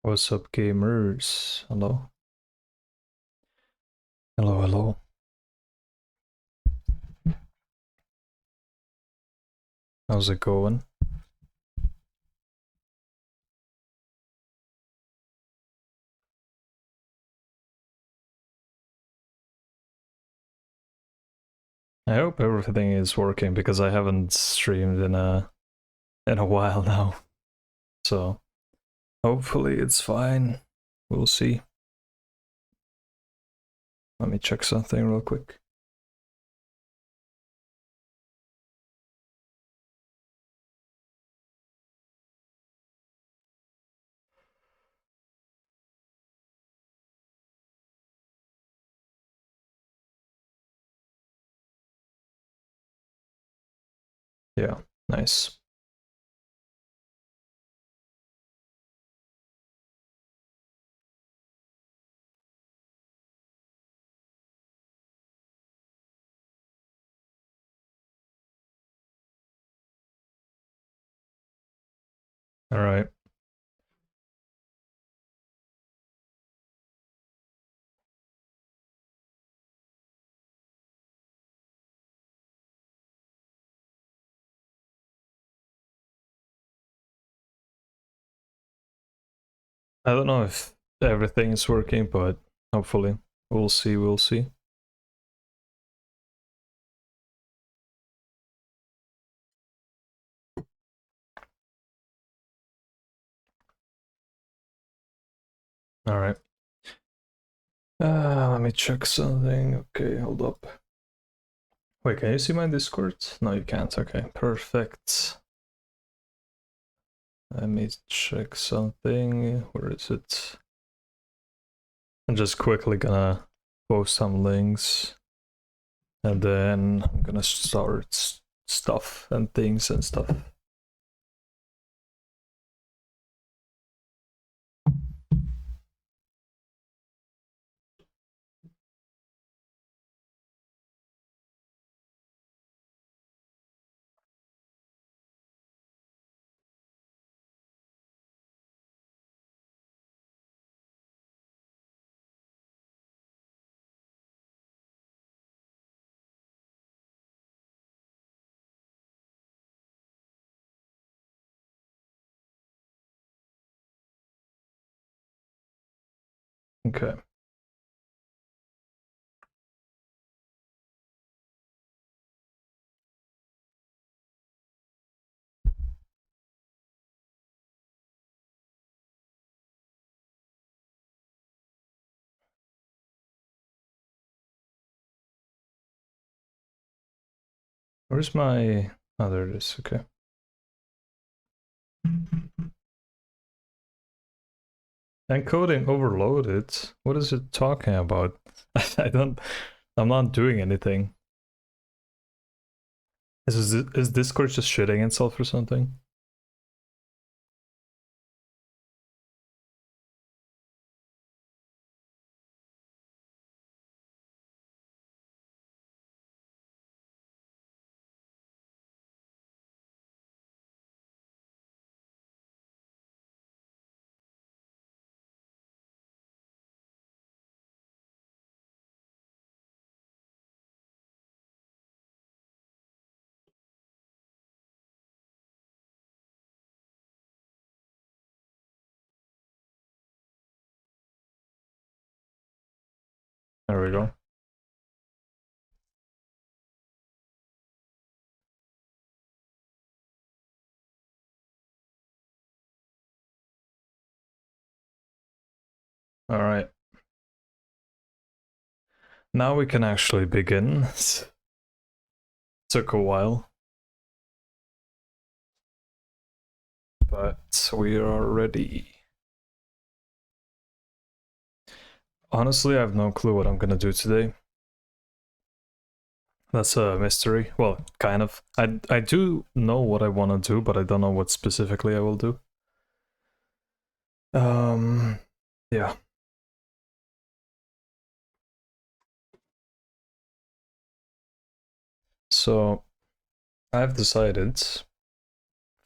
What's up, gamers? Hello. Hello, hello. How's it going? I hope everything is working because I haven't streamed in a while now. So hopefully it's fine. We'll see. Let me check something real quick. Yeah, nice. All right. I don't know if everything is working, but hopefully we'll see. We'll see. All right. Let me check something. Okay, hold up. Wait, can you see my Discord? No, you can't. Okay, perfect. Let me check something. Where is it? I'm just quickly gonna post some links and then I'm gonna start stuff and things and stuff. Okay. Where's my... Oh, there it is. Okay. Encoding overloaded? What is it talking about? I'm not doing anything. Is Discord just shitting itself or something? There we go. All right. Now we can actually begin. Took a while, but we are ready. Honestly, I have no clue what I'm gonna do today. That's a mystery. Well, kind of. I do know what I want to do, but I don't know what specifically I will do. Yeah. So I've decided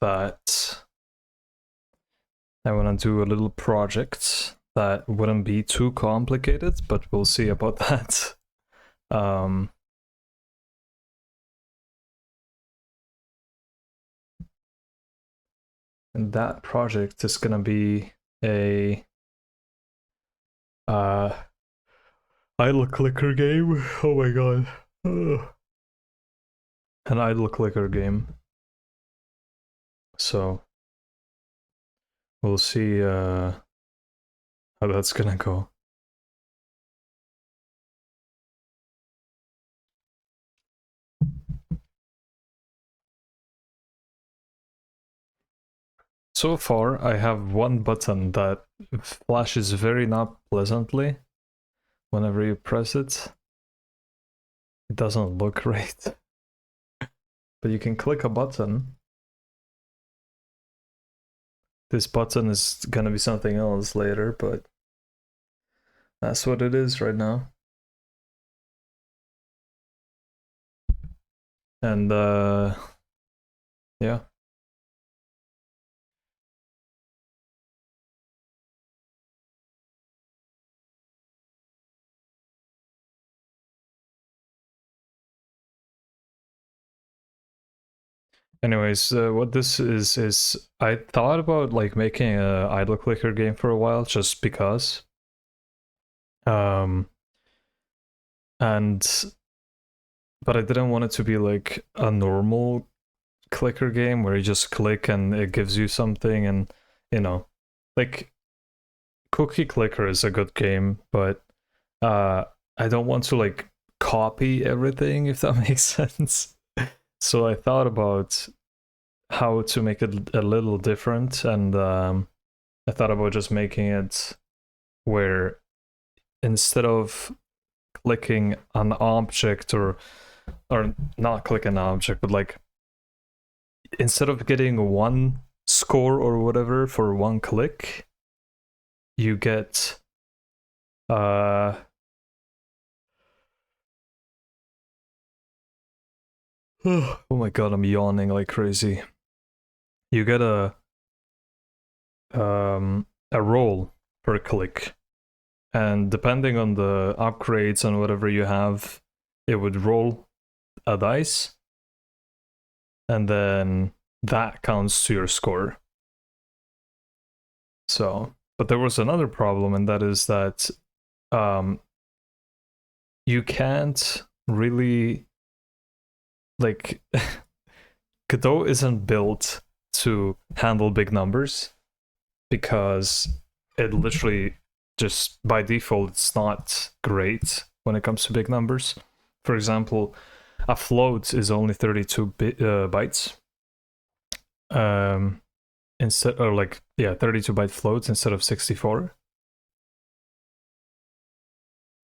that I want to do a little project that wouldn't be too complicated, but we'll see about that. And that project is gonna be a idle clicker game. Oh my god. An idle clicker game. So we'll see how that's gonna go. So far, I have one button that flashes very not pleasantly whenever you press it. It doesn't look great. But you can click a button. This button is gonna be something else later, but that's what it is right now. And yeah. Anyways, what this is I thought about like making a idle clicker game for a while just because. And but I didn't want it to be like a normal clicker game where you just click and it gives you something, and you know, like Cookie Clicker is a good game, but I don't want to like copy everything, if that makes sense. So I thought about how to make it a little different, and I thought about just making it where instead of clicking an object or not click an object, but like instead of getting one score or whatever for one click, you get oh my god, I'm yawning like crazy. You get a roll per click, and depending on the upgrades and whatever you have, it would roll a dice, and then that counts to your score. So, but there was another problem, and that is that you can't really like Godot isn't built to handle big numbers because it literally just by default it's not great when it comes to big numbers. For example, a float is only 32 bytes. Instead, or like, yeah, 32 byte floats instead of 64.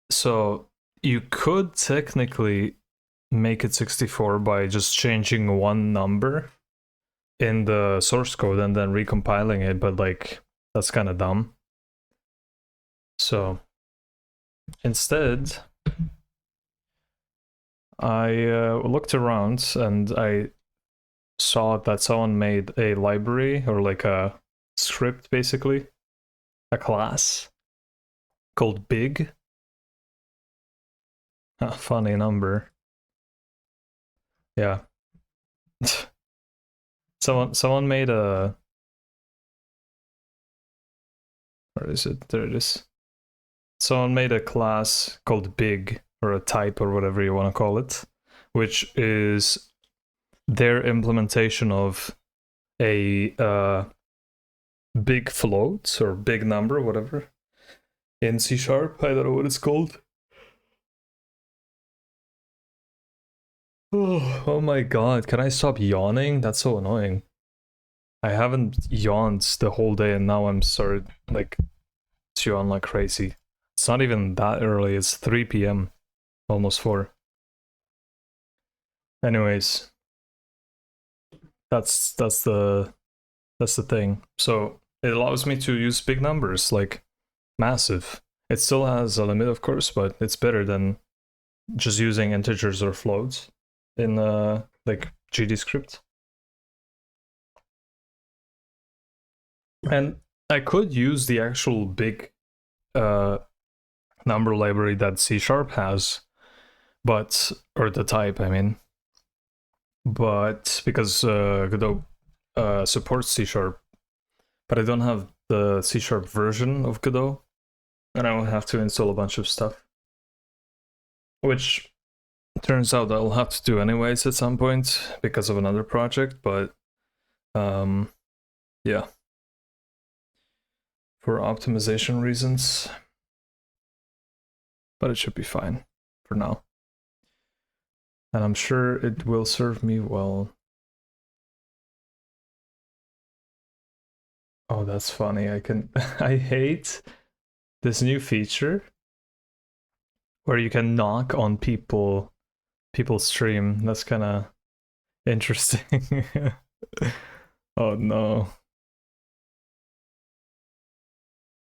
So you could technically make it 64 by just changing one number in the source code and then recompiling it, but like that's kind of dumb. So instead, I looked around and I saw that someone made a library or like a script, basically, a class called Big. A funny number. Yeah. Someone made a, where is it? There it is. Someone made a class called Big, or a type, or whatever you want to call it, which is their implementation of a big float or big number, whatever, in C#. I don't know what it's called. Oh my god, can I stop yawning? That's so annoying. I haven't yawned the whole day and now I'm started like to yawn like crazy. It's not even that early, it's 3 p.m. Almost 4. Anyways, that's the thing. So it allows me to use big numbers, like massive. It still has a limit, of course, but it's better than just using integers or floats in like GD script. And I could use the actual big number library that C# has, but, or the type, I mean, but because Godot supports C#, but I don't have the C# version of Godot, and I will have to install a bunch of stuff, which turns out I'll have to do anyways at some point because of another project, but yeah, for optimization reasons, but it should be fine for now, and I'm sure it will serve me well. Oh, that's funny. I hate this new feature where you can knock on people's stream. That's kind of interesting. Oh no.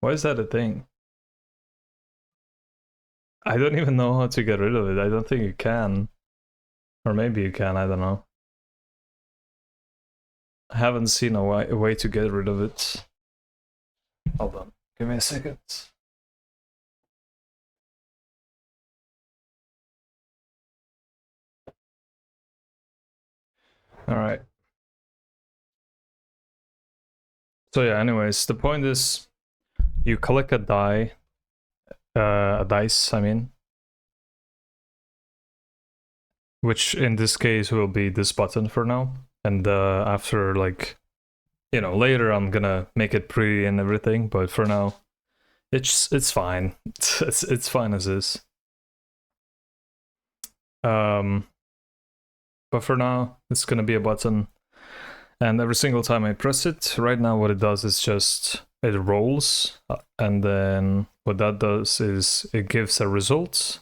Why is that a thing? I don't even know how to get rid of it. I don't think you can. Or maybe you can, I don't know. I haven't seen a way to get rid of it. Hold on, give me a second. Alright. So yeah, anyways, the point is you collect a dice, I mean, which in this case will be this button for now, and after, like, you know, later I'm gonna make it pretty and everything, but for now it's fine. It's fine as is. But for now it's gonna be a button, and every single time I press it, right now what it does is just it rolls, and then what that does is it gives a result,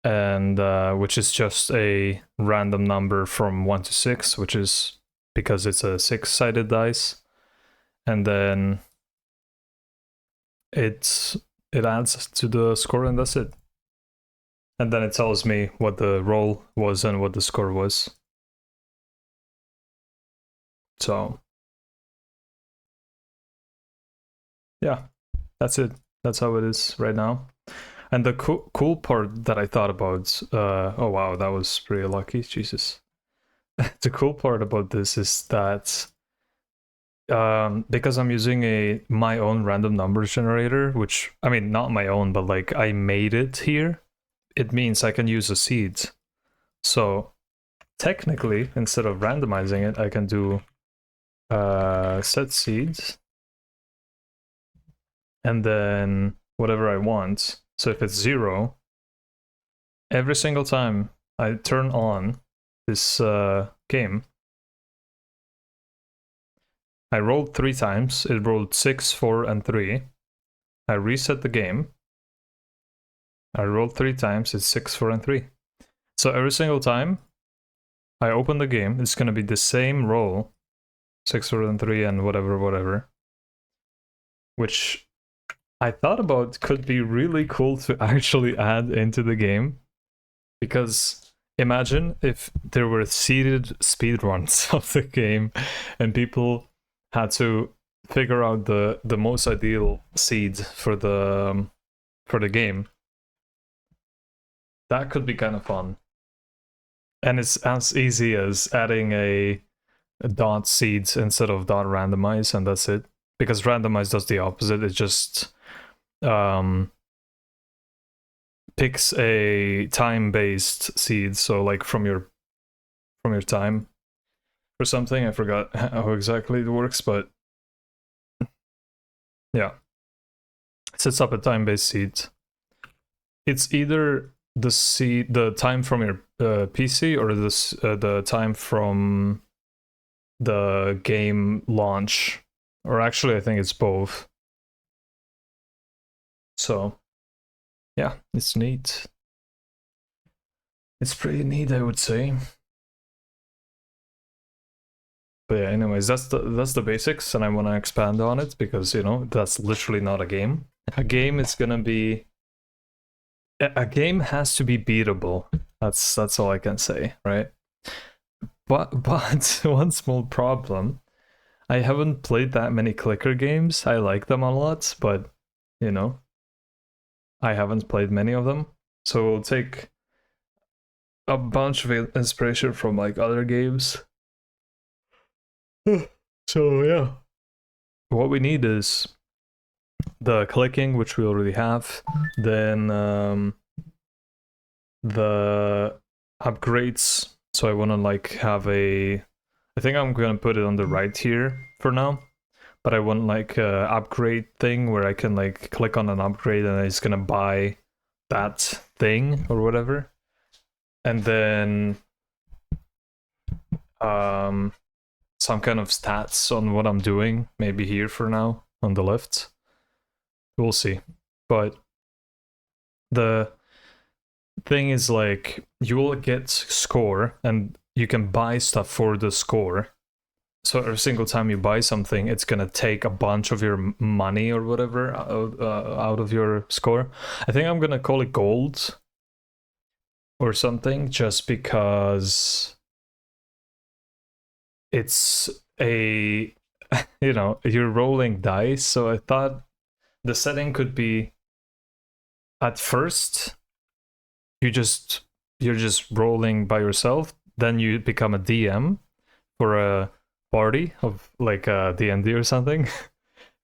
and which is just a random number from 1 to 6, which is because it's a 6-sided dice, and then it adds to the score, and that's it. And then it tells me what the roll was and what the score was. So yeah, that's it. That's how it is right now. And the cool part that I thought about, oh wow, that was pretty lucky, Jesus. The cool part about this is that because I'm using my own random numbers generator, which, I mean, not my own, but like I made it here, it means I can use a seed. So technically, instead of randomizing it, I can do set seeds, and then whatever I want. So if it's 0, every single time I turn on this game, I rolled 3 times, it rolled 6, 4, and 3. I reset the game, I rolled 3 times, it's 6, 4, and 3. So every single time I open the game, it's gonna be the same roll, 6, 4, and 3, and whatever. Which I thought about could be really cool to actually add into the game. Because imagine if there were seeded speedruns of the game and people had to figure out the most ideal seed for the game. That could be kind of fun. And it's as easy as adding a dot seeds instead of dot randomize, and that's it. Because randomize does the opposite. It just picks a time-based seed, so like from your time or something. I forgot how exactly it works, but yeah, it sets up a time-based seed. It's either the time from your PC or the time from the game launch, or actually I think it's both. So yeah, it's neat. It's pretty neat, I would say. But yeah, anyways, that's the basics, and I want to expand on it because, you know, that's literally not a game. A game is gonna be a game has to be beatable. That's all I can say, right? But one small problem, I haven't played that many clicker games. I like them a lot, but you know, I haven't played many of them. So we'll take a bunch of inspiration from like other games. So yeah, what we need is the clicking, which we already have, then the upgrades. So I want to like have a, I think I'm gonna put it on the right here for now, but I want like a upgrade thing where I can like click on an upgrade and it's gonna buy that thing or whatever. And then some kind of stats on what I'm doing, maybe here for now on the left. We'll see. But the thing is like you will get score and you can buy stuff for the score. So every single time you buy something, it's gonna take a bunch of your money or whatever out of your score. I think I'm gonna call it gold or something, just because it's a, you know, you're rolling dice. So I thought the setting could be, at first you're just rolling by yourself, then you become a DM for a party of like a D&D or something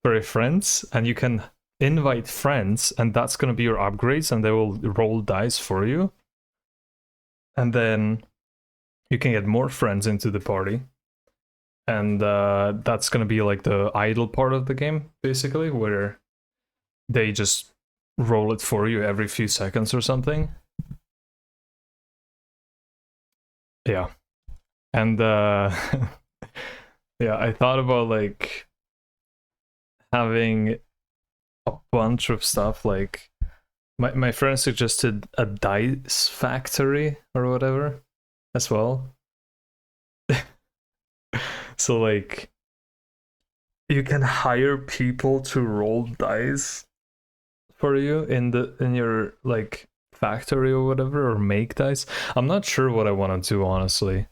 for your friends, and you can invite friends, and that's going to be your upgrades, and they will roll dice for you, and then you can get more friends into the party, and that's going to be like the idle part of the game, basically, where they just roll it for you every few seconds or something. Yeah. And yeah, I thought about like having a bunch of stuff. Like my friend suggested a dice factory or whatever as well. So like you can hire people to roll dice for you in your like factory or whatever, or make dice. I'm not sure what I want to do, honestly,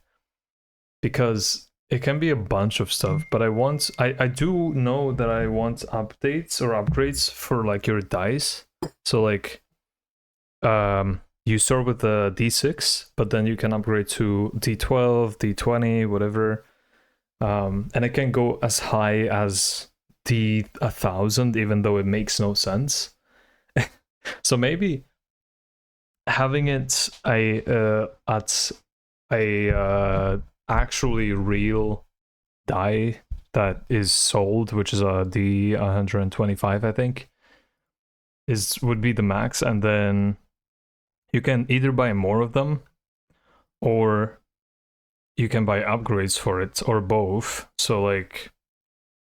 because it can be a bunch of stuff, but I do know that I want updates or upgrades for like your dice. So like you start with the D6, but then you can upgrade to D12, D20, whatever. And it can go as high as D1000, even though it makes no sense. So maybe having it at a actually real die that is sold, which is a D125, I think, would be the max, and then you can either buy more of them or you can buy upgrades for it, or both. So like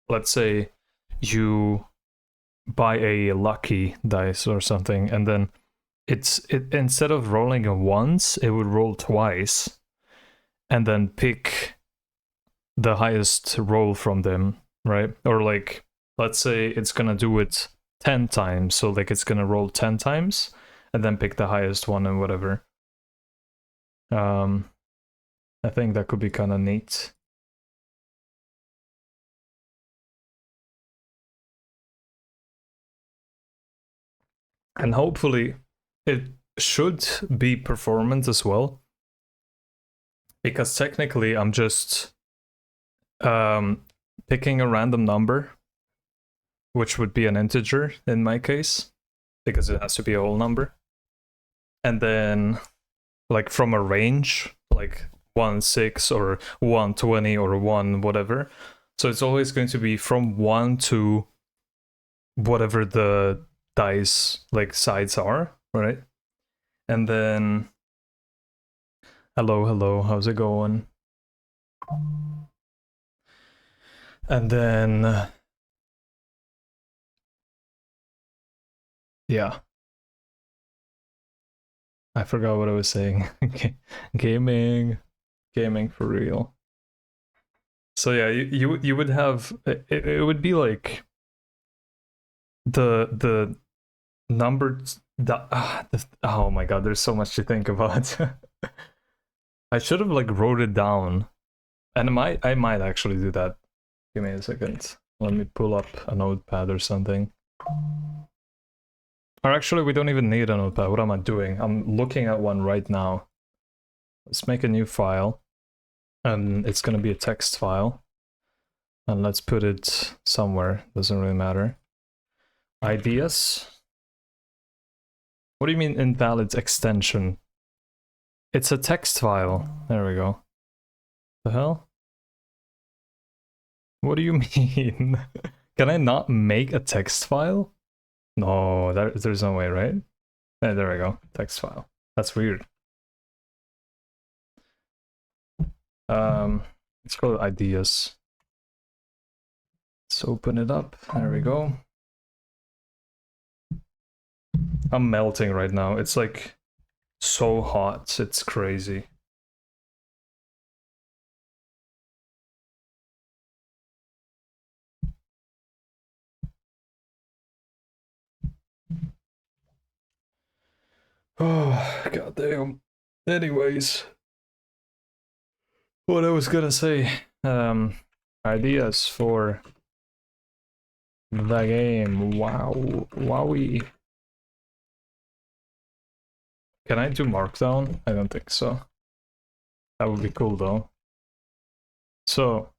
let's say you buy a lucky dice or something, and then it instead of rolling it once, it would roll twice and then pick the highest roll from them, right? Or like let's say it's gonna do it 10 times, so like it's gonna roll 10 times and then pick the highest one and whatever. I think that could be kind of neat. And hopefully it should be performance as well, because technically I'm just picking a random number, which would be an integer in my case, because it has to be a whole number, and then like from a range, like 1, 6 or 120 or 1 whatever. So it's always going to be from 1 to whatever the dice like sides are, right? And then hello, how's it going? And then yeah, I forgot what I was saying. gaming for real. So yeah, you would have it would be like the number oh my god, there's so much to think about. I should have like wrote it down, and I might actually do that. Give me a second. Let me pull up a notepad or something. Or actually, we don't even need a notepad. What am I doing? I'm looking at one right now. Let's make a new file. And it's gonna be a text file. And let's put it somewhere. Doesn't really matter. Ideas. What do you mean invalid extension? It's a text file. There we go. The hell? What do you mean? Can I not make a text file? No, there's no way, right? There we go. Text file. That's weird. Let's call it ideas. Let's open it up. There we go. I'm melting right now. It's like so hot. It's crazy. Oh, goddamn. Anyways, what I was gonna say, ideas for the game. Wow, wowie. Can I do Markdown? I don't think so. That would be cool though. So,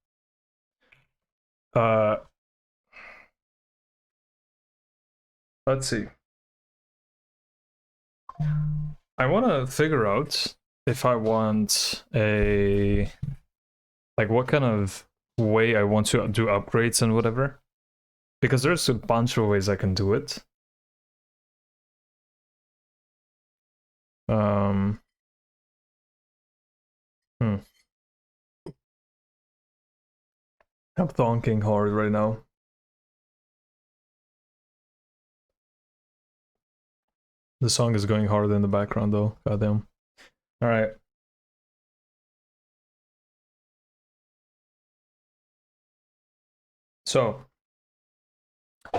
let's see. I want to figure out if I want a, like, what kind of way I want to do upgrades and whatever. Because there's a bunch of ways I can do it. I'm thonking hard right now. The song is going hard in the background though, goddamn. Alright. So,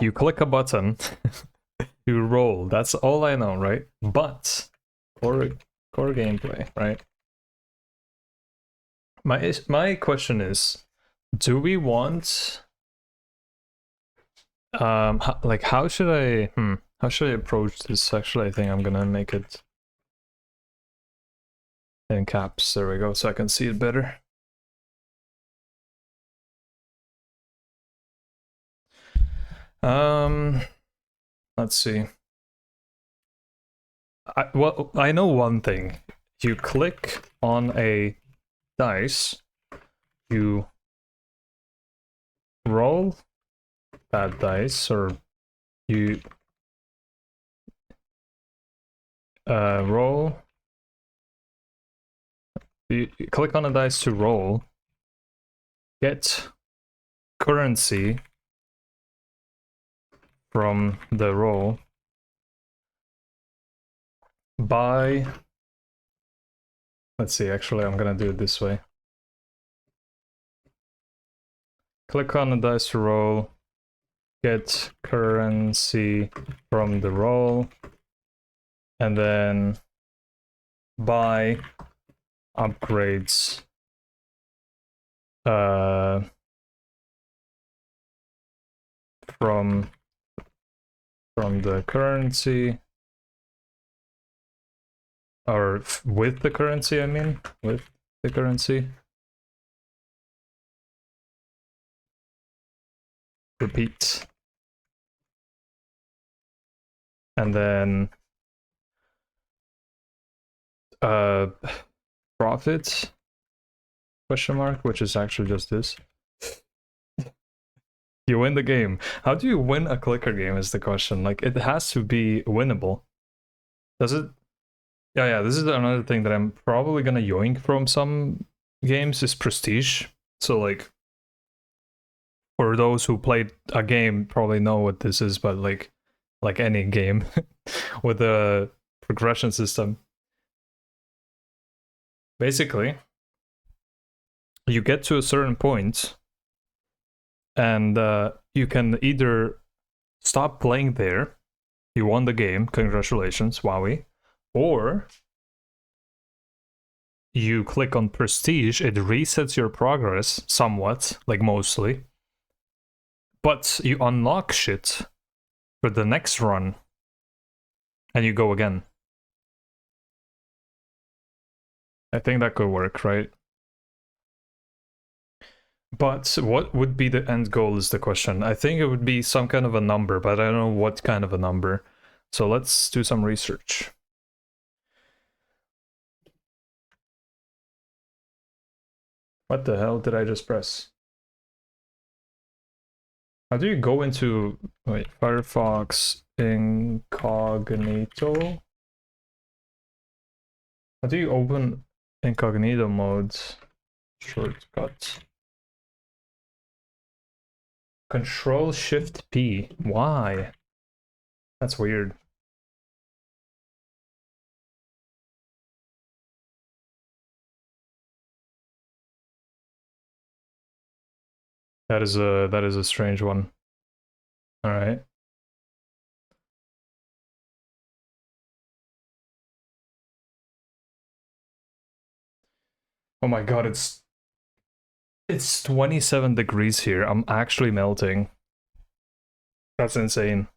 you click a button, you roll, that's all I know, right? But, core gameplay, right? My question is, do we want, like, how should I approach this? Actually, I think I'm gonna make it in caps. There we go, so I can see it better. Let's see. Well, I know one thing. You click on a dice, you roll that dice, or you roll. You click on a dice to roll, get currency from the roll, buy. Let's see, actually, I'm gonna do it this way. Click on the dice to roll, get currency from the roll, and then buy upgrades from the currency, or with the currency, I mean, with the currency. Repeat. And then profit, question mark, which is actually just this. You win the game. How do you win a clicker game is the question. Like, it has to be winnable. Does it? Yeah, this is another thing that I'm probably gonna yoink from some games is prestige. So, like, for those who played a game probably know what this is, but like any game with a progression system. Basically, you get to a certain point and you can either stop playing there, you won the game, congratulations, wowie, or you click on prestige, it resets your progress somewhat, like mostly, but you unlock shit for the next run, and you go again. I think that could work, right? But what would be the end goal is the question. I think it would be some kind of a number, but I don't know what kind of a number. So let's do some research. What the hell did I just press? How do you go into, wait, Firefox incognito? How do you open incognito mode? Shortcut. Control Shift P. Why? That's weird. That is a strange one. All right. Oh my god, it's 27 degrees here. I'm actually melting. That's insane.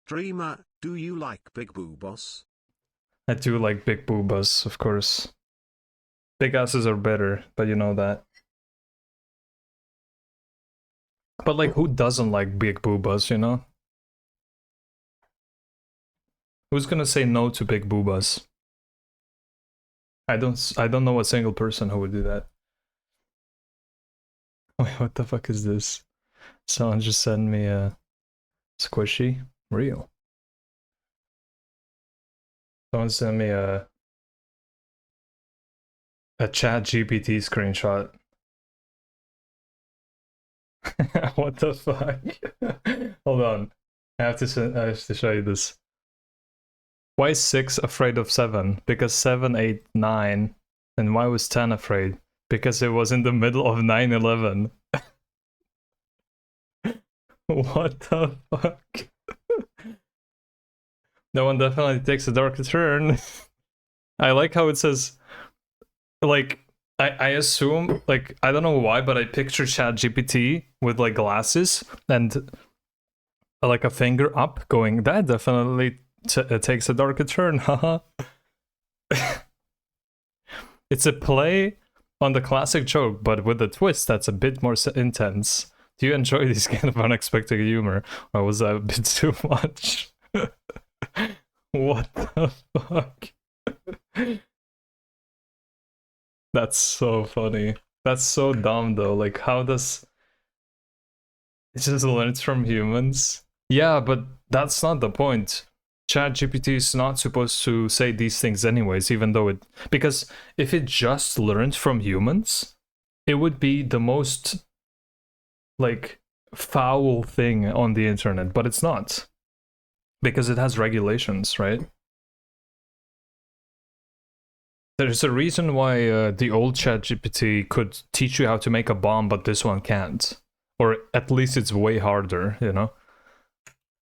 Dreamer, do you like big boobas? I do like big boobas, of course. Big asses are better, but you know that. But like, who doesn't like big boobas, you know? Who's gonna say no to big boobas? I don't know a single person who would do that. Wait, what the fuck is this? Someone just sent me a squishy. Real. Someone sent me a chat GPT screenshot. What the fuck? Hold on. I have to show you this. Why is 6 afraid of 7? Because 7, 8, 9. And why was 10 afraid? Because it was in the middle of 9/11. What the fuck? That one definitely takes a darker turn. I like how it says, like, I assume, like, I don't know why, but I picture ChatGPT with, like, glasses and, like, a finger up going, that definitely takes a darker turn, haha. It's a play on the classic joke, but with a twist that's a bit more intense. Do you enjoy this kind of unexpected humor, or was that a bit too much? What the fuck? That's so funny. That's so dumb though. Like, how does it just learns from humans? Yeah, but that's not the point. ChatGPT is not supposed to say these things anyways, even though it, because if it just learned from humans, it would be the most, like, foul thing on the internet, but it's not. Because it has regulations, right? There's a reason why the old ChatGPT could teach you how to make a bomb, but this one can't. Or at least it's way harder, you know?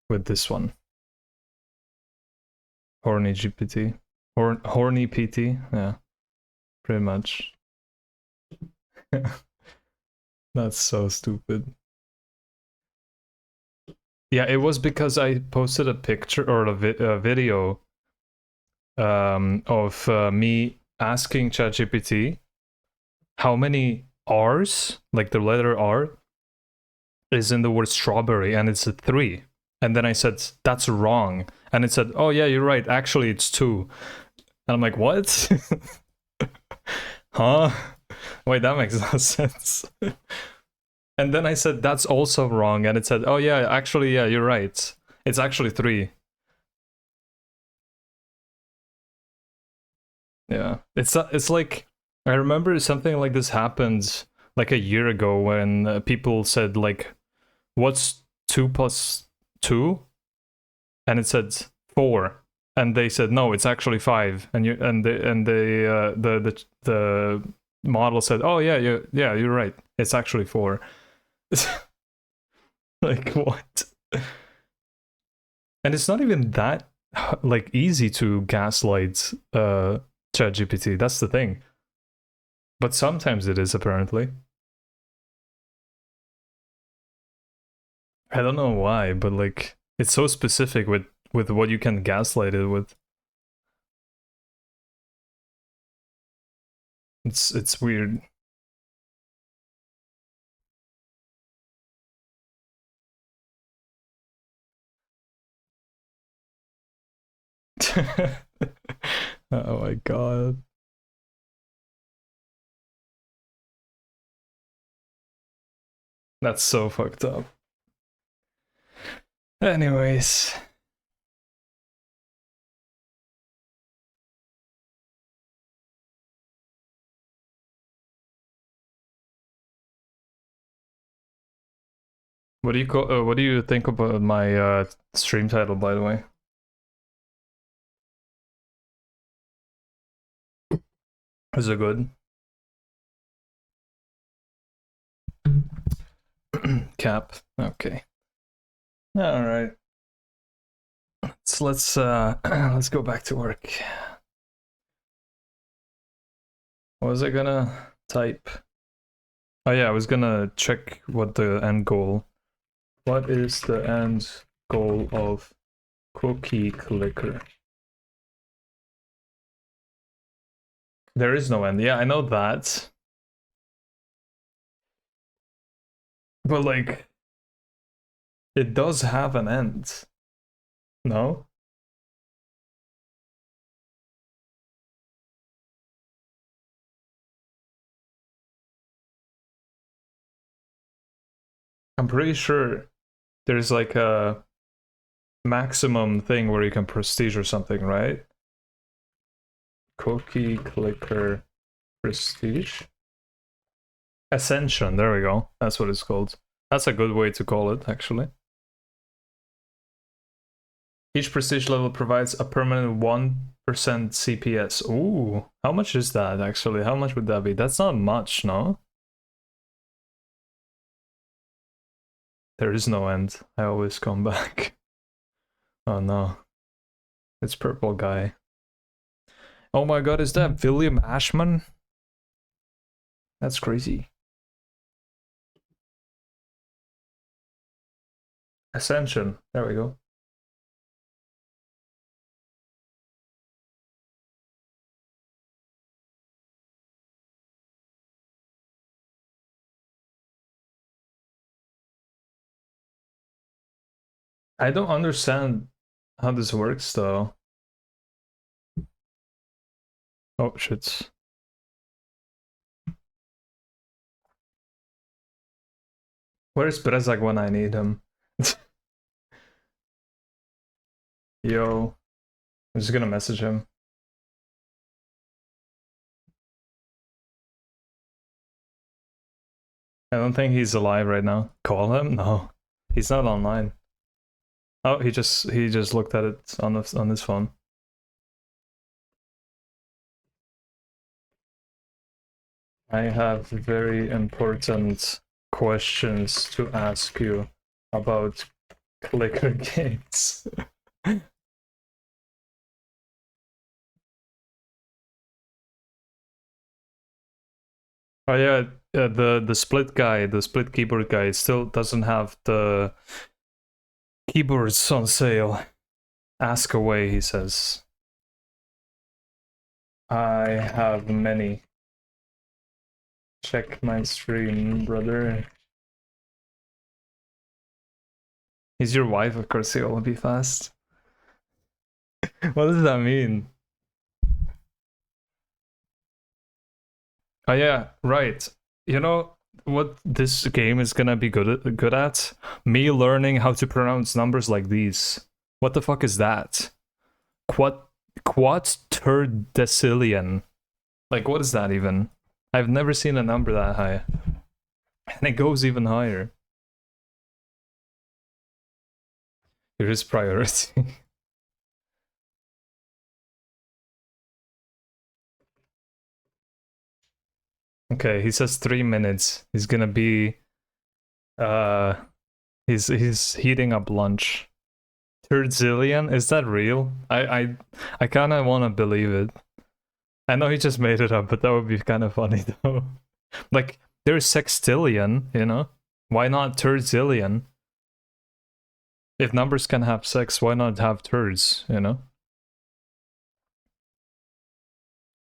With this one. Horny GPT. Horny PT, yeah. Pretty much. That's so stupid. Yeah, it was because I posted a picture or a video of me asking ChatGPT how many R's, like the letter R, is in the word strawberry, and it's a 3. And then I said, that's wrong. And it said, oh yeah, you're right, actually it's 2. And I'm like, what? Huh? Wait, that makes no sense. And then I said, that's also wrong. And it said, oh yeah, actually, yeah, you're right. It's actually 3. Yeah, it's like, I remember something like this happened like a year ago when people said, like, what's 2 plus 2? And it said 4. And they said, no, it's actually 5. And the model said, oh yeah, you're right, it's actually 4. Like, what? And it's not even that, like, easy to gaslight ChatGPT. That's the thing. But sometimes it is, apparently. I don't know why, but like it's so specific with what you can gaslight it with. It's weird. Oh my god. That's so fucked up. Anyways. What do you call what do you think about my stream title, by the way? Is it good? Cap. Okay. All right. So let's go back to work. What was I gonna type? Oh yeah, I was gonna check what the end goal. What is the end goal of cookie clicker? There is no end. Yeah, I know that. But like it does have an end. No? I'm pretty sure there's like a maximum thing where you can prestige or something, right? Cookie clicker prestige? Ascension, there we go. That's what it's called. That's a good way to call it, actually. Each prestige level provides a permanent 1% CPS. Ooh, how much is that actually? How much would that be? That's not much, no? There is no end. I always come back. Oh no. It's purple guy. Oh my god, is that William Ashman? That's crazy. Ascension. There we go. I don't understand how this works though. Oh shit. Where's Brezak when I need him? Yo. I'm just gonna message him. I don't think he's alive right now. Call him? No. He's not online. Oh, he just looked at it on his phone. I have very important questions to ask you about clicker games. Oh yeah, the split guy, the split keyboard guy, still doesn't have the keyboards on sale. Ask away, he says. I have many. Check my stream, brother. He's your wife, of course he'll be fast. What does that mean? Oh yeah, right. You know what this game is gonna be good at? Me learning how to pronounce numbers like these. What the fuck is that? Quaternodecillion. Like what is that even? I've never seen a number that high. And it goes even higher. There is priority. Okay, he says 3 minutes. He's gonna be he's heating up lunch. Thirdzillion? Is that real? I kinda wanna believe it. I know he just made it up, but that would be kind of funny though. Like there's sextillion, you know? Why not thirdzillion? If numbers can have sex, why not have turds, you know?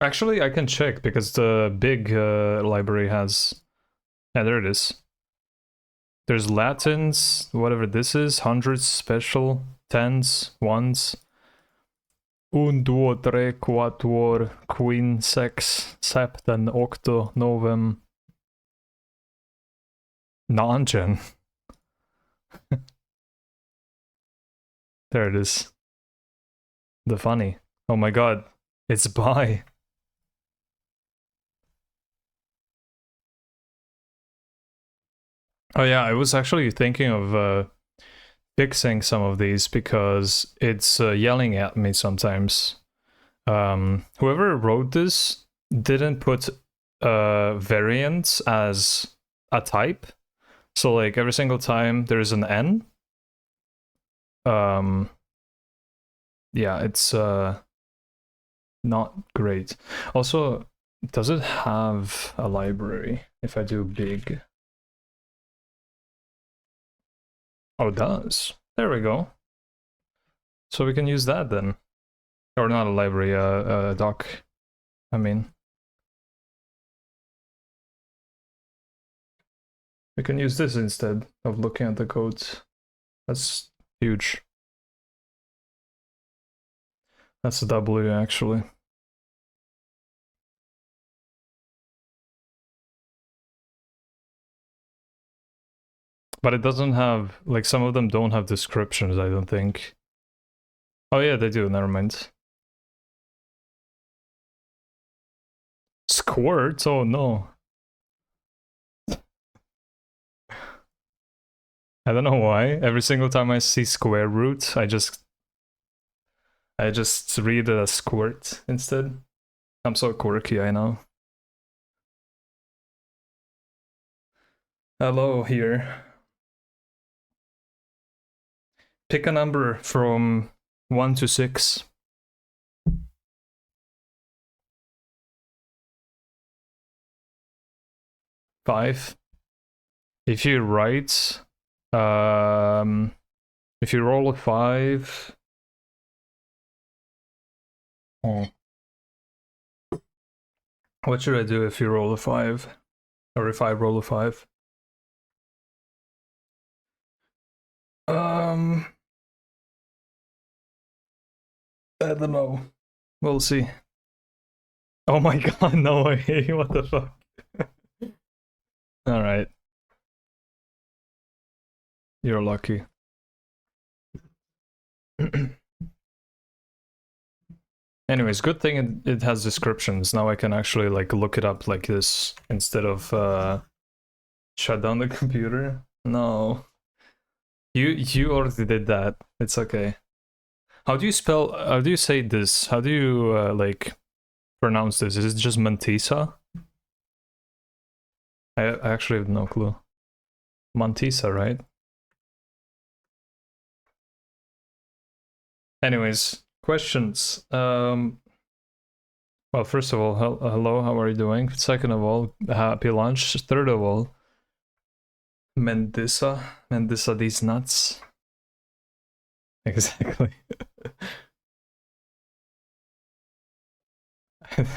Actually, I can check because the big library has... Yeah, there it is. There's Latins, whatever this is, hundreds, special, tens, ones. Un, duo, tre, quatuor, quin, sex, septen, octo, novem, nongen. There it is. The funny. Oh my god, it's bi. Oh yeah, I was actually thinking of fixing some of these because it's yelling at me sometimes. Whoever wrote this didn't put variants as a type. So like every single time there's an N. Yeah, it's not great. Also, does it have a library if I do big? Oh, it does. There we go. So we can use that then. Or not a library, a doc. I mean. We can use this instead of looking at the codes. That's huge. That's a W actually. But it doesn't have, like, some of them don't have descriptions, I don't think. Oh yeah, they do, never mind. Squirt? Oh no. I don't know why. Every single time I see square root, I just read it as squirt instead. I'm so quirky, I know. Hello here. Pick a number from 1 to 6. 5. If you write, if you roll a 5, oh. What should I do if you roll a 5? Or if I roll a 5? I don't know. We'll see. Oh my god, no way. What the fuck? Alright. You're lucky. Anyways, good thing it has descriptions. Now I can actually like look it up like this instead of shut down the computer. No. You already did that. It's okay. How do you spell, how do you say this? How do you like pronounce this? Is it just Mantisa? I actually have no clue. Mantisa, right? Anyways, questions. Well, first of all, hello, how are you doing? Second of all, happy lunch. Third of all, Mendisa these nuts. Exactly.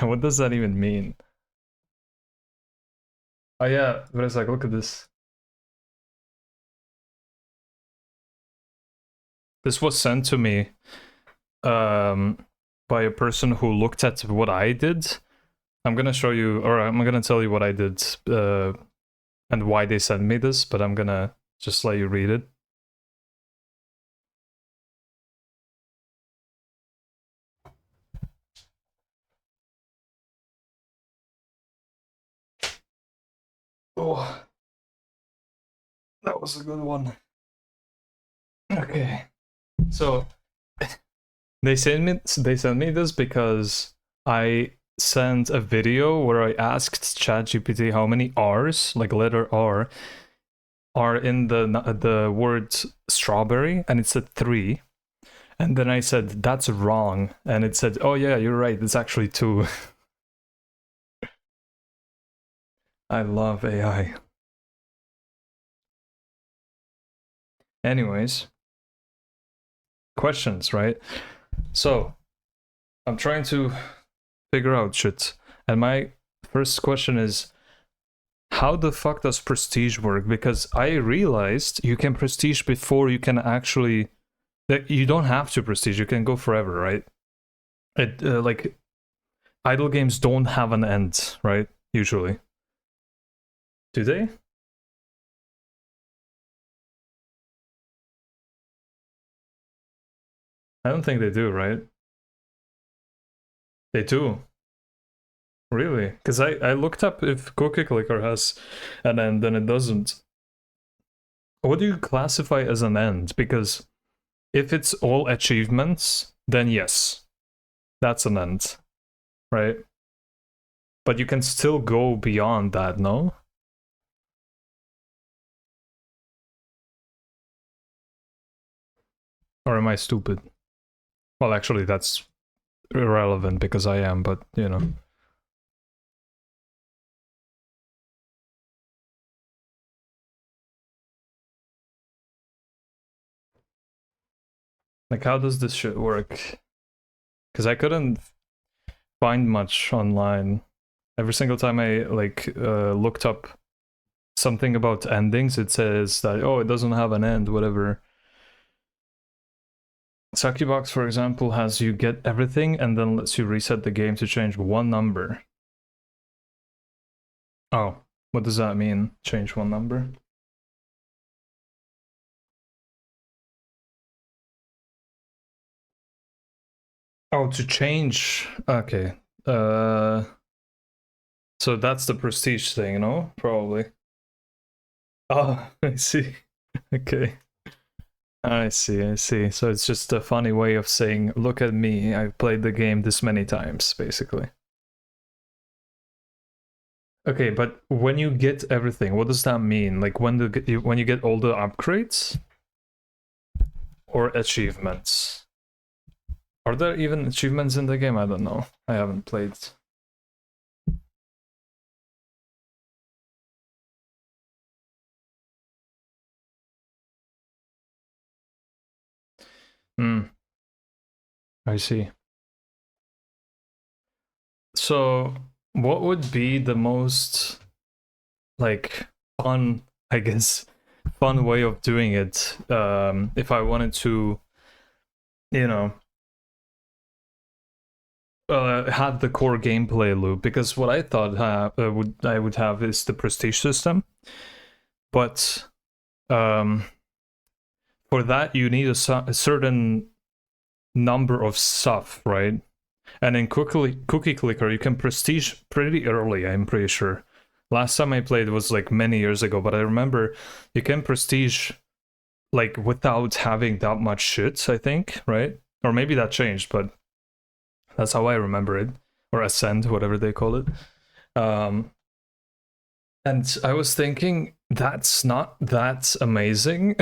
What does that even mean? Oh yeah, but it's like, look at this. This was sent to me by a person who looked at what I did. I'm gonna show you, or I'm gonna tell you what I did and why they sent me this, but I'm gonna just let you read it. Oh, that was a good one. Okay, so they sent me this because I sent a video where I asked ChatGPT how many R's, like letter R, are in the word strawberry, and it said 3. And then I said, that's wrong. And it said, oh yeah, you're right, it's actually 2. I love AI. Anyways, questions, right? So I'm trying to figure out shit, and my first question is, how the fuck does prestige work? Because I realized you can prestige before you can actually, that you don't have to prestige, you can go forever, right? It like idle games don't have an end, right? Usually. Do they? I don't think they do, right? They do. Really? Because I looked up if Cookie Clicker has an end and it doesn't. What do you classify as an end? Because if it's all achievements, then yes, that's an end, right? But you can still go beyond that, no? Or am I stupid? Well, actually, that's irrelevant because I am, but you know. Like, how does this shit work? Because I couldn't find much online. Every single time I looked up something about endings, it says that, oh, it doesn't have an end, whatever. Suckybox, for example, has you get everything and then lets you reset the game to change one number. Oh, what does that mean? Change one number? Oh, to change. Okay. So that's the prestige thing, no? Probably. Oh, I see. Okay. I see. So it's just a funny way of saying, look at me, I've played the game this many times, basically. Okay, but when you get everything, what does that mean? Like when you get all the upgrades? Or achievements? Are there even achievements in the game? I don't know. I haven't played. I see. So, what would be the most, like, fun, I guess, fun way of doing it, if I wanted to, you know, have the core gameplay loop? Because what I thought I would have is the prestige system, but for that you need a certain number of stuff, right? And in Cookie Clicker, you can prestige pretty early, I'm pretty sure. Last time I played was like many years ago, but I remember you can prestige like without having that much shit, I think, right? Or maybe that changed, but that's how I remember it. Or Ascend, whatever they call it. And I was thinking, that's not that amazing.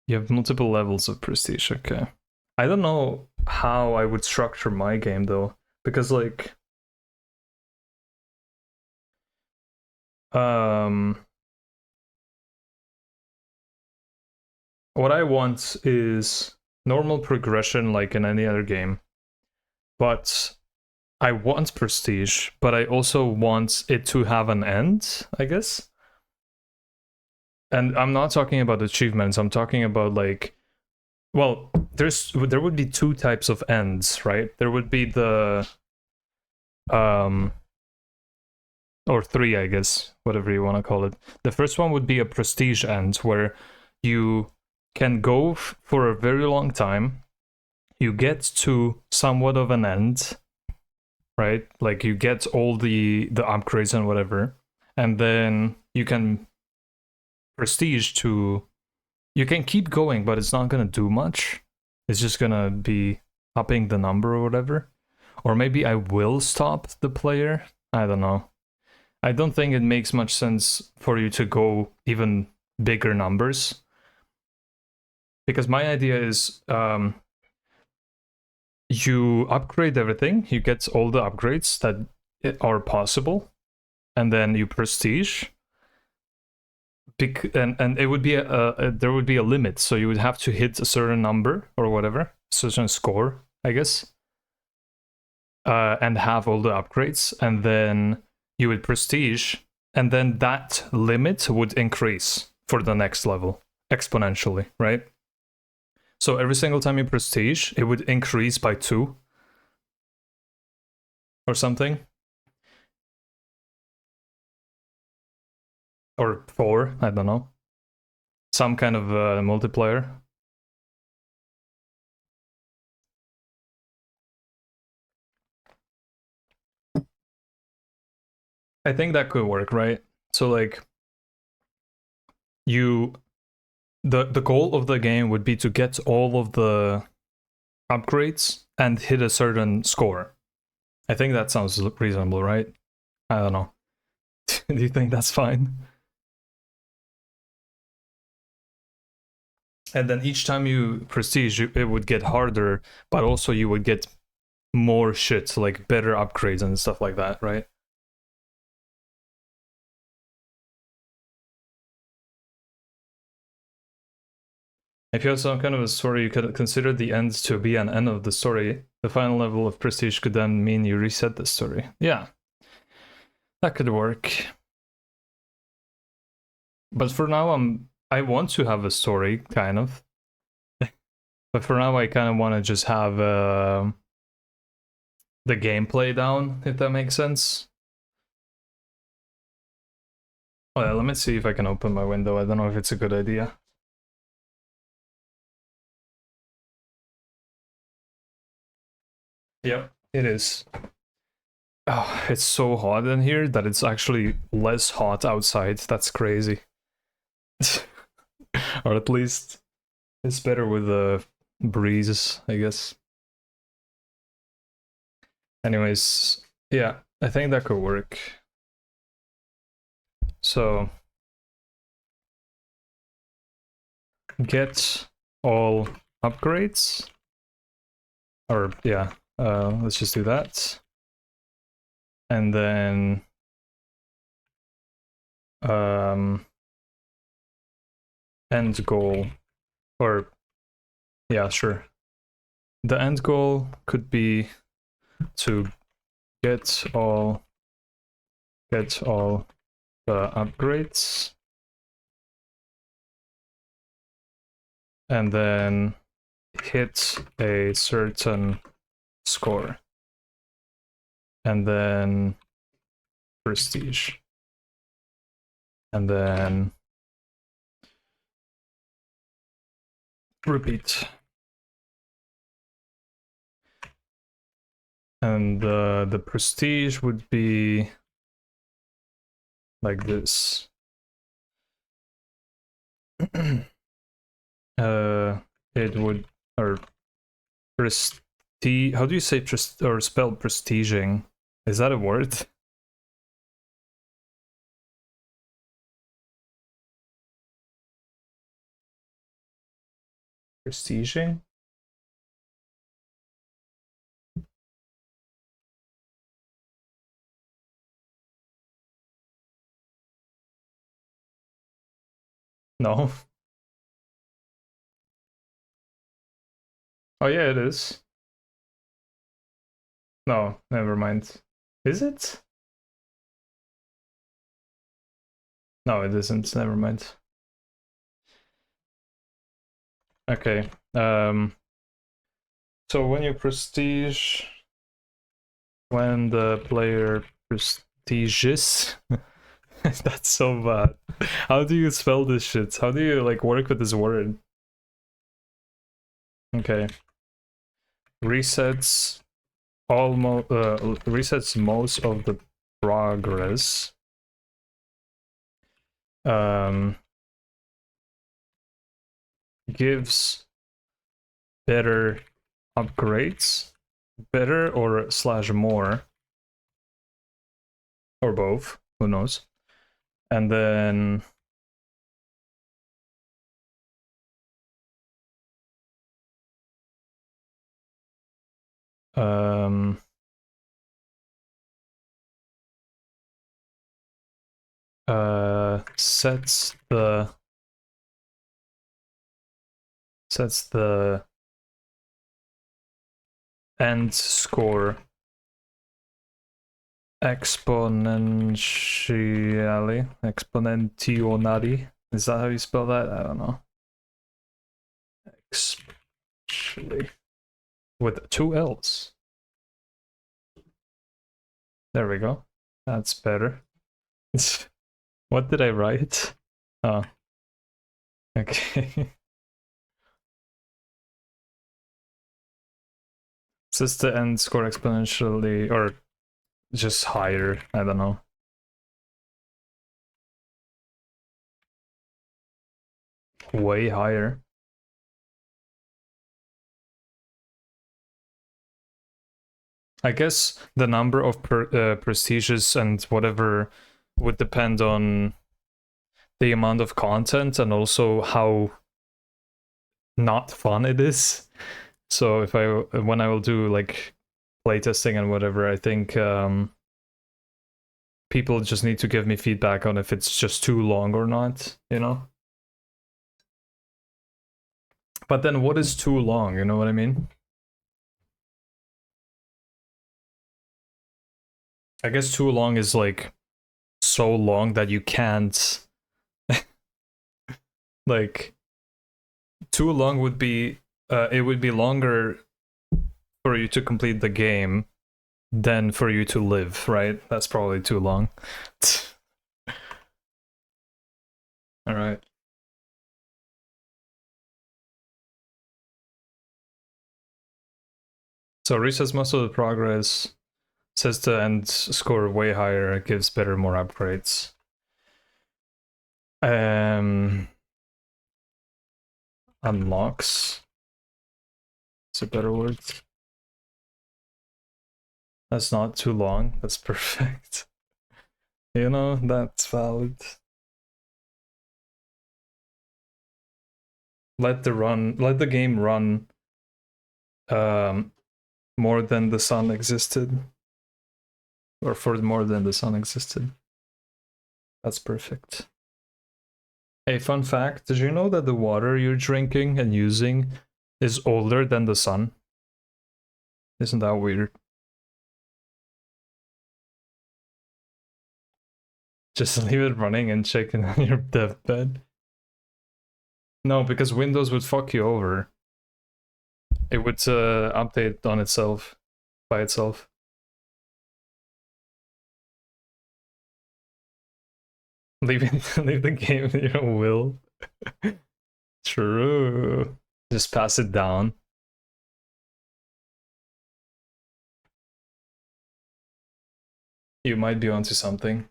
You have multiple levels of prestige, okay. I don't know how I would structure my game though, because like what I want is normal progression like in any other game, but I want prestige, but I also want it to have an end, I guess. And I'm not talking about achievements, I'm talking about like, well, there would be two types of ends, right? There would be the or three, I guess, whatever you want to call it. The first one would be a prestige end, where you can go for a very long time, you get to somewhat of an end, right? Like you get all the upgrades and whatever, and then you can prestige to, you can keep going, but it's not gonna do much. It's just gonna be upping the number or whatever. Or maybe I will stop the player. I don't know. I don't think it makes much sense for you to go even bigger numbers. Because my idea is you upgrade everything, you get all the upgrades that are possible, and then you prestige. and it would be there would be a limit, so you would have to hit a certain number or whatever, certain score, I guess, and have all the upgrades, and then you would prestige, and then that limit would increase for the next level exponentially, right? So every single time you prestige, it would increase by 2 or something. Or 4, I don't know. Some kind of multiplier. I think that could work, right? So like the goal of the game would be to get all of the upgrades and hit a certain score. I think that sounds reasonable, right? I don't know. Do you think that's fine? And then each time you prestige, it would get harder, but also you would get more shit, like better upgrades and stuff like that, right? If you have some kind of a story, you could consider the end to be an end of the story. The final level of prestige could then mean you reset the story. Yeah, that could work. But for now, I want to have a story, kind of. But for now, I kind of want to just have the gameplay down, if that makes sense. Oh yeah, let me see if I can open my window. I don't know if it's a good idea. Yep, it is. Oh, it's so hot in here that it's actually less hot outside. That's crazy. Or at least it's better with the breezes, I guess. Anyways, yeah, I think that could work. So get all upgrades, or yeah, let's just do that. And then end goal, or yeah, sure. The end goal could be to get all the upgrades, and then hit a certain score, and then prestige, and then repeat. And the prestige would be like this. It would, or prestige, how do you say or spell prestiging? Is that a word? Prestiging? No. Oh yeah, it is. No, never mind. Is it? No, it isn't. Never mind. Okay. So when you prestige, when the player prestiges, that's so bad. How do you spell this shit? How do you like work with this word? Okay. Resets almost resets most of the progress. Gives better upgrades, better or slash more, or both, who knows. And then sets the end score exponentially. Is that how you spell that? I don't know. Actually, with 2 L's. There we go. That's better. What did I write? Oh. Okay. Sets the end score exponentially, or just higher, I don't know. Way higher. I guess the number of prestiges and whatever would depend on the amount of content and also how not fun it is. So if when I will do like playtesting and whatever, I think people just need to give me feedback on if it's just too long or not, you know? But then what is too long, you know what I mean? I guess too long is like so long that you can't like too long would be it would be longer for you to complete the game than for you to live, right? That's probably too long. All right. So resets most of the progress, says the end score way higher, gives better, more upgrades. Unlocks. It's a better word. That's not too long. That's perfect. You know, that's valid. Let the game run more than the sun existed. Or for more than the sun existed. That's perfect. Hey, fun fact, did you know that the water you're drinking and using is older than the sun? Isn't that weird? Just leave it running and check in on your deathbed. No, because Windows would fuck you over. It would update on itself, by itself. Leave the game at your will. True. Just pass it down. You might be onto something.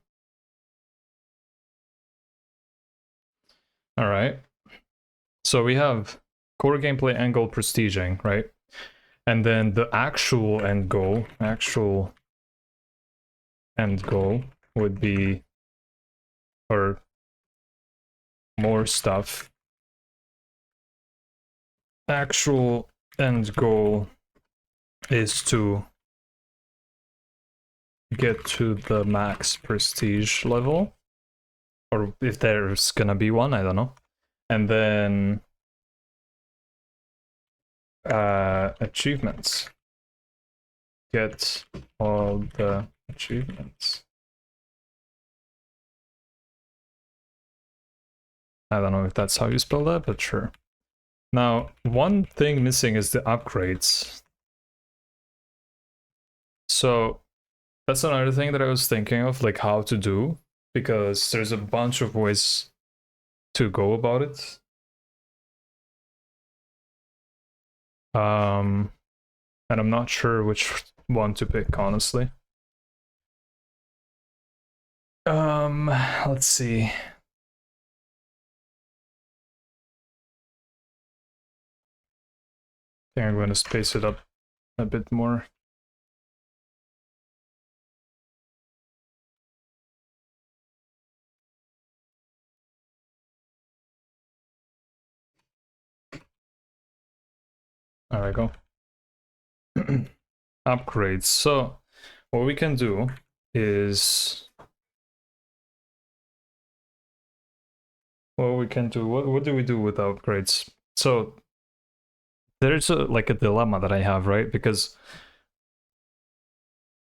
All right. So we have core gameplay and goal prestiging, right? And then the actual end goal would be, or more stuff. Actual end goal is to get to the max prestige level, or if there's gonna be one, I don't know. And then achievements. Get all the achievements. I don't know if that's how you spell that, but sure. Now, one thing missing is the upgrades. So that's another thing that I was thinking of, like how to do, because there's a bunch of ways to go about it. And I'm not sure which one to pick, honestly. Let's see. I think I'm going to space it up a bit more. There we go. Upgrades. So what we can do is What we can do? What do we do with upgrades? So there's like a dilemma that I have, right? Because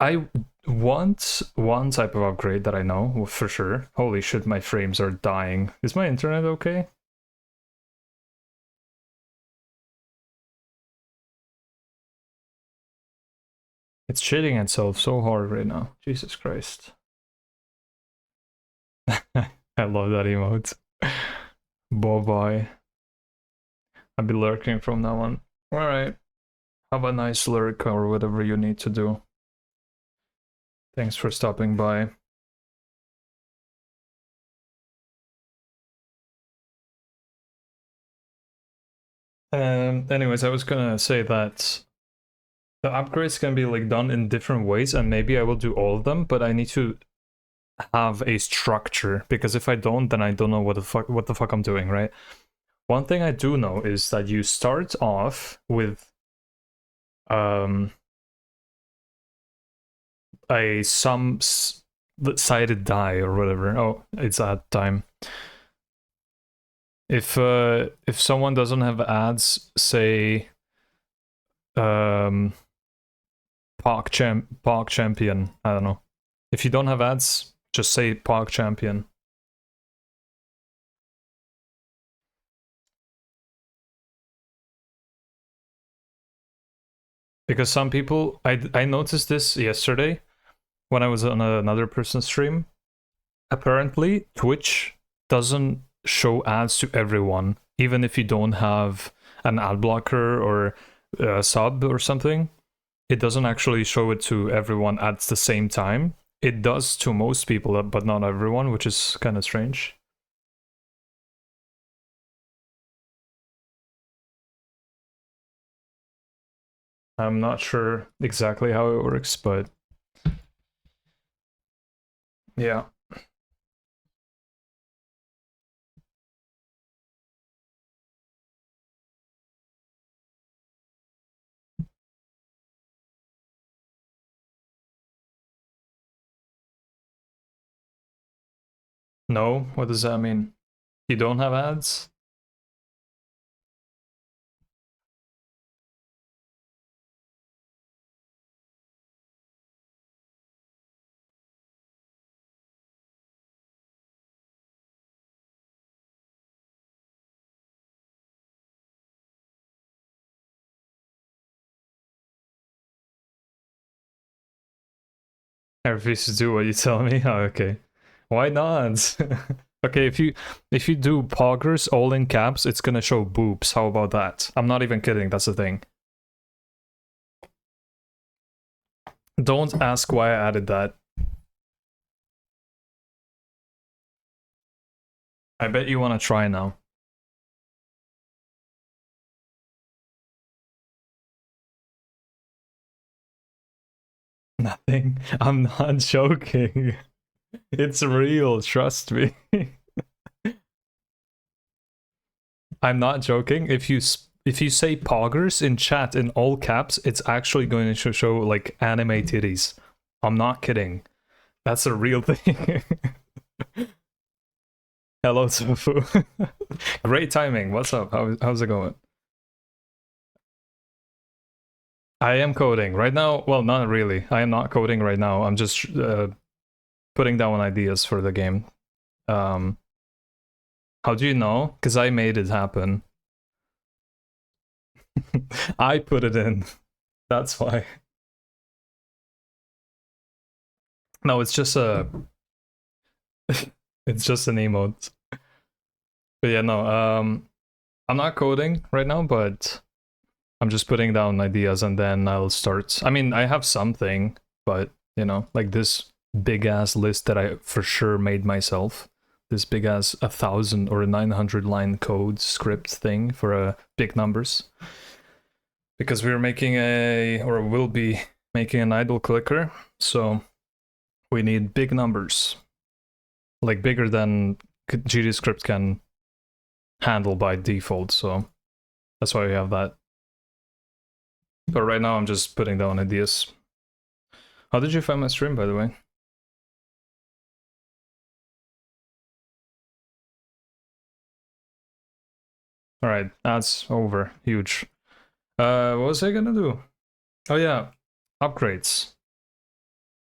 I want one type of upgrade that I know for sure. Holy shit, my frames are dying. Is my internet okay? It's shitting itself so hard right now. Jesus Christ. I love that emote. Bye bye. I'll be lurking from now on. Alright. Have a nice lurk or whatever you need to do. Thanks for stopping by. Anyways, I was gonna say that the upgrades can be like done in different ways, and maybe I will do all of them, but I need to have a structure, because if I don't, then I don't know what the fuck I'm doing, right? One thing I do know is that you start off with a sided die or whatever. Oh, it's that time. If someone doesn't have ads, say Park Champion, I don't know. If you don't have ads, just say Park Champion. Because some people, I noticed this yesterday when I was on another person's stream. Apparently, Twitch doesn't show ads to everyone, even if you don't have an ad blocker or a sub or something. It doesn't actually show it to everyone at the same time. It does to most people, but not everyone, which is kind of strange. I'm not sure exactly how it works, but yeah. No? What does that mean? You don't have ads? I refuse to do what you tell me. Oh, okay. Why not? Okay, if you do poggers all in caps, it's gonna show boobs. How about that? I'm not even kidding, that's the thing. Don't ask why I added that. I bet you wanna try now. Nothing. I'm not joking. It's real, trust me. I'm not joking. If you say poggers in chat in all caps, it's actually going to show like anime titties. I'm not kidding. That's a real thing. Hello, Tofu. Great timing. What's up? How's it going? I am coding right now. Well, not really. I am not coding right now. I'm just putting down ideas for the game. How do you know? Because I made it happen. I put it in. That's why. No, it's just a. It's just an emote. But yeah, no. I'm not coding right now, but I'm just putting down ideas and then I'll start. I mean, I have something, but you know, like this big ass list that I for sure made myself. This big ass 1,000 or a 900 line code script thing for big numbers. Because we're making or will be making an idle clicker, so we need big numbers, like bigger than GDScript can handle by default. So that's why we have that. But right now I'm just putting down ideas. How did you find my stream, by the way? Alright, that's over. Huge. What was I gonna do? Oh yeah, upgrades.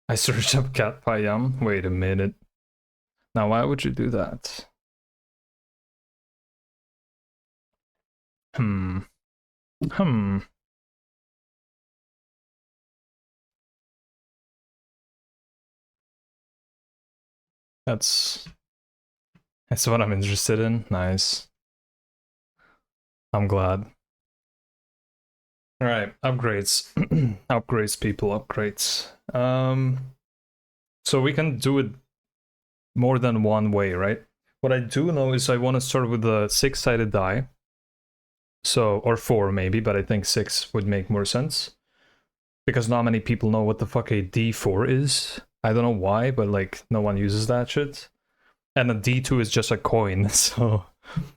I searched up cat pie yum. Wait a minute. Now why would you do that? Hmm. That's what I'm interested in. Nice. I'm glad. Alright, upgrades. Upgrades, people, upgrades. So we can do it more than one way, right? What I do know is I want to start with a 6-sided die. So, or 4 maybe, but I think 6 would make more sense. Because not many people know what the fuck a D4 is. I don't know why, but like no one uses that shit. And a D2 is just a coin, so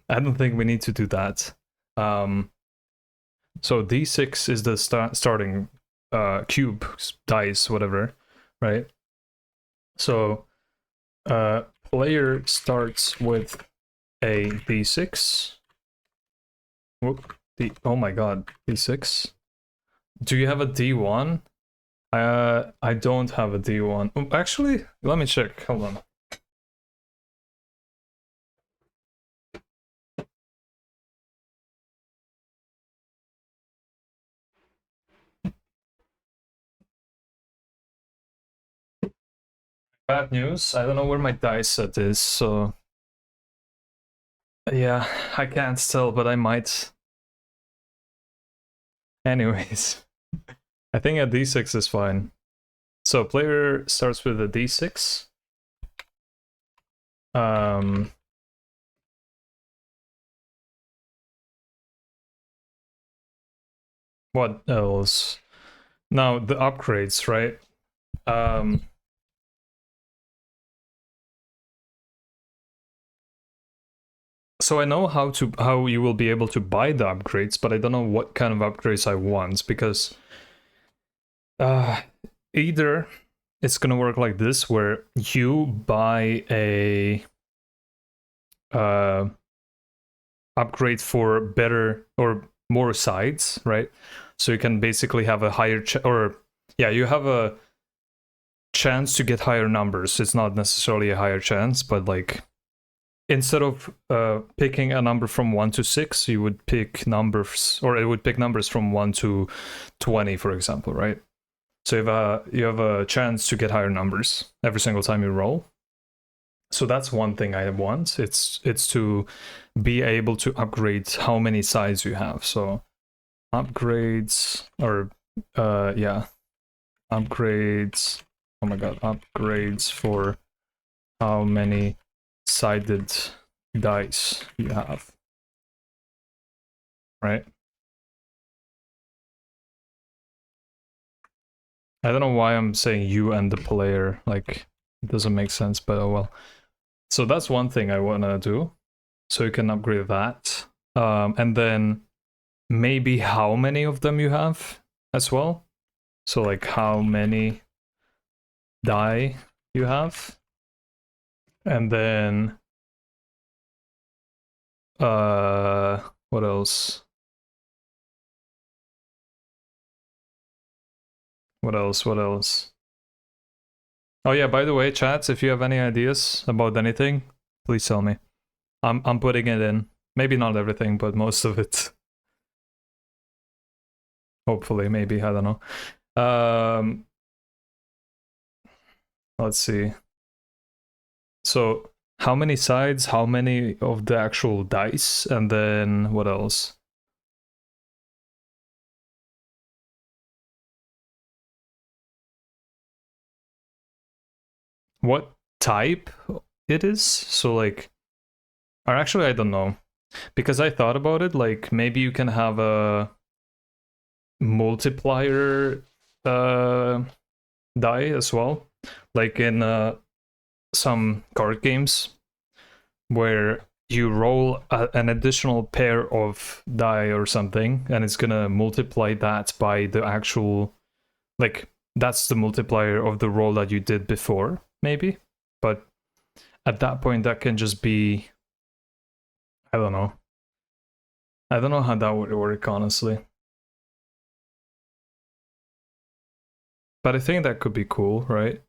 I don't think we need to do that. So D6 is the starting cube, dice, whatever, right? So player starts with a D6. Whoop, oh my god, D6. Do you have a D1? I don't have a D1. Actually, let me check. Hold on. Bad news. I don't know where my dice set is, so yeah, I can't tell, but I might. Anyways, I think a D6 is fine. So player starts with a D6. What else? Now the upgrades, right? So I know how you will be able to buy the upgrades, but I don't know what kind of upgrades I want, because either it's gonna work like this, where you buy a upgrade for better or more sides, right? So you can basically have a higher you have a chance to get higher numbers. It's not necessarily a higher chance, but like instead of picking a number from 1 to 6, you would pick numbers, or it would pick numbers from 1 to 20, for example, right? So you have a chance to get higher numbers every single time you roll. So that's one thing I want. It's to be able to upgrade how many sides you have. So upgrades, or upgrades. Oh my god, upgrades for how many sided dice you have, right? I don't know why I'm saying you and the player, like it doesn't make sense, but oh well. So that's one thing I want to do, so you can upgrade that, and then maybe how many of them you have as well. So like how many die you have, and then what else? What else? Oh yeah, by the way, chats, if you have any ideas about anything, please tell me. I'm putting it in. Maybe not everything, but most of it. Hopefully, maybe, I don't know. Let's see. So, how many sides, how many of the actual dice, and then what else? What type it is? So like, or actually I don't know, because I thought about it, like maybe you can have a multiplier die as well, like in some card games where you roll an additional pair of die or something, and it's gonna multiply that by the actual, like that's the multiplier of the roll that you did before, maybe. But at that point, that can just be, I don't know. I don't know how that would work, honestly. But I think that could be cool, right?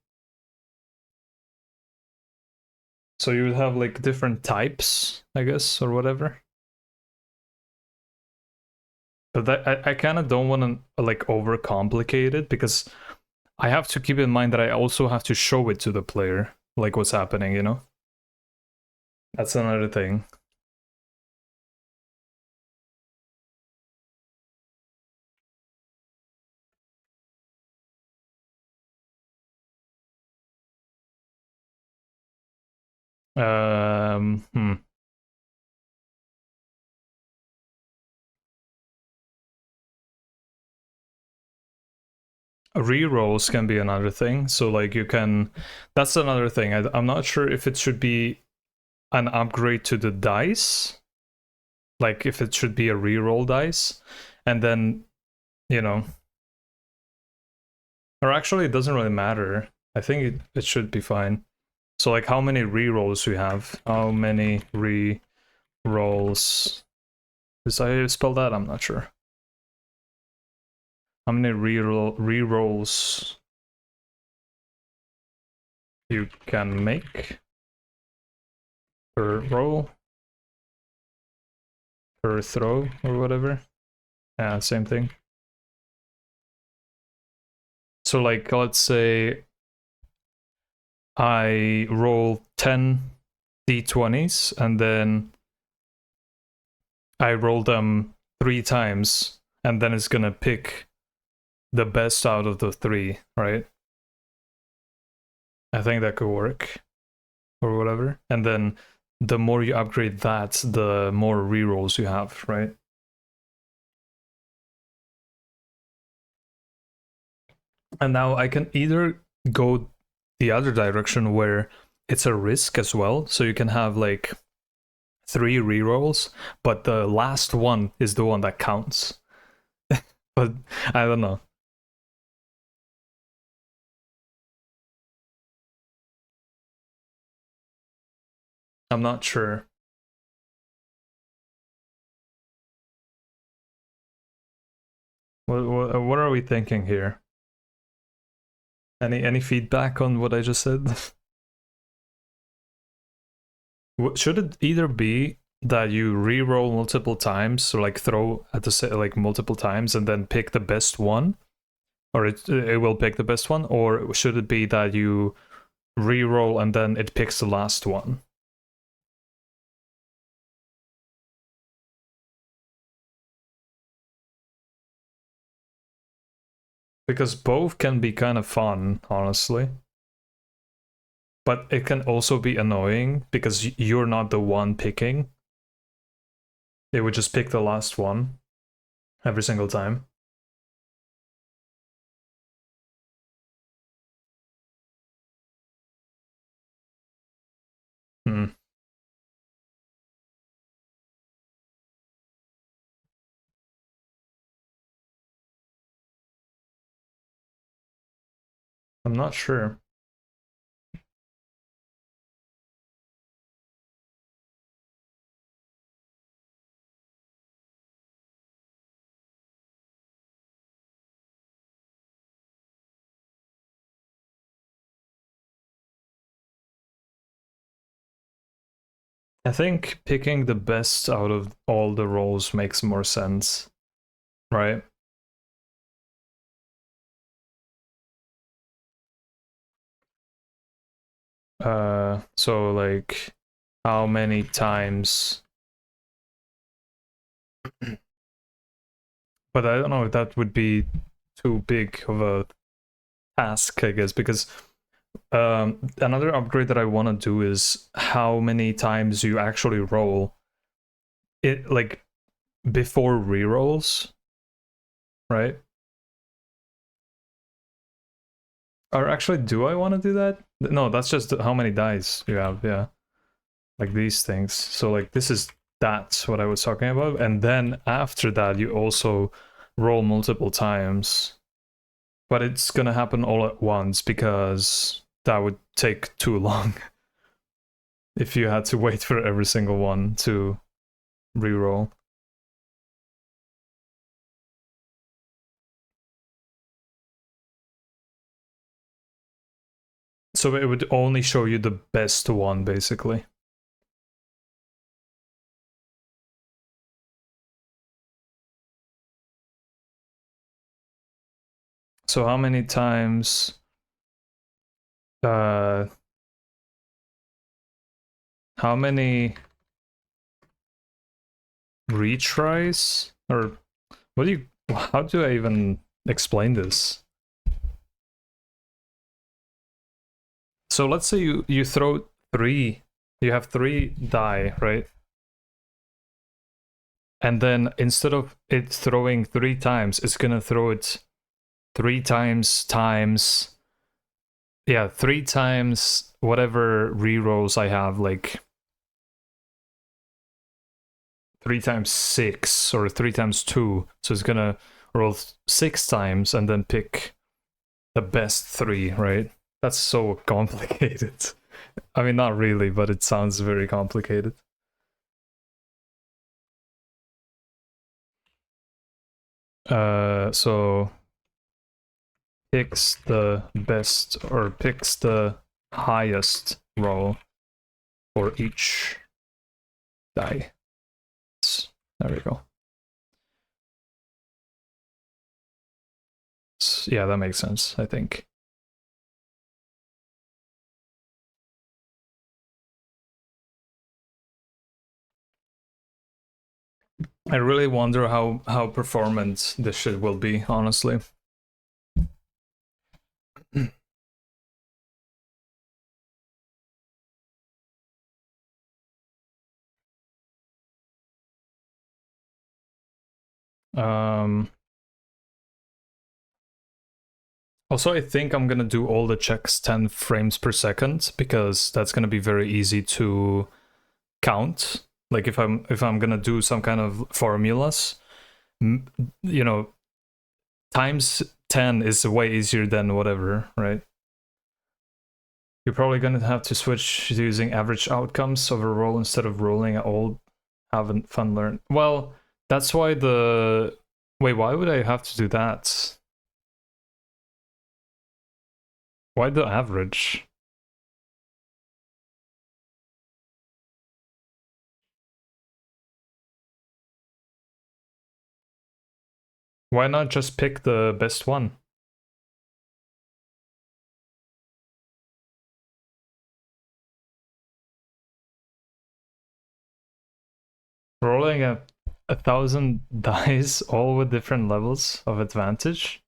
So you would have like different types, I guess, or whatever. But I kind of don't want to like overcomplicate it, because I have to keep in mind that I also have to show it to the player, like what's happening, you know? That's another thing. Hmm. Rerolls can be another thing. So like you can, that's another thing. I'm not sure if it should be an upgrade to the dice, like if it should be a reroll dice, and then, you know, or actually it doesn't really matter. I think it should be fine. So like how many rerolls we have? How many rerolls? Did I spell that? I'm not sure. How many rerolls you can make per roll, per throw, or whatever? Yeah, same thing. So like, let's say I roll 10 d20s and then I roll them 3 times, and then it's gonna pick the best out of the 3, right? I think that could work, or whatever. And then the more you upgrade that, the more rerolls you have, right? And now I can either go the other direction where it's a risk as well, so you can have like 3 rerolls, but the last one is the one that counts. But I don't know. I'm not sure. What are we thinking here? Any feedback on what I just said? Should it either be that you re-roll multiple times, so like throw at the like multiple times and then pick the best one, or it will pick the best one, or should it be that you re-roll and then it picks the last one? Because both can be kind of fun, honestly. But it can also be annoying because you're not the one picking. It would just pick the last one every single time. Hmm. I'm not sure. I think picking the best out of all the roles makes more sense, right? So like how many times, but I don't know if that would be too big of a task, I guess, because another upgrade that I want to do is how many times you actually roll it, like before rerolls, right? Or actually, do I want to do that? No, that's just how many dice you have, yeah. Like these things. So like that's what I was talking about. And then after that, you also roll multiple times. But it's gonna happen all at once because that would take too long if you had to wait for every single one to reroll. So it would only show you the best one, basically. So how many times how many retries, or what do you, how do I even explain this? So let's say you throw 3, you have 3 die, right? And then instead of it throwing 3 times, it's gonna throw it 3 times times, yeah, 3 times whatever rerolls I have, like 3 times 6 or 3 times 2. So it's gonna roll 6 times and then pick the best 3, right? That's so complicated. I mean, not really, but it sounds very complicated. So picks the best, or picks the highest roll for each die. There we go. Yeah, that makes sense, I think. I really wonder how performant this shit will be, honestly. Also, I think I'm gonna do all the checks 10 frames per second, because that's gonna be very easy to count. Like if I'm gonna do some kind of formulas, you know, times 10 is way easier than whatever, right? You're probably gonna have to switch to using average outcomes over roll instead of rolling at all. Haven't fun learn. Well, that's why the... Wait, why would I have to do that? Why the average? Why not just pick the best one? Rolling a 1,000 dice, all with different levels of advantage?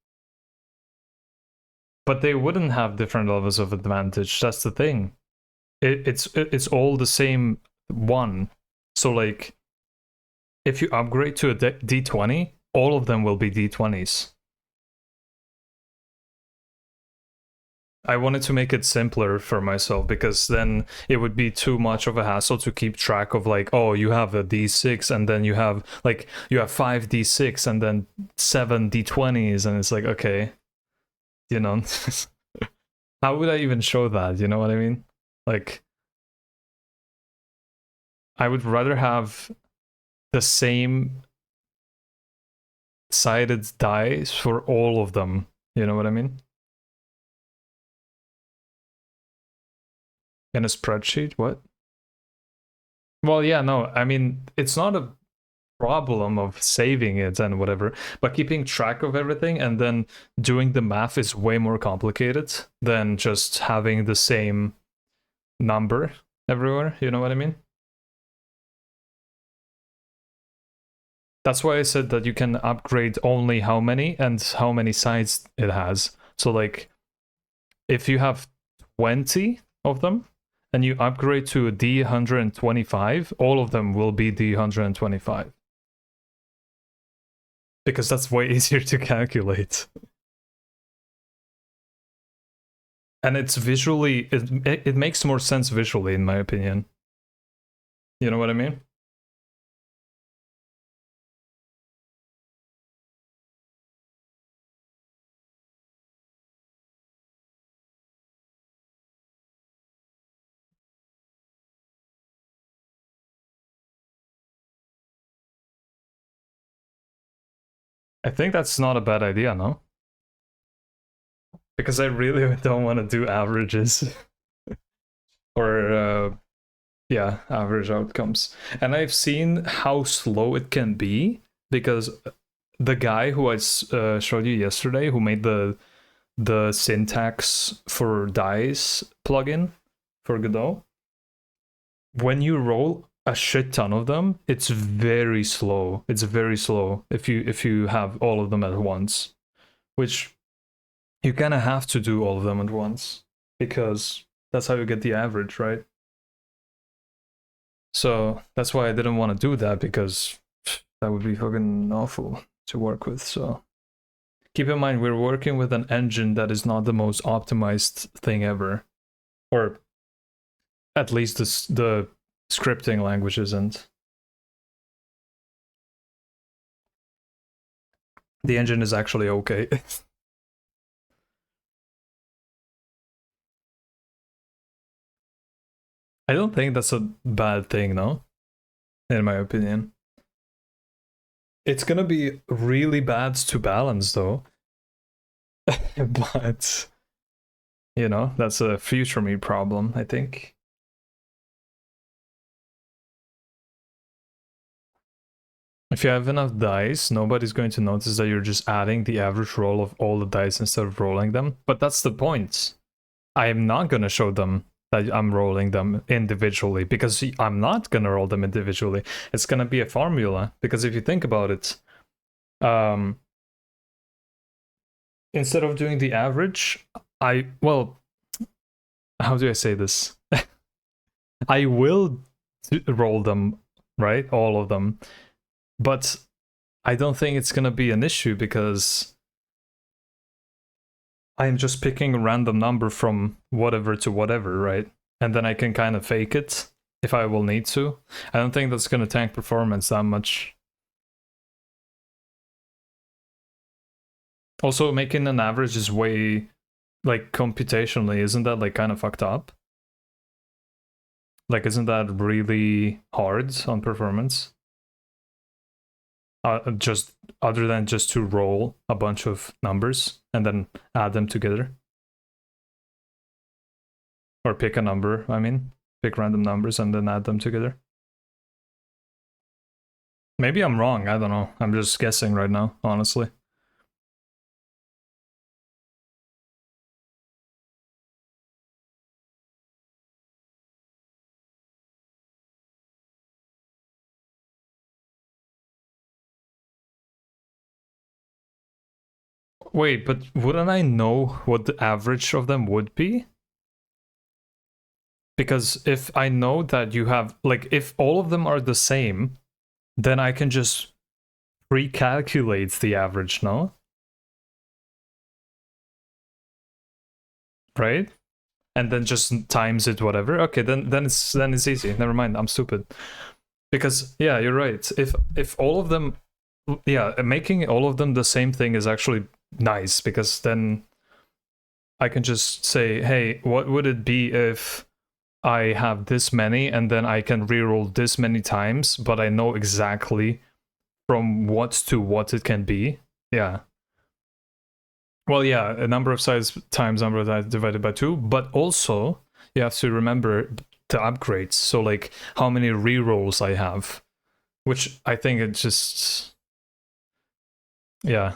But they wouldn't have different levels of advantage, that's the thing. It's all the same one. So like, if you upgrade to a D20, all of them will be D20s. I wanted to make it simpler for myself, because then it would be too much of a hassle to keep track of, like, oh, you have a D6 and then you have 5 D6 and then 7 D20s, and it's like, okay, you know, how would I even show that? You know what I mean? Like, I would rather have the same sided dice for all of them. You know what I mean? In a spreadsheet? What? Well, yeah, no, I mean, it's not a problem of saving it and whatever, but keeping track of everything and then doing the math is way more complicated than just having the same number everywhere. You know what I mean? That's why I said that you can upgrade only how many and how many sides it has. So like, if you have 20 of them and you upgrade to a D125, all of them will be D125. Because that's way easier to calculate. And it's visually, it makes more sense visually, in my opinion. You know what I mean? I think that's not a bad idea, no? because I really don't want to do averages or yeah, average outcomes. And I've seen how slow it can be because the guy who I showed you yesterday, who made the syntax for dice plugin for Godot, when you roll a shit ton of them, it's very slow. It's very slow if you have all of them at once, which you kind of have to do all of them at once because that's how you get the average, right? So that's why I didn't want to do that, because that would be fucking awful to work with. So keep in mind, we're working with an engine that is not the most optimized thing ever, or at least the scripting language isn't. The engine is actually okay. I don't think that's a bad thing, no? In my opinion. It's gonna be really bad to balance though. But, you know, that's a future me problem, I think. If you have enough dice, nobody's going to notice that you're just adding the average roll of all the dice instead of rolling them. But that's the point. I am not going to show them that I'm rolling them individually, because I'm not going to roll them individually. It's going to be a formula, because if you think about it, instead of doing the average, well, how do I say this? I will roll them, right? All of them. But I don't think it's going to be an issue, because I'm just picking a random number from whatever to whatever, right? And then I can kind of fake it if I will need to. I don't think that's going to tank performance that much. Also, making an average is way, like, computationally, isn't that, like, kind of fucked up? Like, isn't that really hard on performance? Just other than just to roll a bunch of numbers and then add them together. Or pick a number, I mean. Pick random numbers and then add them together. Maybe I'm wrong, I don't know. I'm just guessing right now, honestly. Wait, but wouldn't I know what the average of them would be? Because if I know that you have, like, if all of them are the same, then I can just recalculate the average, no? Right? And then just times it whatever. Okay, then it's easy. Never mind, I'm stupid. Because yeah, you're right. If all of them, yeah, making all of them the same thing is actually nice, because then I can just say, hey, what would it be if I have this many, and then I can reroll this many times, but I know exactly from what to what it can be. Yeah. Well, yeah, a number of sides times number of sides divided by 2, but also you have to remember the upgrades. So, like, how many rerolls I have, which I think it just, yeah.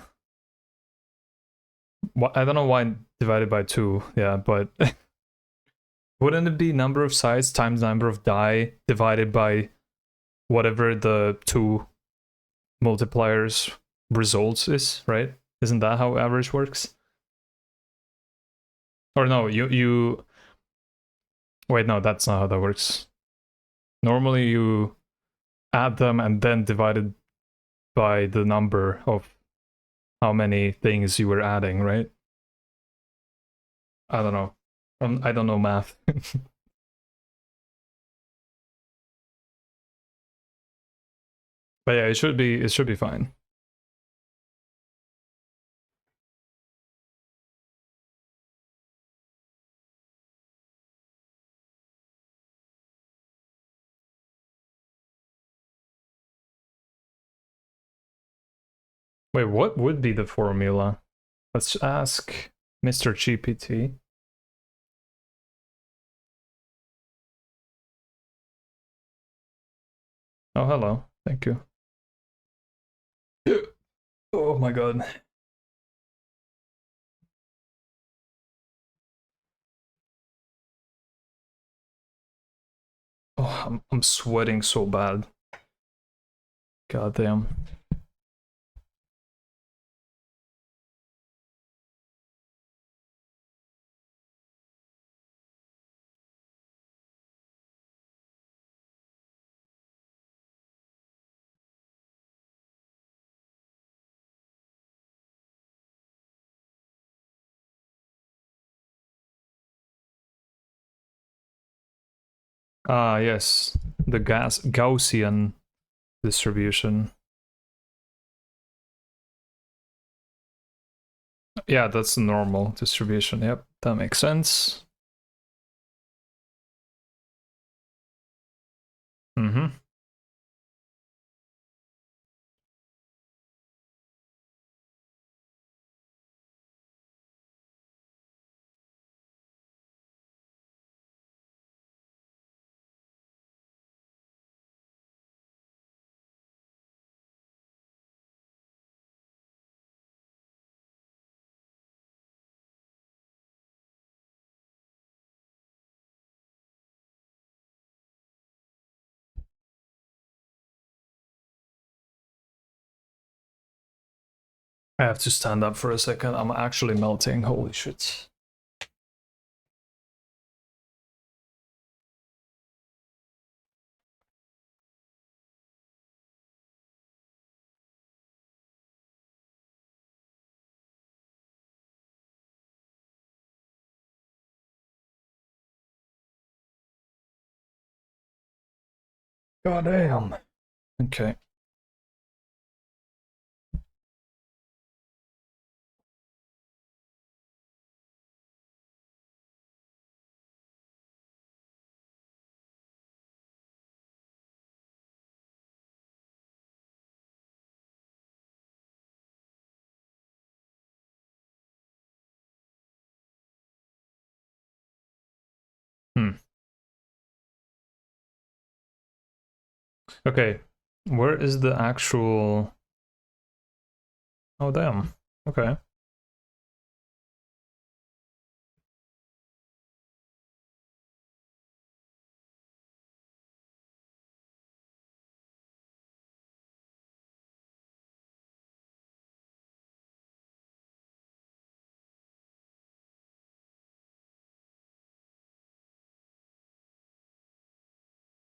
I don't know why divided by 2, yeah, but wouldn't it be number of sides times number of die divided by whatever the 2 multipliers results is, right? Isn't that how average works? Or no, you wait, no, that's not how that works. Normally you add them and then divide it by the number of how many things you were adding, right? I don't know. I don't know math. But yeah, it should be fine. Wait, what would be the formula? Let's ask Mr. GPT. Oh, hello. Thank you. Oh my god. Oh, I'm sweating so bad. God damn. Ah, yes. The Gaussian distribution. Yeah, that's the normal distribution. Yep, that makes sense. Mm-hmm. I have to stand up for a second. I'm actually melting. Holy shit. God damn. Okay. Hmm. Okay. Where is the actual... Oh, damn. Okay.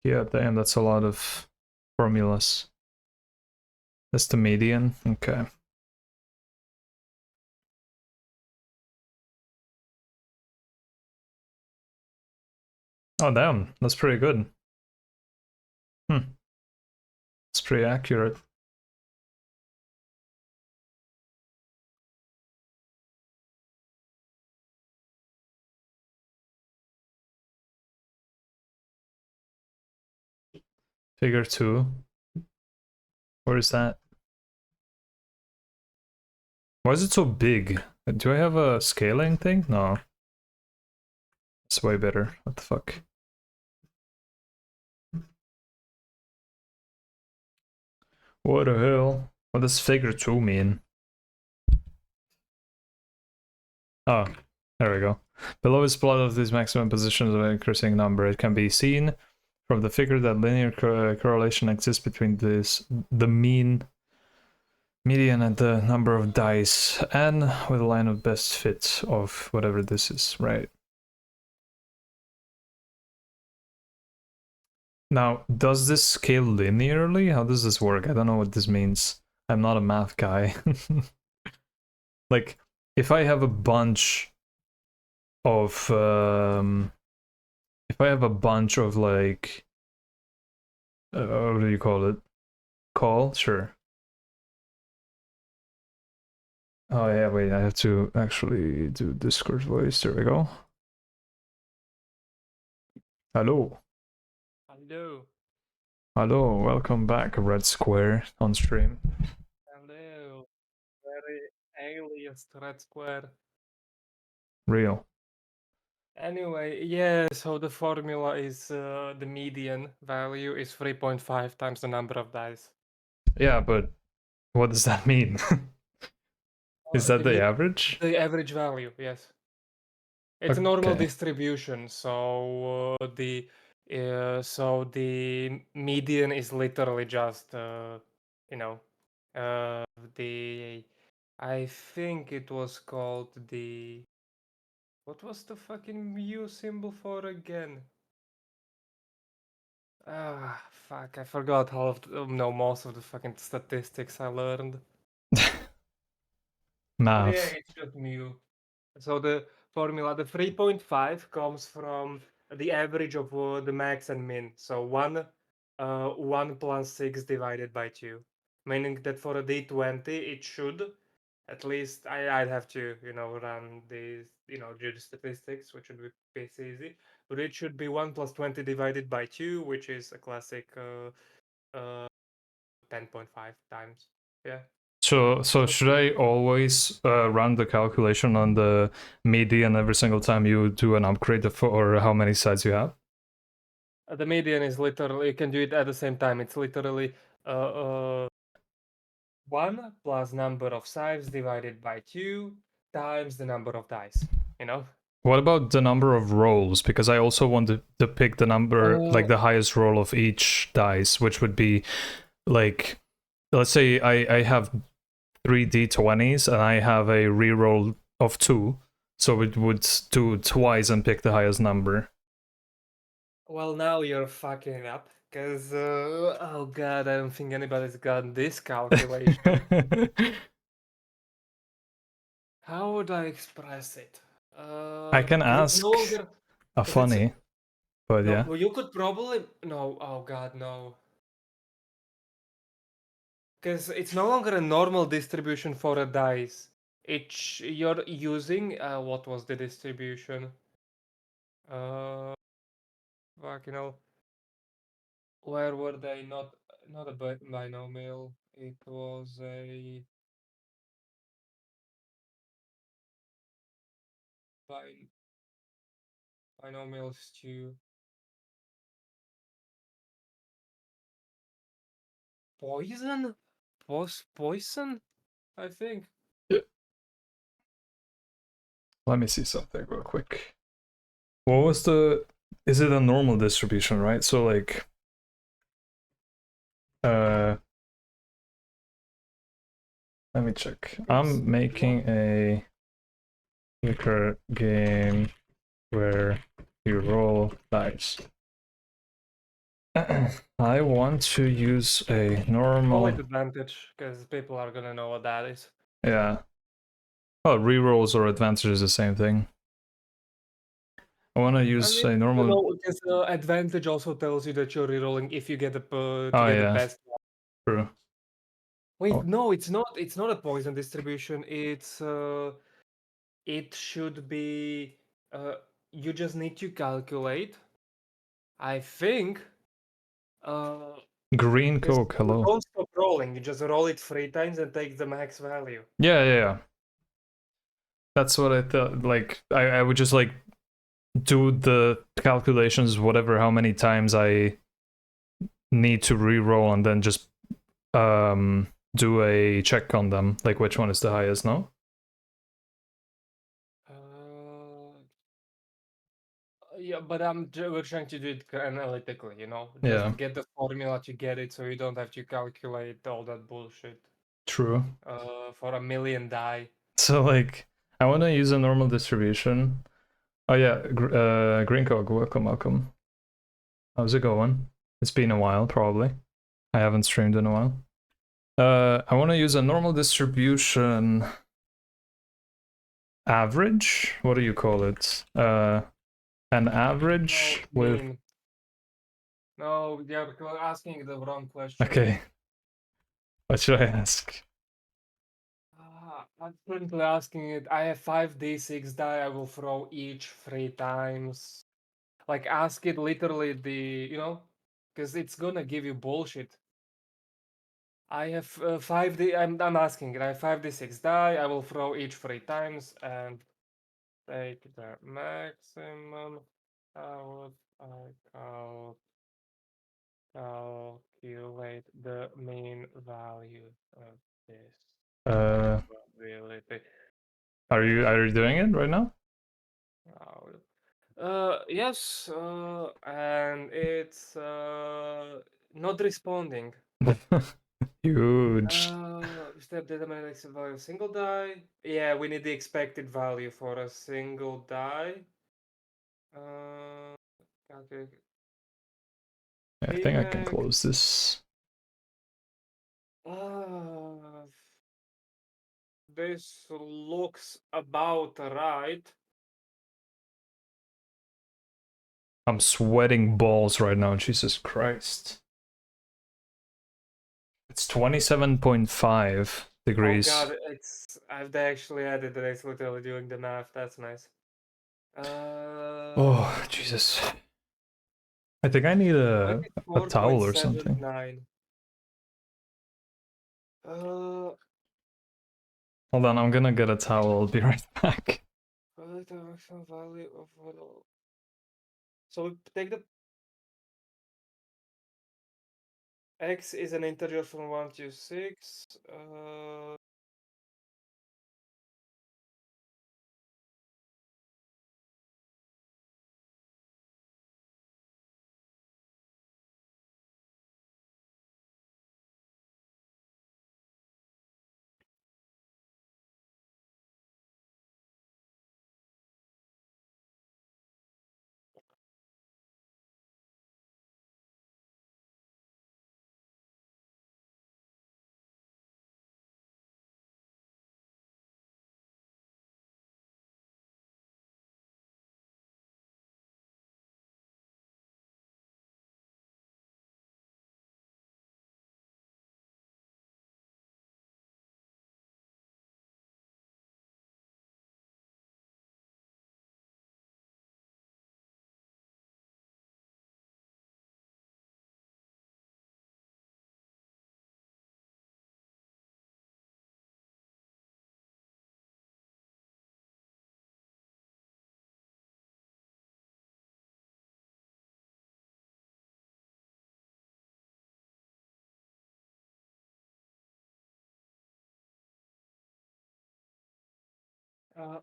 Yeah, damn, that's a lot of formulas. That's the median. Okay. Oh, damn. That's pretty good. Hmm. It's pretty accurate. Figure 2. Where is that? Why is it so big? Do I have a scaling thing? No. It's way better. What the fuck? What the hell? What does figure 2 mean? Oh, there we go. Below is plot of these maximum positions of an increasing number. It can be seen from the figure that linear correlation exists between the median and the number of dice, and with a line of best fit of whatever this is, right? Now, does this scale linearly? How does this work? I don't know what this means. I'm not a math guy. Like, if I have a bunch of if I have a bunch of like what do you call it? Call? Sure. Oh yeah, wait, I have to actually do Discord voice. There we go. Hello. Hello. Hello, welcome back, Red Square on stream. Hello. Very alias Red Square. real. Anyway, yeah, so the formula is the median value is 3.5 times the number of dice. Yeah, but what does that mean? Is that It the means average? the average value, yes. It's a normal Okay. distribution, so the median is literally just you know the I think it was called the what was the fucking mu symbol for again? Ah, fuck! I forgot all of no most of the fucking statistics I learned. But yeah, Math. it's just mu. So the formula, the 3.5 comes from the average of the max and min. So 1 plus 6 divided by 2. Meaning that for a D20, it should, at least, I'd have to, run these, do the statistics, which would be pretty easy. But it should be 1 plus 20 divided by 2, which is a classic 10.5 times. Yeah. So should I always run the calculation on the median every single time you do an upgrade for how many sides you have? The median is literally, you can do it at the same time. It's literally 1 plus number of sides divided by 2 times the number of dice, you know? What about the number of rolls? Because I also want to pick the number, like the highest roll of each dice, which would be like, let's say I have 3d20s and I have a reroll of 2, so it would do twice and pick the highest number. Well, now you're fucking it up, because, oh god, I don't think anybody's got this calculation. How would I express it? I can 'Cause it's no ask longer, a because it's, funny, but no, yeah. well, you could probably, no, oh god, no. Because it's no longer a normal distribution for a dice. You're using, what was the distribution? Uh, fuck, where were they? Not a binomial. It was a bin binomial stew. Poison? Poison? I think. Let me see something real quick. What was the? Is it a normal distribution, right? So like, let me check. I'm making a liquor game where you roll dice. I want to use a Call normal. it advantage, because people are gonna know what that is. Yeah. Well, rerolls or advantage is the same thing. I want to I use mean, a normal. because advantage also tells you that you're rerolling if you get to Oh get the yeah, best. true. Wait, Oh, no, it's not. It's not a poison distribution. It should be. You just need to calculate. I think. green Because Coke. you Hello. don't stop rolling. You just roll it 3 times and take the max value. Yeah. That's what I thought. Like, I would just like do the calculations, whatever, how many times I need to re-roll, and then just do a check on them, like which one is the highest. No. Yeah, but we're trying to do it analytically, Yeah. Just get the formula to get it, so you don't have to calculate all that bullshit. True. For a million die. So like, I want to use a normal distribution. Oh yeah, Green Coke, welcome. How's it going? It's been a while, probably. I haven't streamed in a while. I want to use a normal distribution average. What do you call it? An average with. No, you're asking the wrong question. Okay. What should I ask? I'm currently asking it. I have 5d6 die. I will throw each 3 times. Like, ask it literally because it's gonna give you bullshit. I have 5d. I'm asking it. I have 5d6 die. I will throw each 3 times, and take the maximum. How would I calculate the mean value of this probability? Are you doing it right now? Yes, and it's not responding. Huge. Step determine the value of single die. Yeah, we need the expected value for a single die. Okay. I think I can close this. This looks about right. I'm sweating balls right now, Jesus Christ. It's 27.5 degrees. Oh god, I've actually added that it's literally doing the math. That's nice. Oh, Jesus. I think I need a towel or something. 4.79. Hold on, I'm gonna get a towel. I'll be right back. The maximum value of what? So we take the x is an integer from 1 to 6.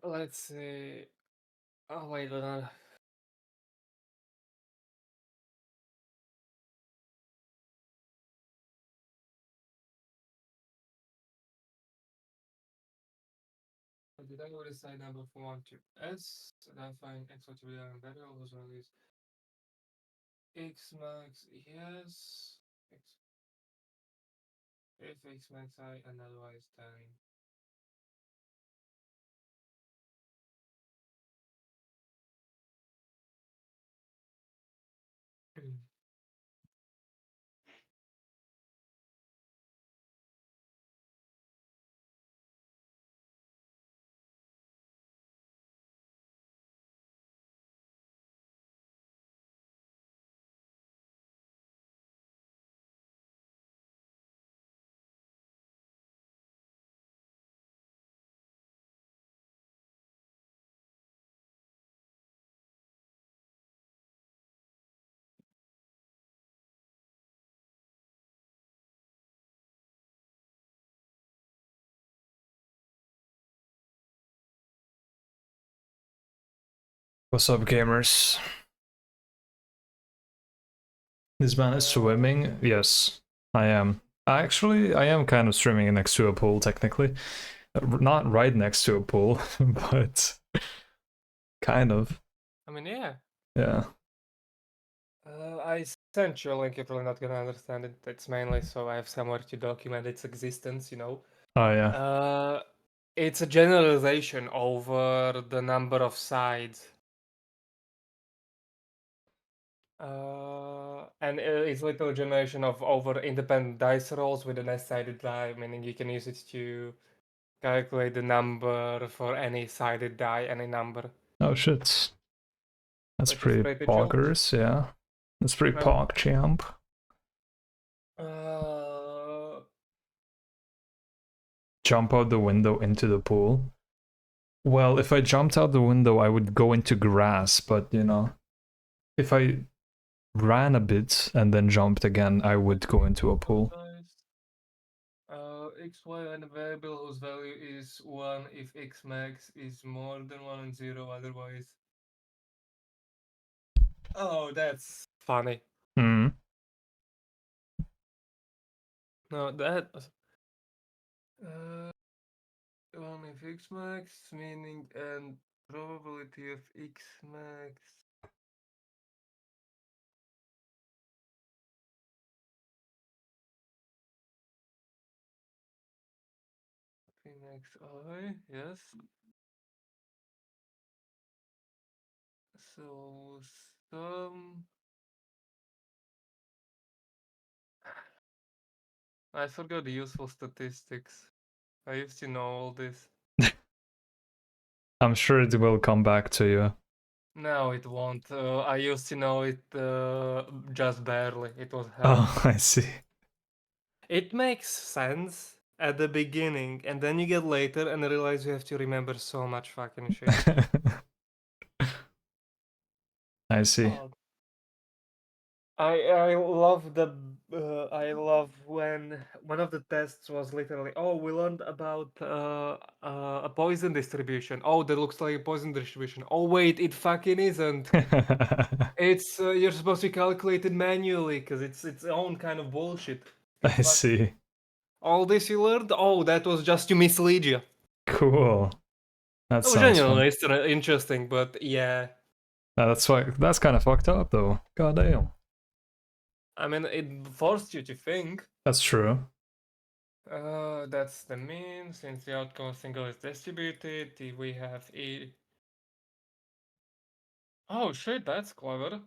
Let's see. Oh wait, hold on. Did I already decide number from 1 to s? Then find x to be and variables on these. X max, yes. X, if x max I and otherwise then. What's up, gamers? This man is swimming? Yes, I am. Actually, I am kind of swimming next to a pool, technically. Not right next to a pool, but kind of. I mean, yeah. Yeah. I sent you a link, you're probably not gonna understand it. It's mainly so I have somewhere to document its existence, you know. Oh, yeah. It's a generalization over the number of sides. And it's literally a generation of over independent dice rolls with an S-sided die, meaning you can use it to calculate the number for any sided die, any number. Oh, shit. That's Which is pretty pretty chill. boggers, yeah. That's pretty Well, pog champ. Uh, Jump out the window into the pool. Well, if I jumped out the window, I would go into grass, but you know, if I ran a bit and then jumped again, I would go into a pool. X, Y, and a variable whose value is 1 if X max is more than 1 and 0 otherwise. Oh, that's funny. Hmm. No, that... 1 if X max, meaning and probability of X max. Max I, yes. So some... I forgot the useful statistics. I used to know all this. I'm sure it will come back to you. No, it won't. I used to know it just barely. It was hell. Oh, I see. It makes sense at the beginning, and then you get later and realize you have to remember so much fucking shit. I see. Oh, I love the I love when one of the tests was literally, oh, we learned about a poison distribution. Oh, that looks like a poison distribution. Oh wait, it fucking isn't. It's you're supposed to calculate it manually because it's its own kind of bullshit. It's I fuck. see. All this you learned? Oh, that was just to mislead you. Cool. That Oh, sounds fun. genuinely, it's interesting, but yeah. That's kind of fucked up though. God damn. I mean, it forced you to think. That's true. That's the mean. Since the outcome single is distributed, we have e. Oh shit, that's clever.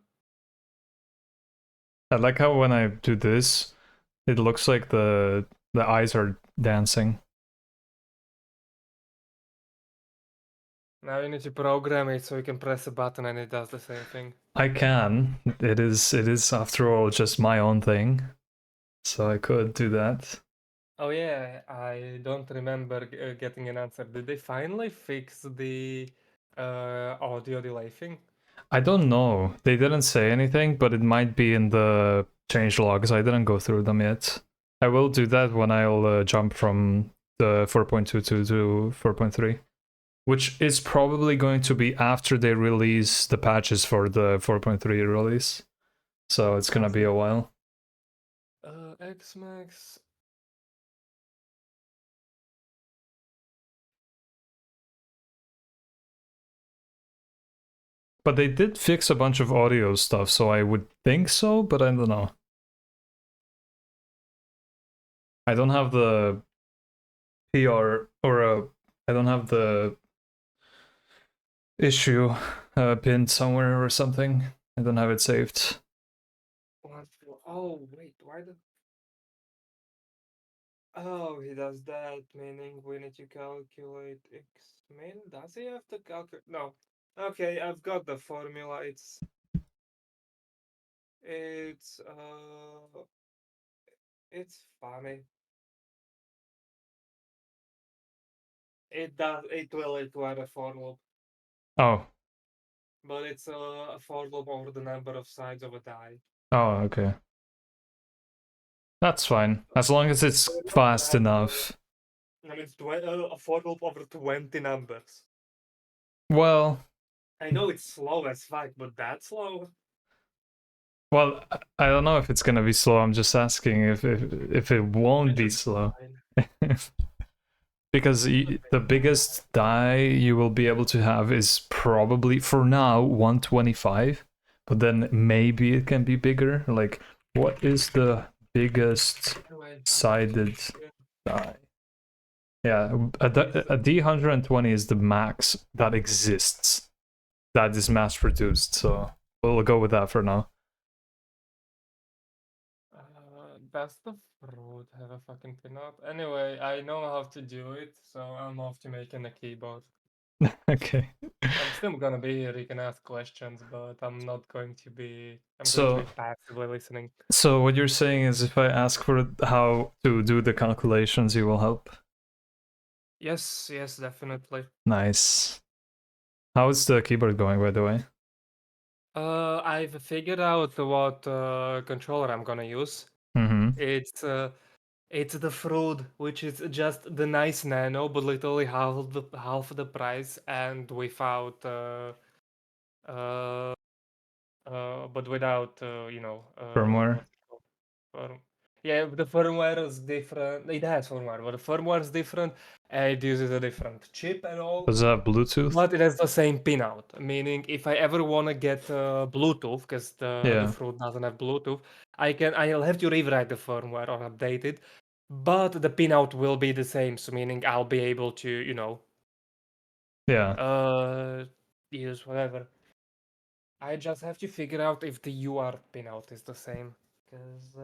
I like how when I do this, it looks like the eyes are dancing. Now you need to program it so you can press a button and it does the same thing. I can. It is after all just my own thing. So I could do that. Oh yeah, I don't remember getting an answer. Did they finally fix the audio delay thing? I don't know. They didn't say anything, but it might be in the change logs. I didn't go through them yet. I will do that when I'll jump from the 4.22 to 4.3, which is probably going to be after they release the patches for the 4.3 release. So it's gonna be a while. Xmax. But they did fix a bunch of audio stuff, so I would think so, but I don't know. I don't have the PR I don't have the issue pinned somewhere or something. I don't have it saved. Oh wait, why the? Oh, he does that, meaning we need to calculate x min. Does he have to calculate? No. Okay, I've got the formula. It's it's funny. It will require a for loop, Oh. but it's a for loop over the number of sides of a die. Oh, okay. That's fine. As long as it's fast enough. And it's a for loop over 20 numbers. Well, I know it's slow as fuck, but that slow? well, I don't know if it's gonna be slow. I'm just asking if it won't be slow. Because the biggest die you will be able to have is probably for now 125, but then maybe it can be bigger. Like, what is the biggest sided die? Yeah, a D120 is the max that exists, that is mass produced. So we'll go with that for now. Does the fruit have a fucking pinup? Anyway, I know how to do it, so I'm off to making a keyboard. Okay. I'm still gonna be here, you can ask questions, but I'm not going to be... I'm So- going to be passively listening. So what you're saying is if I ask for how to do the calculations, you will help? Yes, yes, definitely. Nice. How's the keyboard going, by the way? I've figured out what controller I'm gonna use. Mm-hmm. It's the Fruit, which is just the nice Nano, but literally half the price and without uh but without Firmware. what's it called? Yeah, the firmware is different. It has firmware, but the firmware is different. And it uses a different chip and all. Does it have Bluetooth? But it has the same pinout, meaning if I ever want to get Bluetooth, because the Yeah. Fruit doesn't have Bluetooth, I'll have to rewrite the firmware or update it, but the pinout will be the same. So meaning I'll be able to Yeah. uh use whatever. I just have to figure out if the UART pinout is the same, because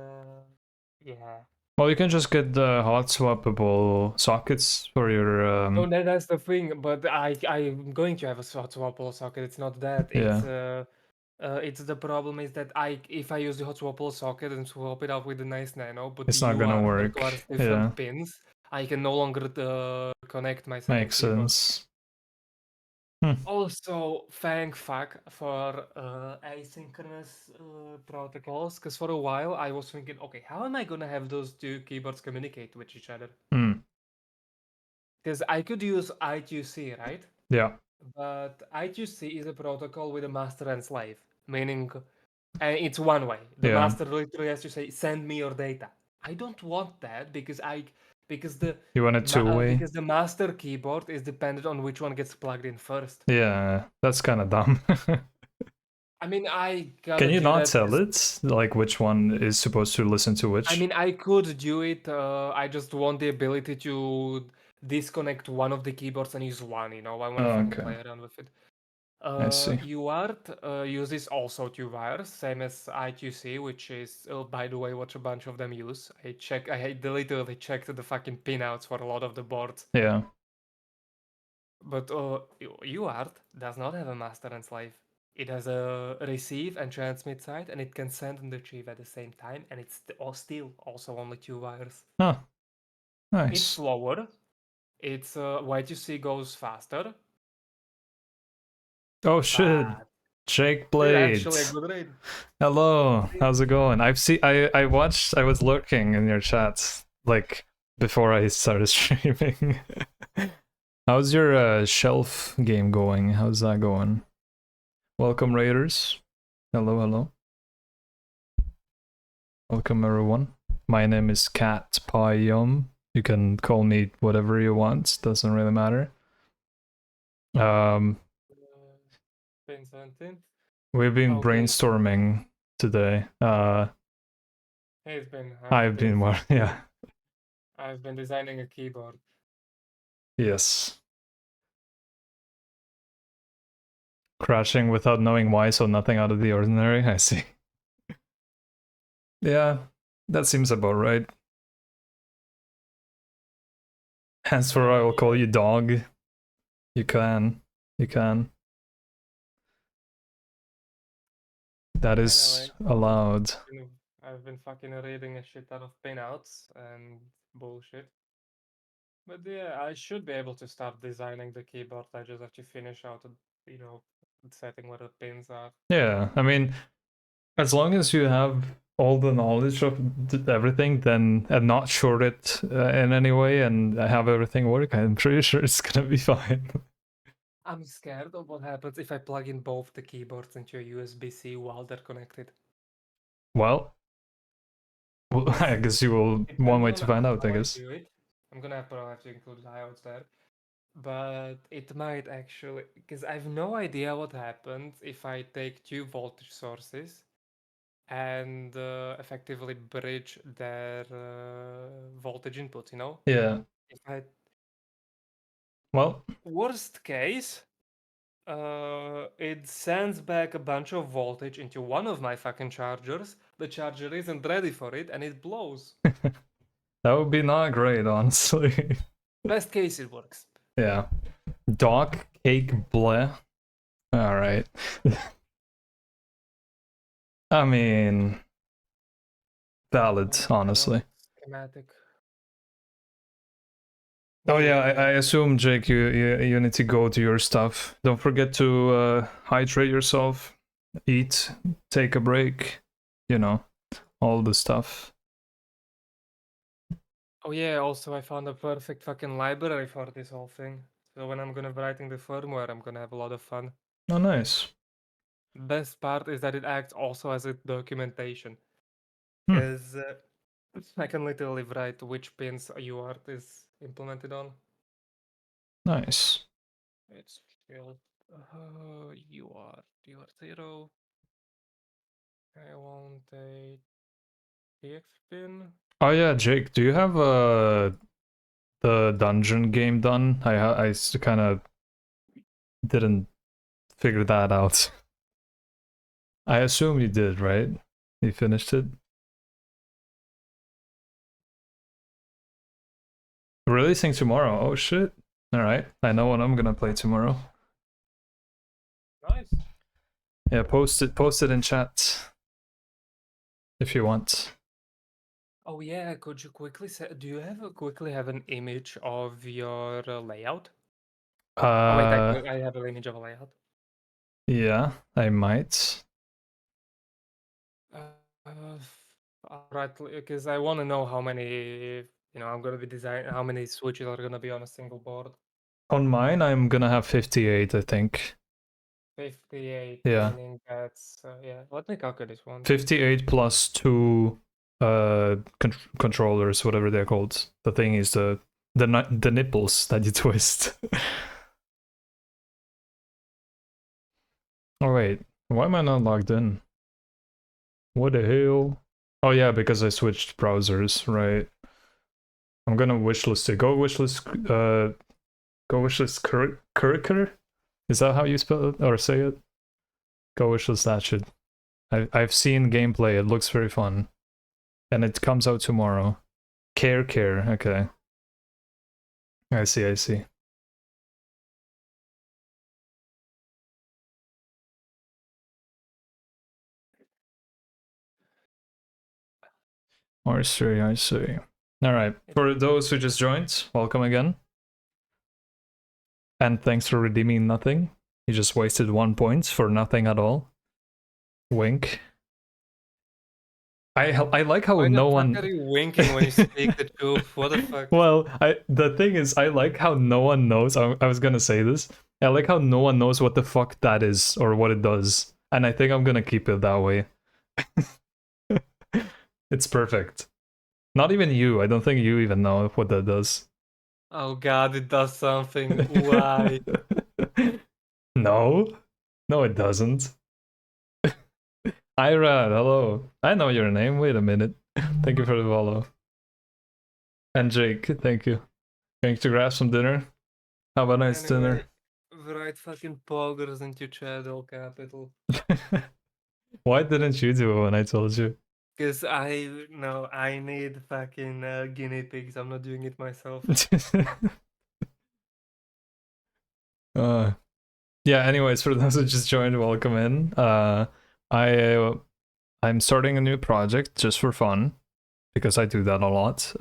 yeah. Well, you can just get the hot swappable sockets for your No, that's the thing. But I'm going to have a swappable socket. It's not that. yeah. It's the problem is that if I use the hot swappable socket and swap it out with the nice Nano, but the It's not gonna UART work. requires Yeah. different pins, I can no longer connect my second Makes keyboard. sense. Hmm. Also, thank fuck for asynchronous protocols, because for a while I was thinking, okay, how am I gonna have those two keyboards communicate with each other? Hmm. Because I could use I2C, right? Yeah. But I2C is a protocol with a master and slave, meaning and it's one way. The Yeah. master literally has to say, "Send me your data." I don't want that because You want a two-way? because the master keyboard is dependent on which one gets plugged in first. Yeah, that's kind of dumb. I mean, I Can gotta you do not that tell 'cause it? Like which one is supposed to listen to I which? mean, I could do it. I just want the ability to disconnect one of the keyboards and use one. I want to Oh, fucking okay. play around with it. I see. UART uses also two wires, same as I2C, which is, by the way, what a bunch of them use. I literally checked the fucking pinouts for a lot of the boards. Yeah. But UART does not have a master and slave. It has a receive and transmit side, and it can send and retrieve at the same time, and it's still also only two wires. Oh, It's nice. slower. It's Y2C goes faster, Oh shit. but Jake it's Blade. actually a good rate. Hello. How's it going? I watched I was lurking in your chat like before I started streaming. How's your shelf game going? How's that going? Welcome Raiders. Hello, hello. Welcome everyone. My name is Cat Payum. You can call me whatever you want, doesn't really matter. Pin 17. We've been Okay. brainstorming today. Hey, Ben, I've been yeah. I've been designing a keyboard. Yes. Crashing without knowing why, so nothing out of the ordinary, I see. Yeah, that seems about right. Henceforth I will call you dog. You can. You can. That is Anyway, allowed. I've been fucking reading a shit ton of pinouts and bullshit. But yeah, I should be able to start designing the keyboard. I just have to finish out, setting where the pins are. Yeah, I mean, as long as you have all the knowledge of everything, then and not short it in any way, and have everything work, I'm pretty sure it's gonna be fine. I'm scared of what happens if I plug in both the keyboards into a USB-C while they're connected. Well, I guess you will one way Depending on to find out, I how I guess. do it, I'm gonna probably have to include diodes there. But it might actually, because I have no idea what happens if I take two voltage sources and effectively bridge their voltage input, Yeah. If I, Well, worst case, it sends back a bunch of voltage into one of my fucking chargers. The charger isn't ready for it and it blows. that would be not great, honestly. Best case, it works. Yeah. Doc cake bleh. Alright. I mean, valid, honestly. Schematic. Oh yeah, I assume, Jake, you need to go to your stuff. Don't forget to hydrate yourself, eat, take a break, you know, all the stuff. Oh yeah, also I found a perfect fucking library for this whole thing. So when I'm gonna be writing the firmware, I'm gonna have a lot of fun. Oh, nice. Best part is that it acts also as a documentation. Hmm. Because I can literally write which pins UART is implemented on. Nice. It's chill. UART 0. I want a TX pin. Oh yeah, Jake, do you have the dungeon game done? I kind of didn't figure that out. I assume you did, right? You finished it. Releasing tomorrow. Oh shit. All right. I know what I'm gonna play tomorrow. Nice. Yeah, post it in chat if you want. Oh yeah, could you quickly say, do you quickly have an image of your layout? Oh wait, I have an image of a layout. Yeah, I might. Alright, because I want to know how many, I'm gonna be designing, how many switches are gonna be on a single board. On mine, I'm gonna have 58, I think. 58, Yeah, meaning that's, yeah, let me calculate this one. 58 plus two controllers, whatever they're called. The thing is the nipples that you twist. Oh wait, why am I not logged in? What the hell? Oh yeah, because I switched browsers, right? I'm gonna wishlist it. Go wishlist Curricular? Is that how you spell it or say it? Go wishlist that shit. I've seen gameplay. It looks very fun, and it comes out tomorrow. Care. Okay. I see. I see. All right. For those who just joined, welcome again. And thanks for redeeming nothing. You just wasted 1 point for nothing at all. Wink. I like how Why the no fuck one. are you winking when you speak the truth? What the fuck? Well, the thing is, I like how no one knows. I was gonna say this. I like how no one knows what the fuck that is or what it does, and I think I'm gonna keep it that way. It's perfect. Not even you. I don't think you even know what that does. Oh god, it does something. Why? No, no, it doesn't. Ira, hello. I know your name. Wait a minute. Thank you for the follow. And Jake, thank you. Going to grab some dinner. Have a nice dinner. Write fucking poggers into chat, all capital. Why didn't you do it when I told you? Because I need fucking guinea pigs. I'm not doing it myself. uh, yeah. Anyways, for those who just joined, welcome in. I'm starting a new project just for fun because I do that a lot.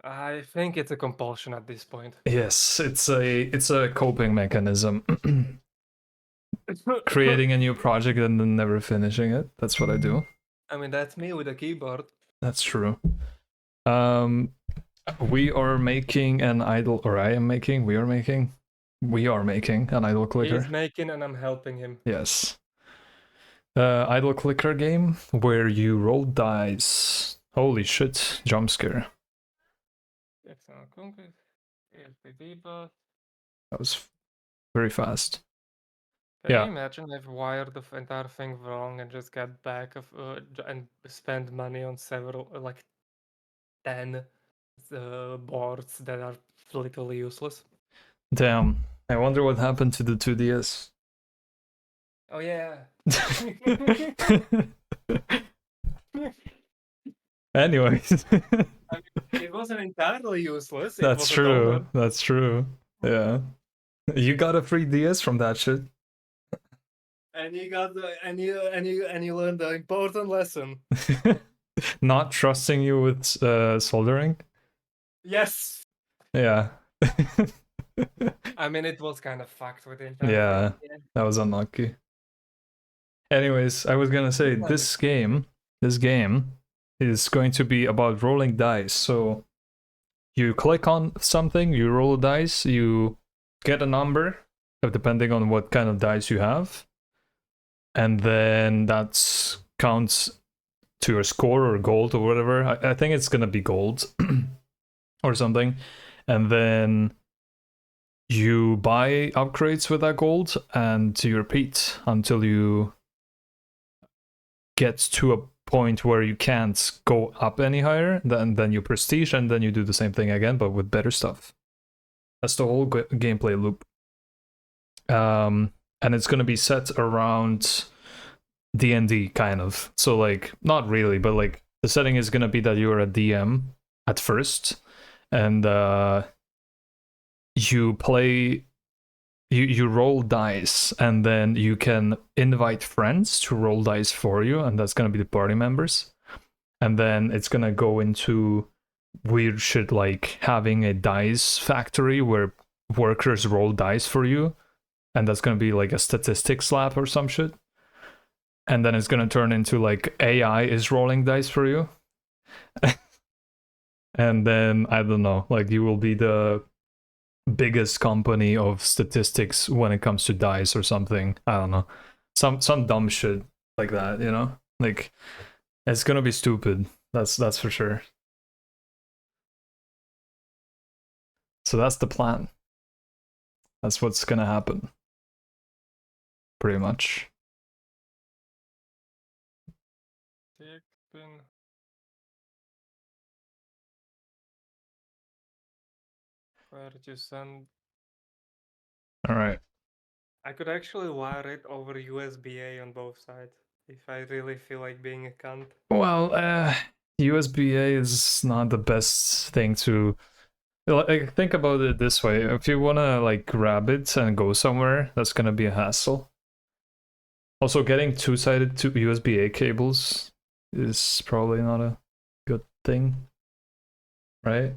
I think it's a compulsion at this point. Yes, it's a coping mechanism. Creating a new project and then never finishing it. That's what I do. I mean, that's me with a keyboard. That's true. We are making an idle, or I am making. We are making an idle clicker. He's making, and I'm helping him. Yes. Idle clicker game where you roll dice. Holy shit! Jump scare. That was very fast. Can Yeah. you imagine I've wired the entire thing wrong and just got back and spend money on several, like 10 boards that are literally useless? Damn. I wonder what happened to the 2DS. Oh yeah. Anyways. I mean, it wasn't entirely useless. It That's was true. That's true. Yeah. You got a free DS from that shit. And you got you learned the important lesson. Not trusting you with soldering. Yes. Yeah. I mean, it was kind of fucked with the entire Yeah, thing. Yeah. that was unlucky. Anyways, I was gonna say this game is going to be about rolling dice. So you click on something, you roll a dice, you get a number, depending on what kind of dice you have, and then that counts to your score or gold or whatever. I think it's gonna be gold or something, and then you buy upgrades with that gold, and you repeat until you get to a point where you can't go up any higher. Then you prestige, and then you do the same thing again, but with better stuff. That's the whole gameplay loop. And it's gonna be set around D&D kind of. So like not really, but like the setting is gonna be that you're a DM at first, and you play. You roll dice, and then you can invite friends to roll dice for you, and that's gonna be the party members. And then it's gonna go into weird shit like having a dice factory where workers roll dice for you, and that's gonna be like a statistics lab or some shit. And then it's gonna turn into like AI is rolling dice for you. And then I don't know, like you will be the biggest company of statistics when it comes to dice or something. I don't know. Some dumb shit like that, you know? Like it's gonna be stupid. That's for sure. So that's the plan. That's what's gonna happen. Pretty much. Take pin. Where to send? Alright. I could actually wire it over USB-A on both sides if I really feel like being a cunt. Well, USB-A is not the best thing to like, think about it this way. If you wanna like grab it and go somewhere, that's gonna be a hassle. Also, getting two-sided USB-A cables is probably not a good thing, right?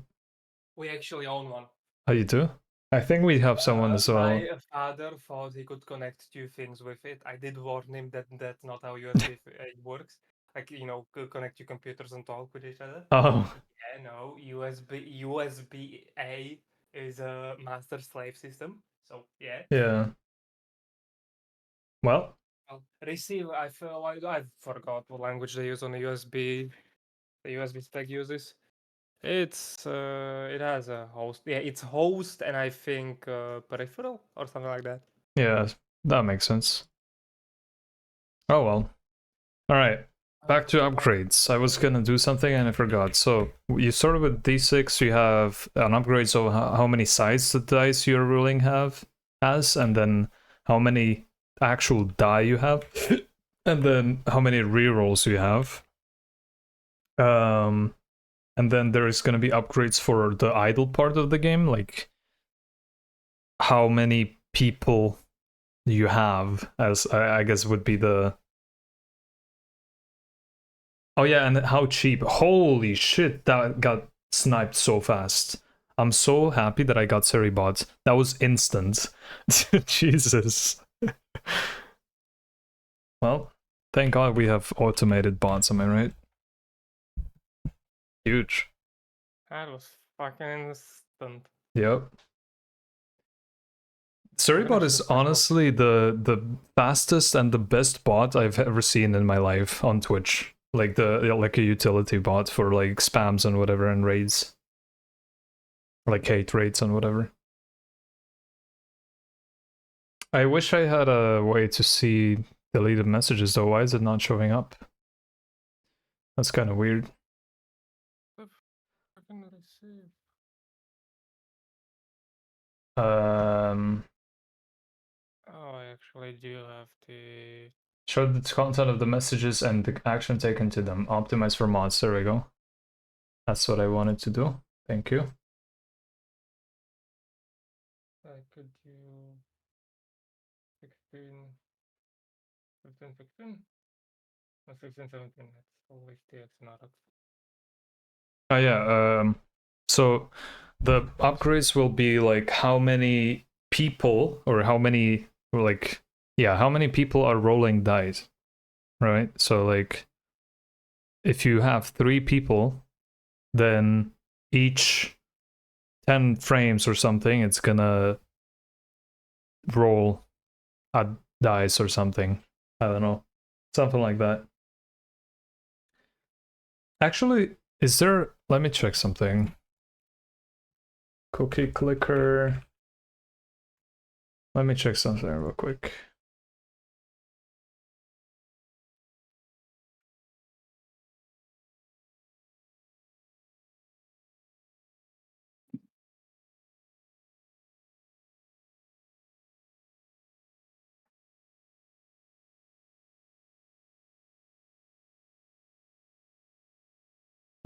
We actually own one. How you do? I think we have someone as well. My father thought he could connect two things with it. I did warn him that that's not how USB-A works. Like, you know, connect your computers and talk with each other. Oh, Yeah, no, USB-A is a master-slave system. So, yeah. yeah. Well, Receive, I feel like I forgot what language they use on the USB. The USB spec uses. It has a host. Yeah, it's host and I think peripheral or something like that. yeah, that makes sense. Oh well. All right. Back to upgrades. I was gonna do something and I forgot. So you started with D6. You have an upgrade. So how many sides the dice you're ruling has, and then how many actual die you have, and then how many rerolls you have. And then there is gonna be upgrades for the idle part of the game, like how many people you have, as I guess would be the. Oh yeah, and how cheap. Holy shit, that got sniped so fast. I'm so happy that I got Seribot. That was instant. Jesus. Well, thank God we have automated bots, am I right? Huge. That was fucking instant. Yep. Seribot is honestly the fastest and the best bot I've ever seen in my life on Twitch. Like like a utility bot for like spams and whatever and raids. Like hate rates and whatever. I wish I had a way to see deleted messages though. Why is it not showing up? That's kind of weird. Oh, I actually do have to. Show the content of the messages and the action taken to them. Optimize for mods. There we go. That's what I wanted to do. Thank you. I could do 16, 15, 16? No, 16, 17. That's always TX not up. Oh yeah. So The upgrades will be like how many people or how many like how many people are rolling dice, right? So like if you have 3 people, then each 10 frames or something, it's gonna roll a dice or something. I don't know. Something like that. Actually, is there... Let me check something. Cookie clicker. Let me check something real quick.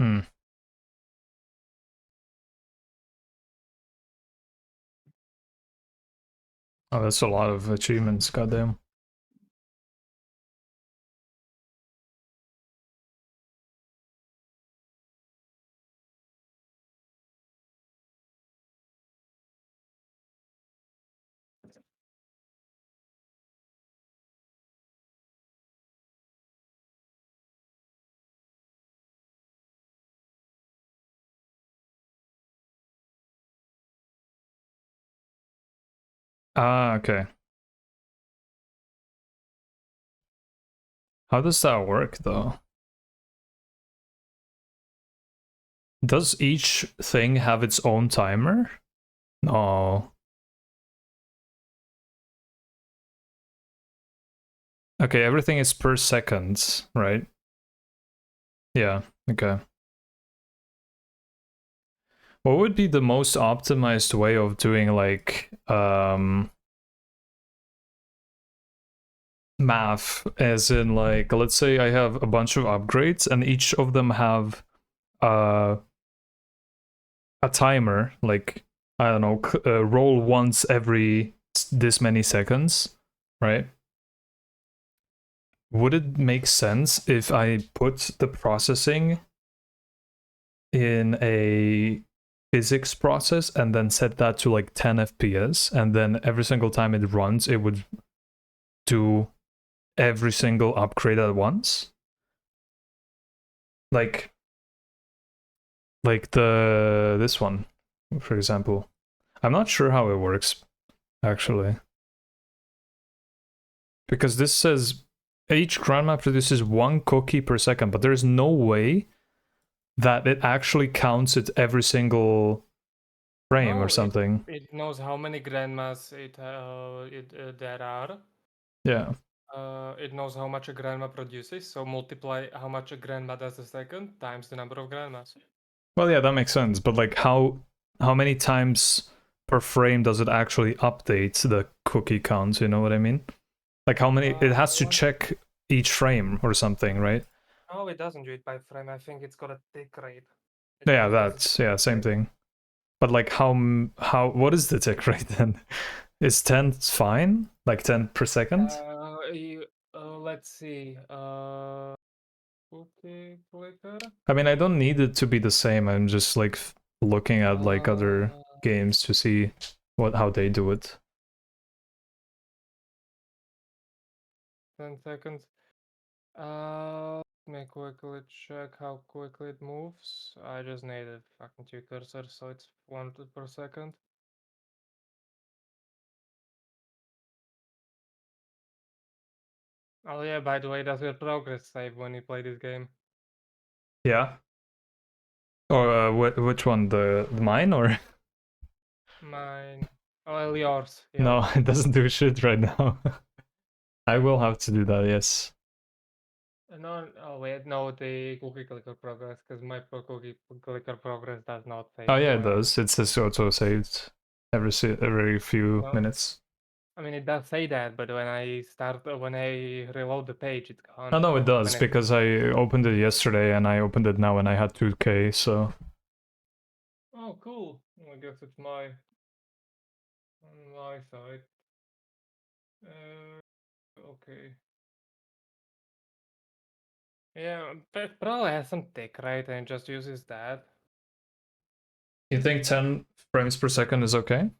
Hmm. Oh, that's a lot of achievements, goddamn. Ah, okay. How does that work, though? Does each thing have its own timer? No. Okay, everything is per second, right? Yeah, okay. What would be the most optimized way of doing, like, math? As in, like, let's say I have a bunch of upgrades and each of them have uh, a timer, like, I don't know, roll once every this many seconds, right? Would it make sense if I put the processing in a physics process and then set that to like 10 FPS, and then every single time it runs, it would do every single upgrade at once? Like this one, for example. I'm not sure how it works, actually. Because this says each grandma produces 1 cookie per second, but there's no way that it actually counts it every single frame or No, something. it knows how many grandmas there are. Yeah. It knows how much a grandma produces, so multiply how much a grandma does a second times the number of grandmas. Well, yeah, that makes sense. But like, how many times per frame does it actually update the cookie count? You know what I mean? Like, how many? It has to check each frame or something, right? No, it doesn't do it by frame. I think it's got a tick rate. Yeah, that's same thing. But like, what is the tick rate then? Is 10 fine? Like 10 per second? Let's see. Cookie clicker. I mean, I don't need it to be the same. I'm just like looking at like other games to see how they do it. 10 seconds. Let me quickly check how quickly it moves. I just need a fucking 2 cursors, so it's 1 per second. Oh yeah, by the way, does your progress save when you play this game? Yeah. Or which one? The mine or? Mine. Oh, well, yours. No, it doesn't do shit right now. I will have to do that. Yes. No, oh wait, no, the cookie clicker progress, because my cookie clicker progress does not save. Oh yeah, it So does. It's just auto saved every few no, minutes. I mean it does say that, but when I reload the page, it's gone. Oh no, it So does because I opened it yesterday and I opened it now and I had 2K. So oh cool. I guess it's on my side. Okay. Yeah, but probably has some tick, right? And just uses that. You think 10 frames per second is okay?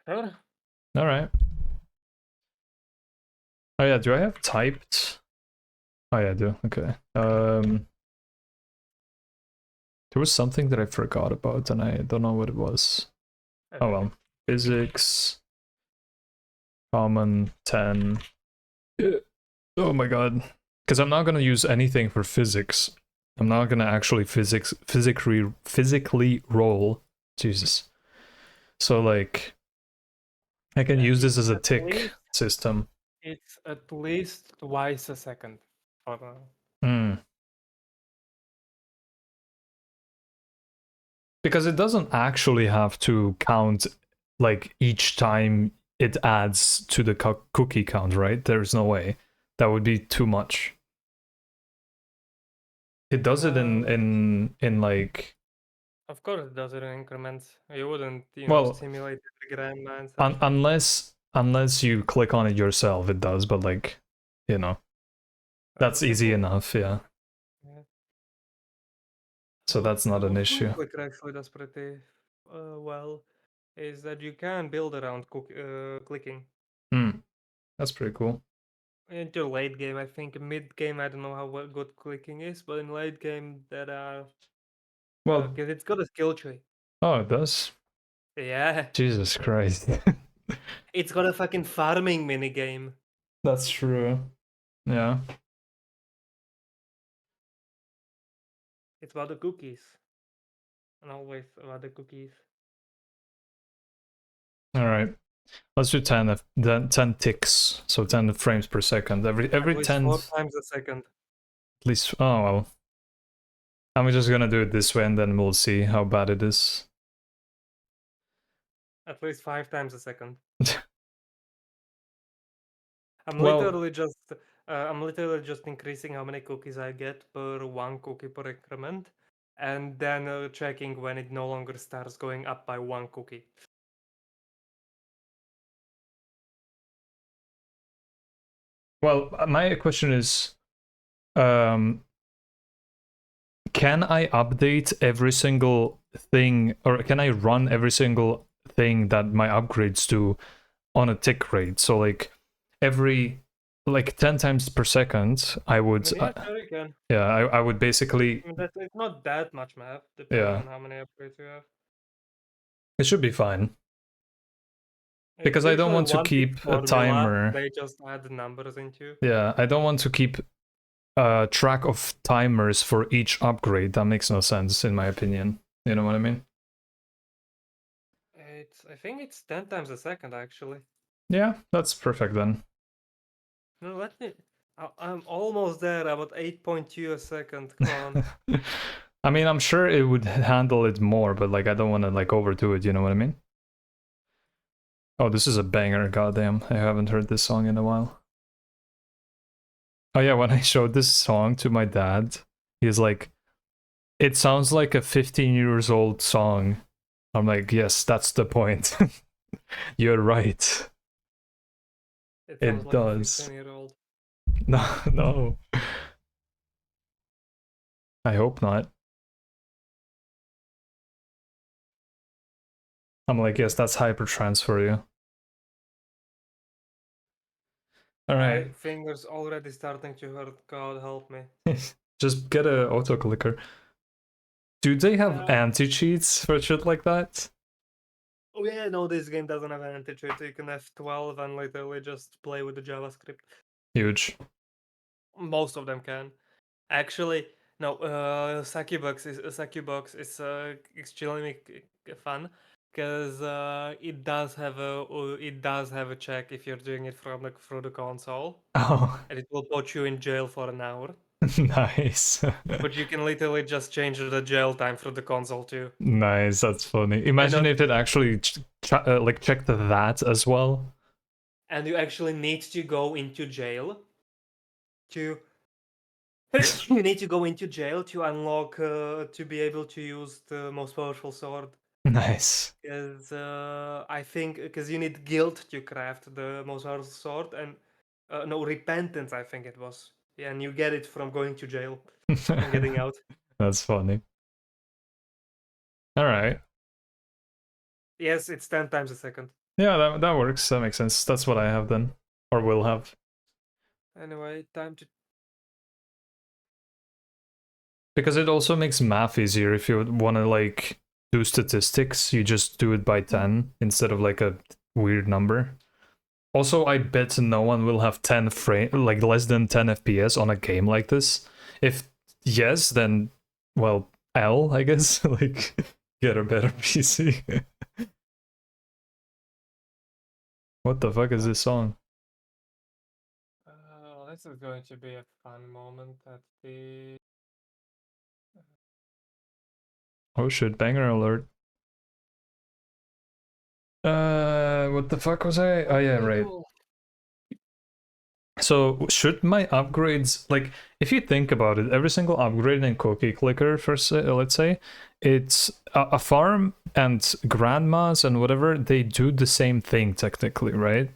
Sure. All right. Oh yeah, do I have typed? Oh yeah, I do. Okay. There was something that I forgot about and I don't know what it was. Oh well. Physics. Common 10. Oh my god. Because I'm not gonna use anything for physics. I'm not gonna actually physically roll. Jesus. So like I can use this as a At tick least system. it's at least twice a second. For, Hmm. Because it doesn't actually have to count like each time it adds to the cookie count, right? There's no way. That would be too much. It does it in like Of course, it does it in increments. You wouldn't, well, stimulate every grandma and such. unless you click on it yourself, it does. But like, that's easy enough. Yeah. Yeah. So that's not an issue. Clicker actually does pretty well. Is that you can build around clicking. That's pretty cool. Into late game, I think. Mid game, I don't know how good clicking is, but in late game, that are Well, because it's got a skill tree. oh, it does. Yeah, Jesus Christ. it's got a fucking farming mini game. That's true. Yeah. It's about the cookies, and always about the cookies. All right. Let's do 10 ticks. So 10 frames per second. Every At least 10 4 times a second. at least. Oh well. I'm just gonna do it this way and then we'll see how bad it is. At least 5 times a second. I'm Well- literally just increasing how many cookies I get per 1 cookie per increment, and then checking when it no longer starts going up by 1 cookie. Well, my question is, can I update every single thing, or can I run every single thing that my upgrades do on a tick rate? So like every 10 times per second, I would. Yeah, sure you can. Yeah, I would basically. I mean, it's not that much math, depending Yeah, on how many upgrades you have. it should be fine. It's Because I don't usually want to one big keep a formula, timer. They just add the numbers into. Yeah, I don't want to keep track of timers for each upgrade. That makes no sense, in my opinion. You know what I mean? I think it's 10 times a second, actually. Yeah, that's perfect then. No, let me. I'm almost there. About 8.2 a second. Come on. I mean, I'm sure it would handle it more, but like I don't want to like overdo it. You know what I mean? Oh, this is a banger. Goddamn, I haven't heard this song in a while. Oh yeah, when I showed this song to my dad, he's like, "It sounds like a 15 years old song." I'm like, "Yes, that's the point. You're right. It does." A 15-year-old. No, no. I hope not. I'm like, yes, that's hypertrans for you. All right. My fingers already starting to hurt. God help me. Just get a auto clicker. Do they have anti-cheats for shit like that? Oh yeah, no, this game doesn't have an anti-cheat. You can F12 and literally just play with the JavaScript. Huge. Most of them can. Actually, no. Succubox is extremely fun because it does have a check if you're doing it through the console, Oh, and it will put you in jail for an hour. nice. But you can literally just change the jail time through the console too. Nice, that's funny. Imagine if it actually like checked that as well. And you actually need to go into jail to you need to go into jail to unlock to be able to use the most powerful sword. Nice. Because I think because you need guilt to craft the most powerful sword, and no repentance. I think it was. Yeah, and you get it from going to jail and getting out. That's funny. All right. Yes, it's 10 times a second. Yeah, that works. That makes sense. That's what I have then, or will have. Anyway, time to. Because it also makes math easier if you want to like do statistics. You just do it by 10 instead of like a weird number. Also, I bet no one will have 10 frame, like less than 10 FPS on a game like this. If yes, then well, L, I guess. Like, get a better PC. What the fuck is this song? This is going to be a fun moment at the. Oh shit, banger alert. What the fuck was I? Oh yeah, right. So should my upgrades, like, if you think about it, every single upgrade in Cookie Clicker, let's say, it's a farm and grandmas and whatever, they do the same thing technically, right?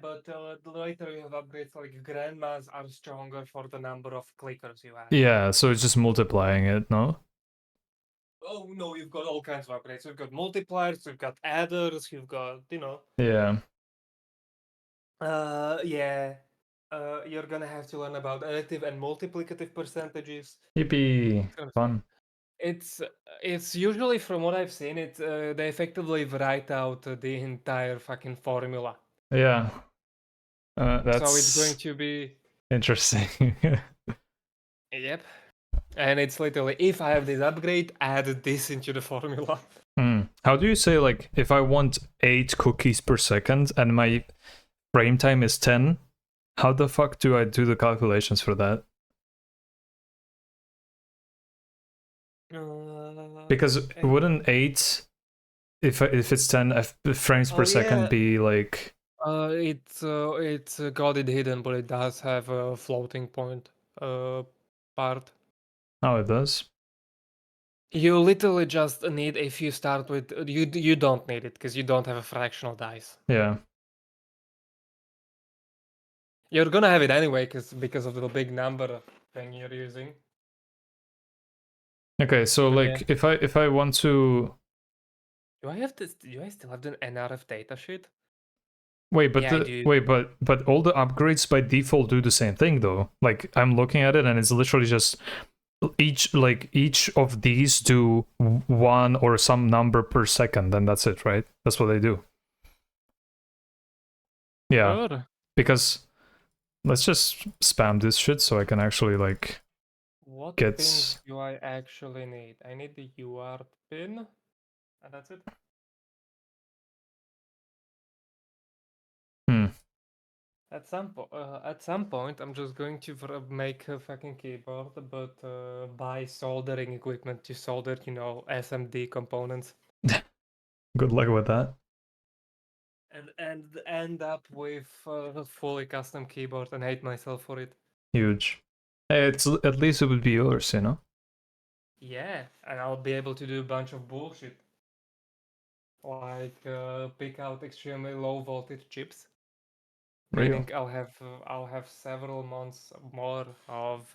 But later you have upgrades like grandmas are stronger for the number of clickers you have. Yeah, so it's just multiplying it, no? Oh no, you've got all kinds of upgrades. You've got multipliers, you've got adders, you've got, Yeah. Yeah. You're gonna have to learn about additive and multiplicative percentages. Yippee, fun. It's usually, from what I've seen, they effectively write out the entire fucking formula. Yeah. So it's going That's to be. interesting. Yep. And it's literally, if I have this upgrade, add this into the formula. How do you say, like, if I want 8 cookies per second and my frame time is 10, how the fuck do I do the calculations for that? Because wouldn't 8, if it's 10 frames per second, be like... It's got it hidden, but it does have a floating point part. Oh, it does? You literally just need, if you start with, you don't need it because you don't have a fractional dice. Yeah. You're gonna have it anyway because of the big number thing you're using. Okay, so But like if I want to... do I have this? Do I still have the NRF datasheet? Wait, but Yeah, I do. wait, but all the upgrades by default do the same thing though. Like I'm looking at it and it's literally just each of these do 1 or some number per second, and that's it, right? That's what they do. Yeah. Sure. Because let's just spam this shit so I can actually like What get... pins do I actually need? I need the UART pin, and that's it. At some point, I'm just going to make a fucking keyboard, but buy soldering equipment to solder, SMD components, Good luck with that. and end up with a fully custom keyboard and hate myself for it. Huge. It's at least it would be yours, you know? Yeah, and I'll be able to do a bunch of bullshit, like pick out extremely low voltage chips. Meaning I'll have several months more of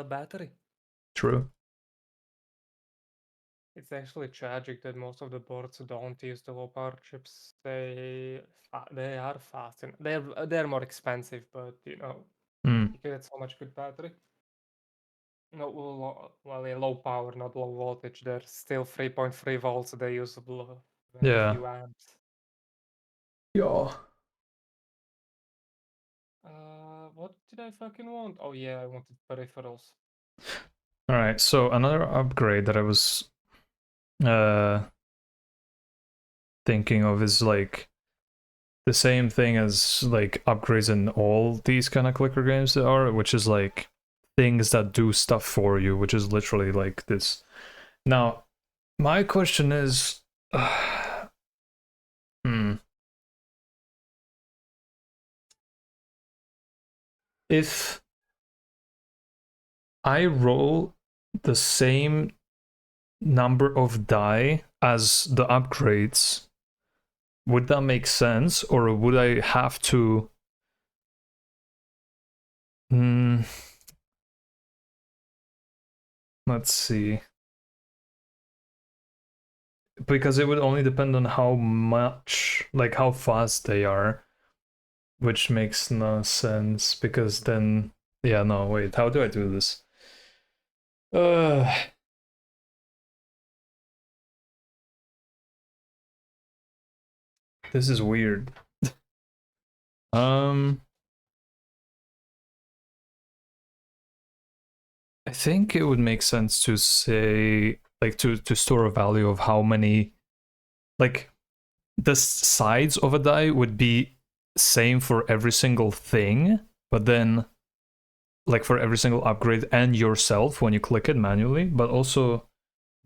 battery. True. It's actually tragic that most of the boards don't use the low power chips. They are fast and they're more expensive, but you get so much good battery. No, yeah, low power, not low voltage. They're still 3.3 volts. They use a few amps. Yeah. What did I fucking want? Oh yeah, I wanted peripherals. All right. So another upgrade that I was thinking of is like the same thing as like upgrades in all these kind of clicker games that are, which is like things that do stuff for you, which is literally like this. Now, my question is, if I roll the same number of die as the upgrades, would that make sense, or would I have to... Let's see. Because it would only depend on how much, like how fast they are, which makes no sense, because then, yeah, no, wait, how do I do this? This is weird. I think it would make sense to say, like, to store a value of how many, like, the sides of a die would be same for every single thing, but then, like, for every single upgrade and yourself when you click it manually, but also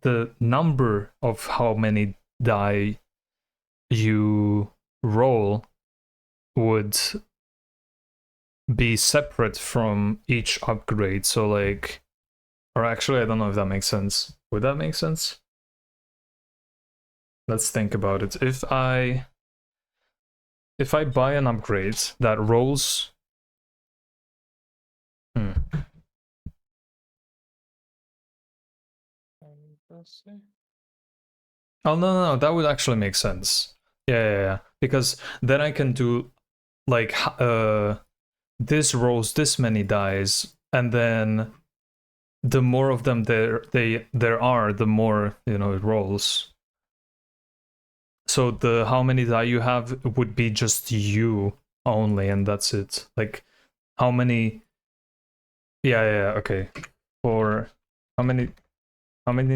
the number of how many die you roll would be separate from each upgrade. So, like, or actually, I don't know if that makes sense. Would that make sense? Let's think about it. If I buy an upgrade that rolls, Oh no, that would actually make sense. Yeah. Because then I can do like this rolls this many dice, and then the more of them there are, the more, you know, it rolls. So the how many die you have would be just you only, and that's it. Like how many? Yeah, okay. For how many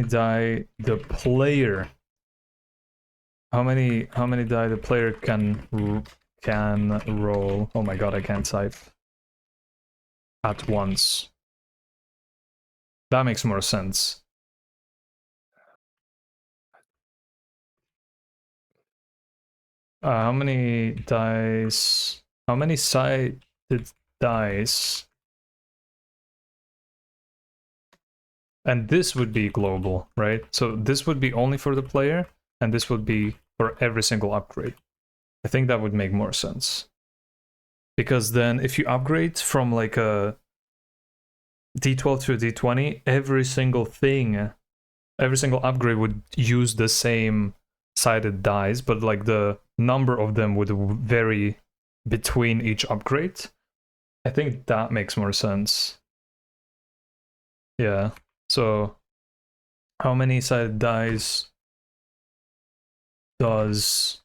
die the player? How many die the player can roll? Oh my god, I can't type at once. That makes more sense. How many dice? How many sided dice? And this would be global, right? So this would be only for the player, and this would be for every single upgrade. I think that would make more sense. Because then if you upgrade from like a D12 to a D20, every single thing, every single upgrade would use the same sided dice, but like the number of them would vary between each upgrade. I think that makes more sense. Yeah. So how many sided dice does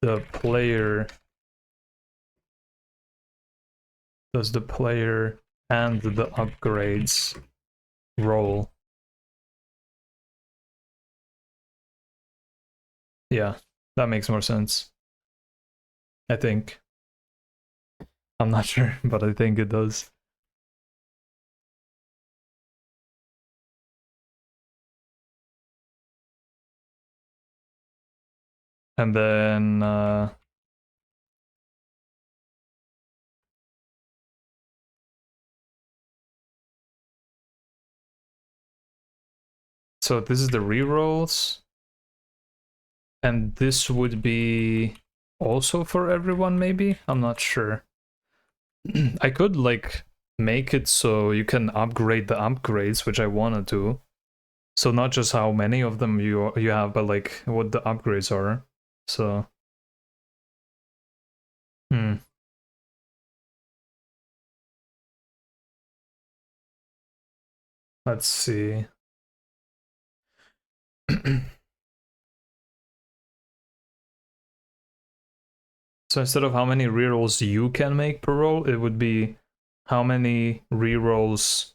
the player and the upgrades roll? Yeah, that makes more sense. I think. I'm not sure, but I think it does. And then so this is the rerolls, and this would be also for everyone, maybe? I'm not sure. I could like make it so you can upgrade the upgrades, which I want to do. So not just how many of them you have, but like what the upgrades are. So let's see. So instead of how many rerolls you can make per roll, it would be how many rerolls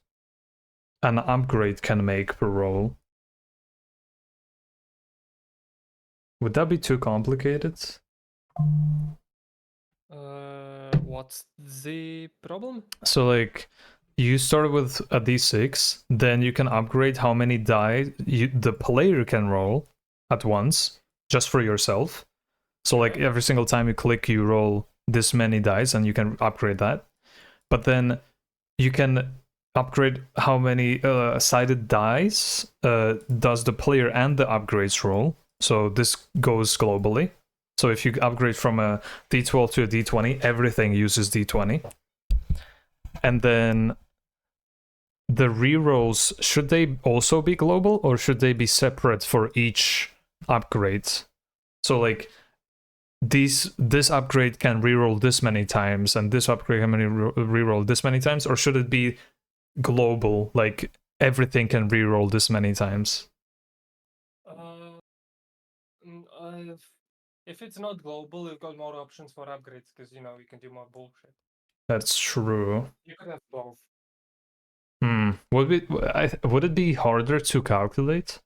an upgrade can make per roll. Would that be too complicated? What's the problem? So like you start with a d6, then you can upgrade how many die the player can roll at once, just for yourself. So like every single time you click, you roll this many dice, and you can upgrade that. But then you can upgrade how many sided dice does the player and the upgrades roll. So this goes globally. So if you upgrade from a D12 to a D20, everything uses D20. And then the rerolls, should they also be global or should they be separate for each upgrade? So like this upgrade can reroll this many times and this upgrade can reroll this many times, or should it be global, like everything can reroll this many times? If it's not global, you've got more options for upgrades because you can do more bullshit. That's true. You could have both. Would it be harder to calculate?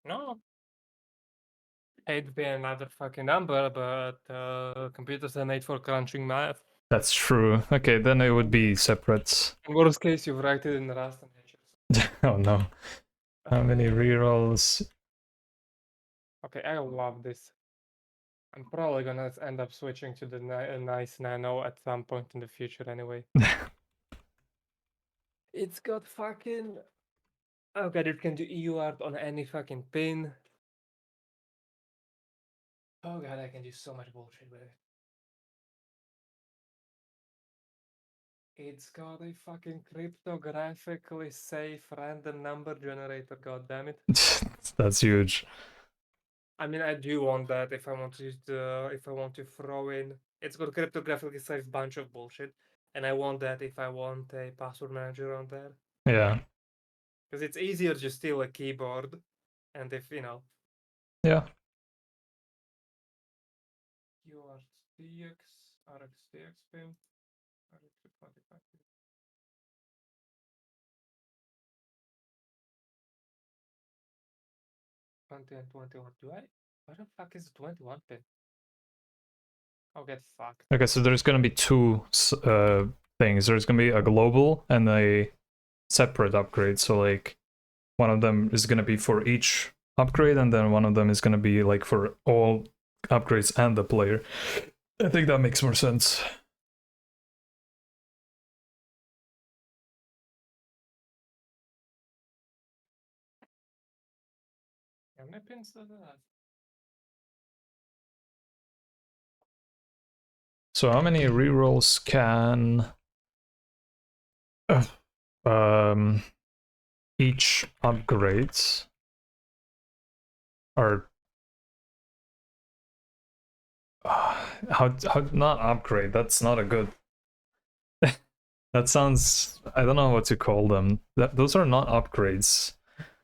No. It'd be another fucking number, but computers are made for crunching math. That's true. Okay, then it would be separate. In worst case, you write it in Rust and Nature. Oh no. How many rerolls? Okay, I love this. I'm probably gonna end up switching to the nice Nano at some point in the future anyway. It's got fucking... Oh god, it can do EU art on any fucking pin. Oh god, I can do so much bullshit with it. It's got a fucking cryptographically safe random number generator, god damn it. That's huge. I mean, I do want that if I want to throw in. It's got cryptographically safe bunch of bullshit, and I want that if I want a password manager on there. Yeah. Because it's easier to steal a keyboard, and if Yeah. URTX, RxTX pin, RX25. 20 and 21. What the fuck is the 21 pin? I'll get fucked. Okay, so there's gonna be two things. There's gonna be a global and a separate upgrade. So like one of them is gonna be for each upgrade, and then one of them is gonna be like for all upgrades and the player. I think that makes more sense. How many pins does it have? So how many rerolls can each upgrades are how not upgrade, that's not a good that sounds, I don't know what to call them. Those are not upgrades.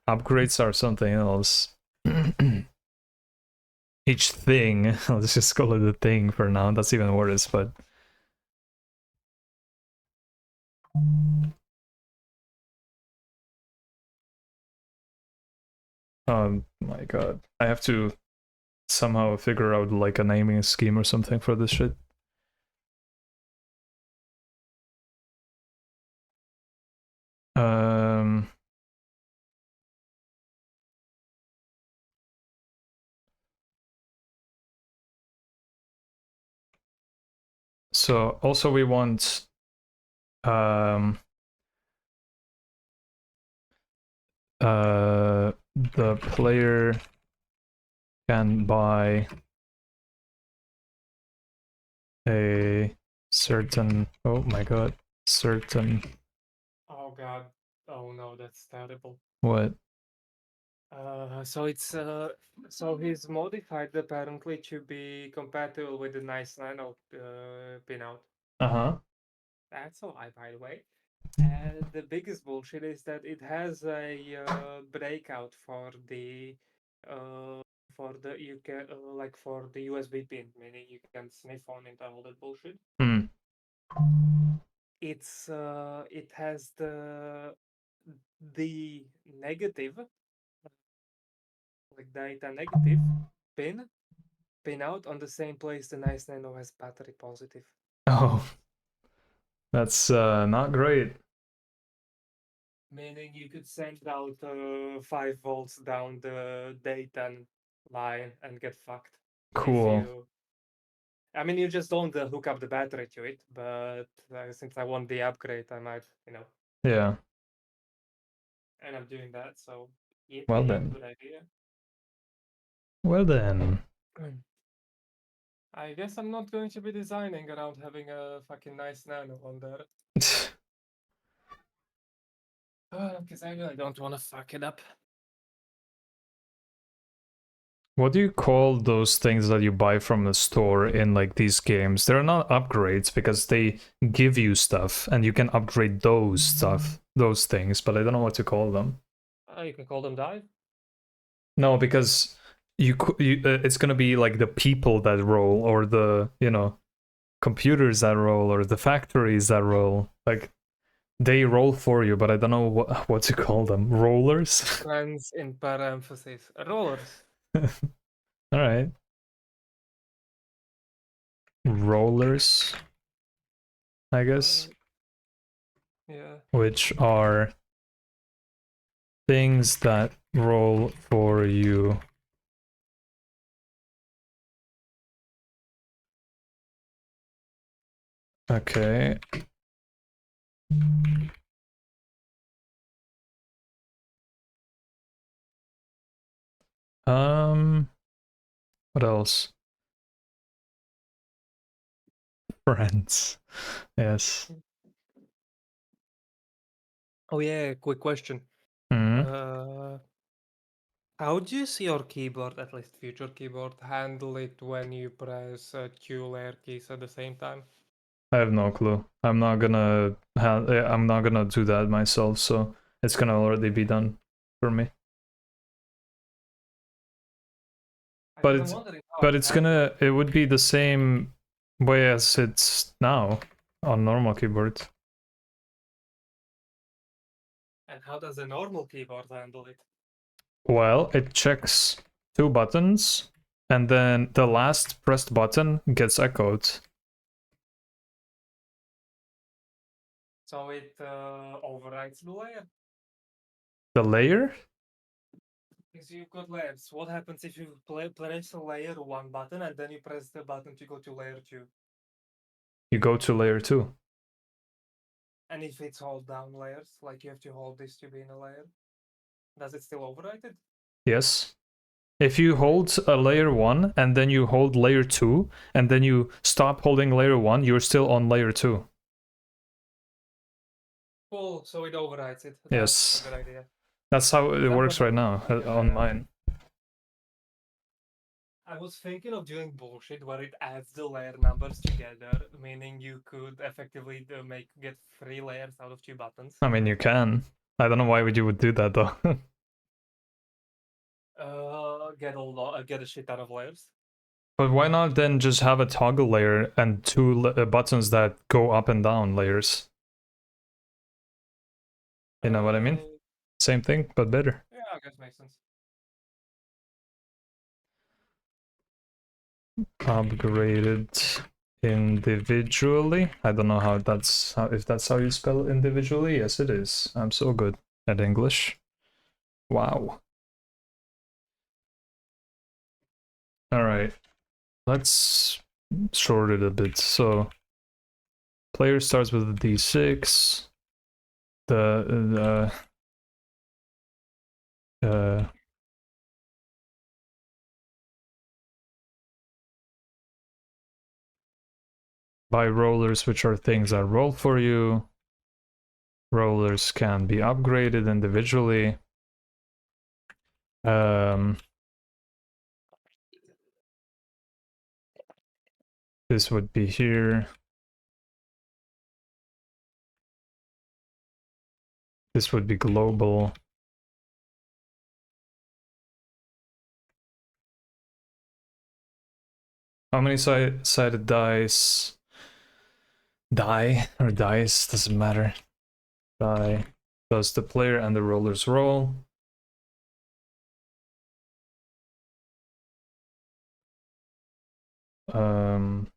Upgrades are something else. Each thing, let's just call it a thing for now, that's even worse, but oh my god, I have to somehow figure out like a naming scheme or something for this shit. So also we want the player can buy a certain, oh my god, certain, Oh god. Oh no, that's terrible. what? So it's so he's modified apparently to be compatible with the nice Nano pinout. Uh-huh. That's a lie, by the way. And the biggest bullshit is that it has a breakout for the you can like for the USB pin, meaning you can sniff on it and all that bullshit. It has the negative, like data negative pin out on the same place the nice Nano has battery positive. Oh, that's not great. Meaning you could send out 5 volts down the data line and get fucked. Cool. I mean, you just don't hook up the battery to it, but since I want the upgrade, I might, Yeah. end up doing that. So, yeah, Well then. good idea. Well then. I guess I'm not going to be designing around having a fucking nice Nano on there. Because I really don't want to fuck it up. What do you call those things that you buy from the store in like these games? They're not upgrades because they give you stuff and you can upgrade those things, but I don't know what to call them. You can call them dive. No, because it's gonna be like the people that roll, or the computers that roll, or the factories that roll. Like they roll for you, but I don't know what to call them. Rollers. Friends in parentheses. Rollers. All right, rollers, I guess, Yeah. which are things that roll for you. Okay. What else? Friends. Yes. Oh yeah, quick question. Hmm. How do you see your keyboard, at least future keyboard, handle it when you press two layer keys at the same time? I have no clue. I'm not gonna do that myself, so it's gonna already be done for me. But Because I'm it's wondering how but it it's handles. gonna it would be the same way as it's now on normal keyboard. And how does a normal keyboard handle it? Well, it checks two buttons, and then the last pressed button gets echoed. So it overrides the layer. The layer? Because you've got layers. What happens if you press a layer one button and then you press the button to go to layer two? You go to layer 2. And if it's hold down layers, like you have to hold this to be in a layer, does it still override it? Yes. If you hold a layer 1 and then you hold layer 2 and then you stop holding layer 1, you're still on layer 2. Cool, so it overrides it. That's a Yes. good idea. That's how it That works was right now on mine. I was thinking of doing bullshit where it adds the layer numbers together, meaning you could effectively get 3 layers out of 2 buttons. I mean, you can. I don't know why you would do that though. Get a shit ton of layers. But why not then just have a toggle layer and two buttons that go up and down layers? You know what I mean? Same thing, but better. Yeah, I guess makes sense. Upgraded individually. I don't know if that's how you spell individually. Yes, it is. I'm so good at English. Wow. All right. Let's short it a bit. So, player starts with a d6. The buy rollers, which are things that roll for you. Rollers can be upgraded individually. This would be here. This would be global. How many sided dice? Die or dice, doesn't matter. Die. Does the player and the rollers roll? Um,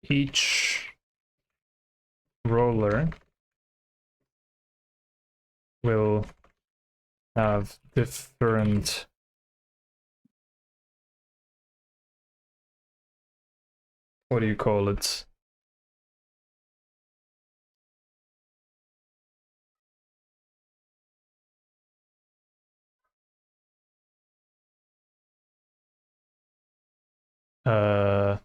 each roller will have different what do you call it? Uh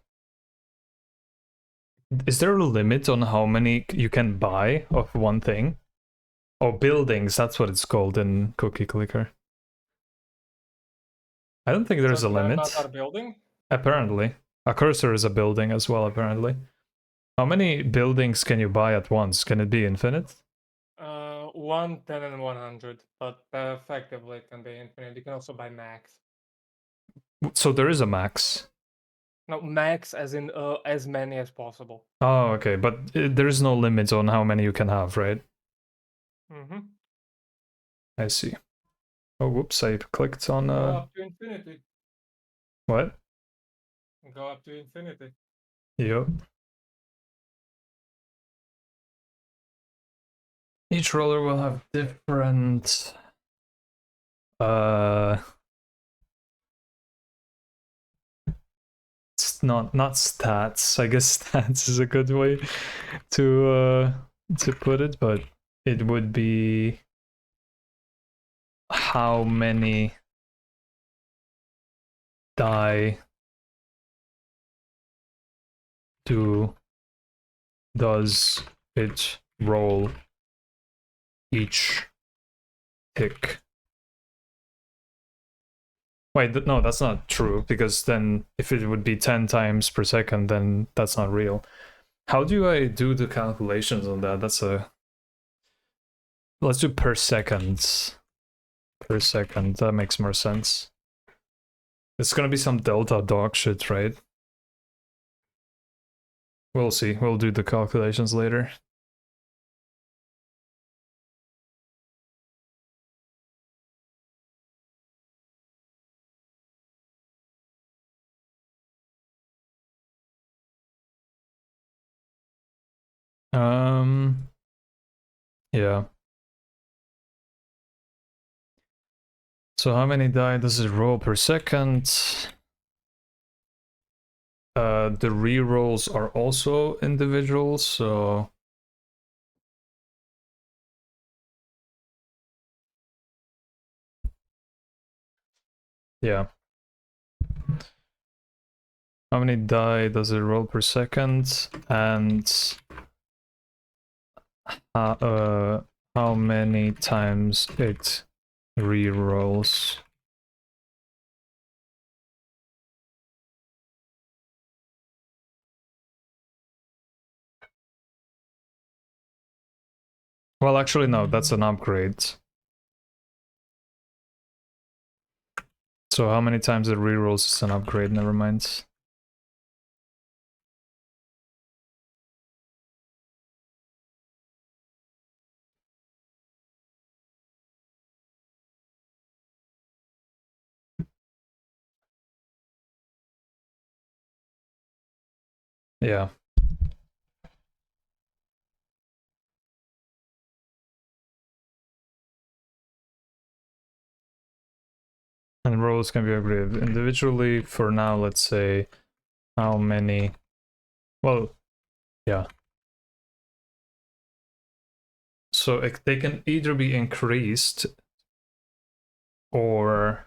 Is there a limit on how many you can buy of one thing? Oh, buildings, that's what it's called in Cookie Clicker. I don't think there's So a grandmas limit. are building? Apparently. A cursor is a building as well, apparently. How many buildings can you buy at once? Can it be infinite? 1, 10, and 100, but effectively it can be infinite. You can also buy max. So there is a max. No, max as in as many as possible. Oh, okay, but there is no limit on how many you can have, right? Mm-hmm. I see. Oh, whoops, I clicked on Go up to infinity. what? Go up to infinity. Yep. Each roller will have different it's not stats. I guess stats is a good way to put it, but it would be how many die does it roll each tick. Wait, no, that's not true, because then if it would be 10 times per second, then that's not real. How do I do the calculations on that? That's a... Let's do per second. Per second, that makes more sense. It's gonna be some delta dog shit, right? We'll see. We'll do the calculations later. Yeah. So how many die does it roll per second? The rerolls are also individual, so... Yeah. How many die does it roll per second? And how many times it rerolls? Well, actually, no, that's an upgrade. So how many times it rerolls is an upgrade, never mind. Yeah. And rolls can be upgraded individually. For now, let's say how many... Well, yeah. So they can either be increased or...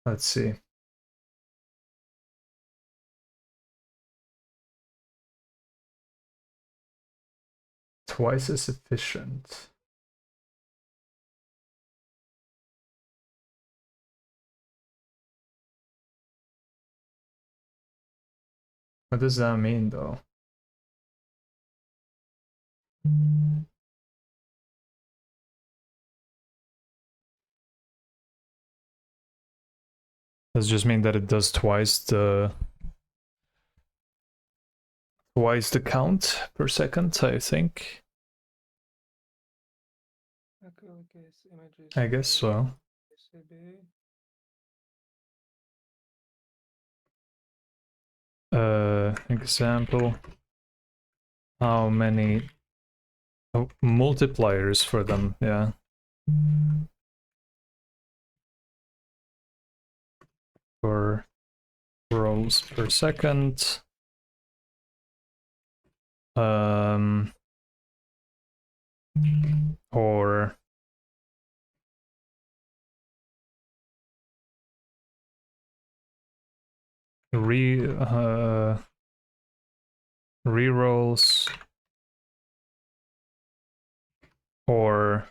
Let's see. Twice as efficient. What does that mean, though? Does it just mean that it does twice the count per second, I think. I guess so. Example. How many Oh, multipliers for them, yeah. For rolls per second. Or rerolls, or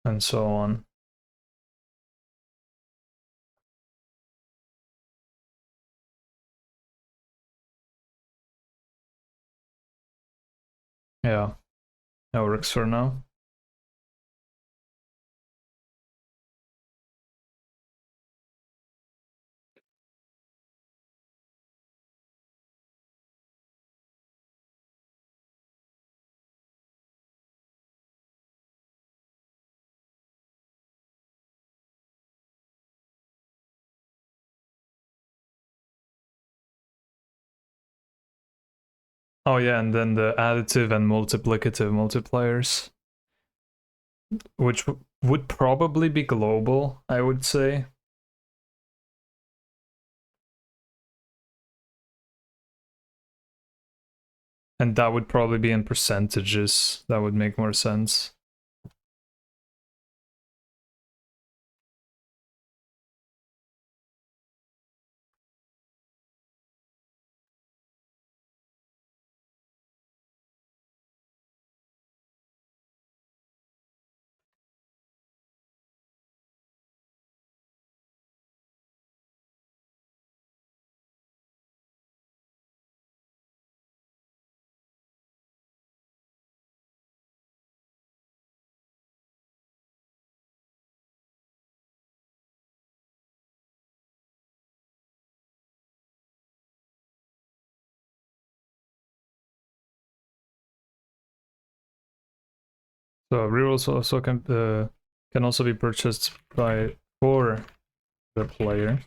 and so on. Yeah, that works for now. Oh yeah, and then the additive and multiplicative multipliers, which would probably be global, I would say. And that would probably be in percentages. That would make more sense. So rerolls also can also be purchased for the player.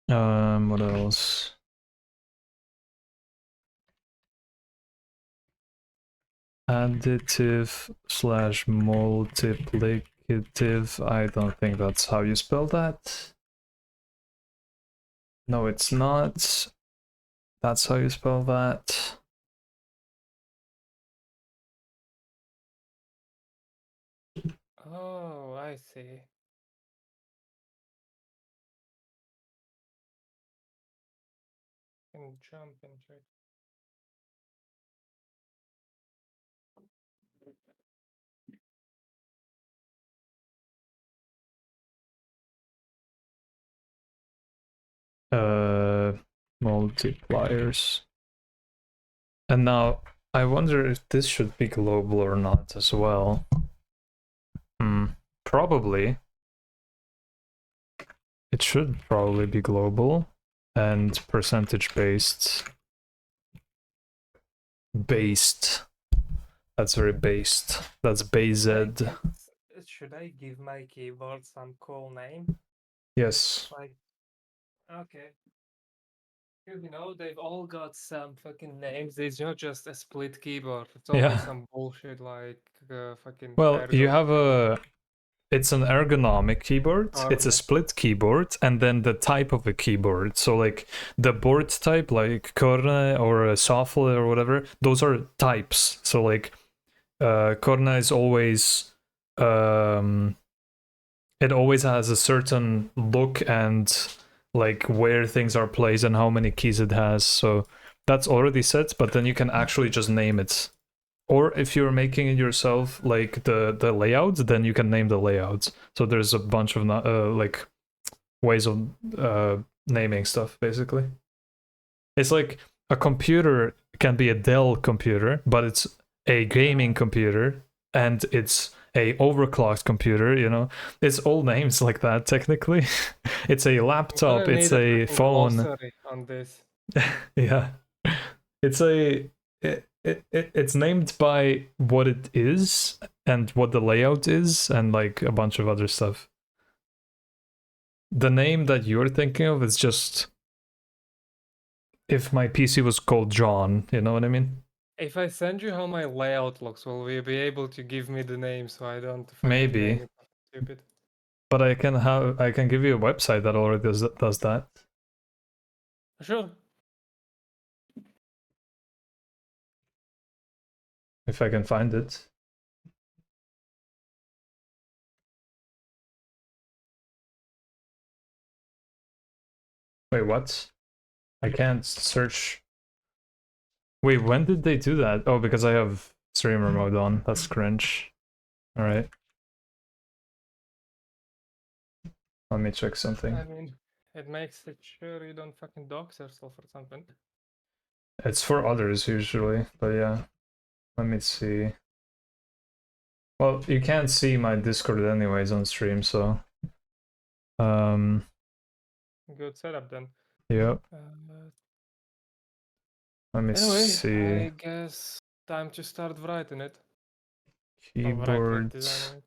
What else? Additive / multiplicative. I don't think that's how you spell that. No, it's not. That's how you spell that. Oh, I see. Can jump into it. Multipliers. And now I wonder if this should be global or not as well. Probably. It should probably be global and percentage based. Based. That's very based. That's based. Should I give my keyboard some cool name? Yes. Like, okay. You know, they've all got some fucking names. It's not just a split keyboard. It's always Yeah. some bullshit like fucking. Well, you have a. It's an ergonomic keyboard. It's a split keyboard, and then the type of a keyboard. So, like the board type, like Korne or a Shuffle or whatever, those are types. So, like, Korne is always. It always has a certain look and like where things are placed and how many keys it has. So that's already set, but then you can actually just name it. Or if you're making it yourself, like the layouts, then you can name the layouts. So there's a bunch of like ways of naming stuff, basically. It's like a computer can be a Dell computer, but it's a gaming computer, and it's a overclocked computer, you know. It's all names like that, technically. It's a laptop, it's a phone. On this. Yeah. It's it's named by what it is, and what the layout is, and like a bunch of other stuff. The name that you're thinking of is just if my PC was called John, you know what I mean? If I send you how my layout looks, will we be able to give me the name so I don't fucking Maybe. name it stupid? But I can give you a website that already does that. Sure. If I can find it. Wait, what? I can't search. Wait, when did they do that? Oh, because I have streamer mode on. That's cringe. Alright. Let me check something. I mean, it makes it sure you don't fucking dox yourself or something. It's for others usually, but yeah. Let me see. Well, you can't see my Discord anyways on stream, so Good setup then. yep. Let me Anyway, see. I guess time to start writing it. Or writing it, Keyboard. designing it.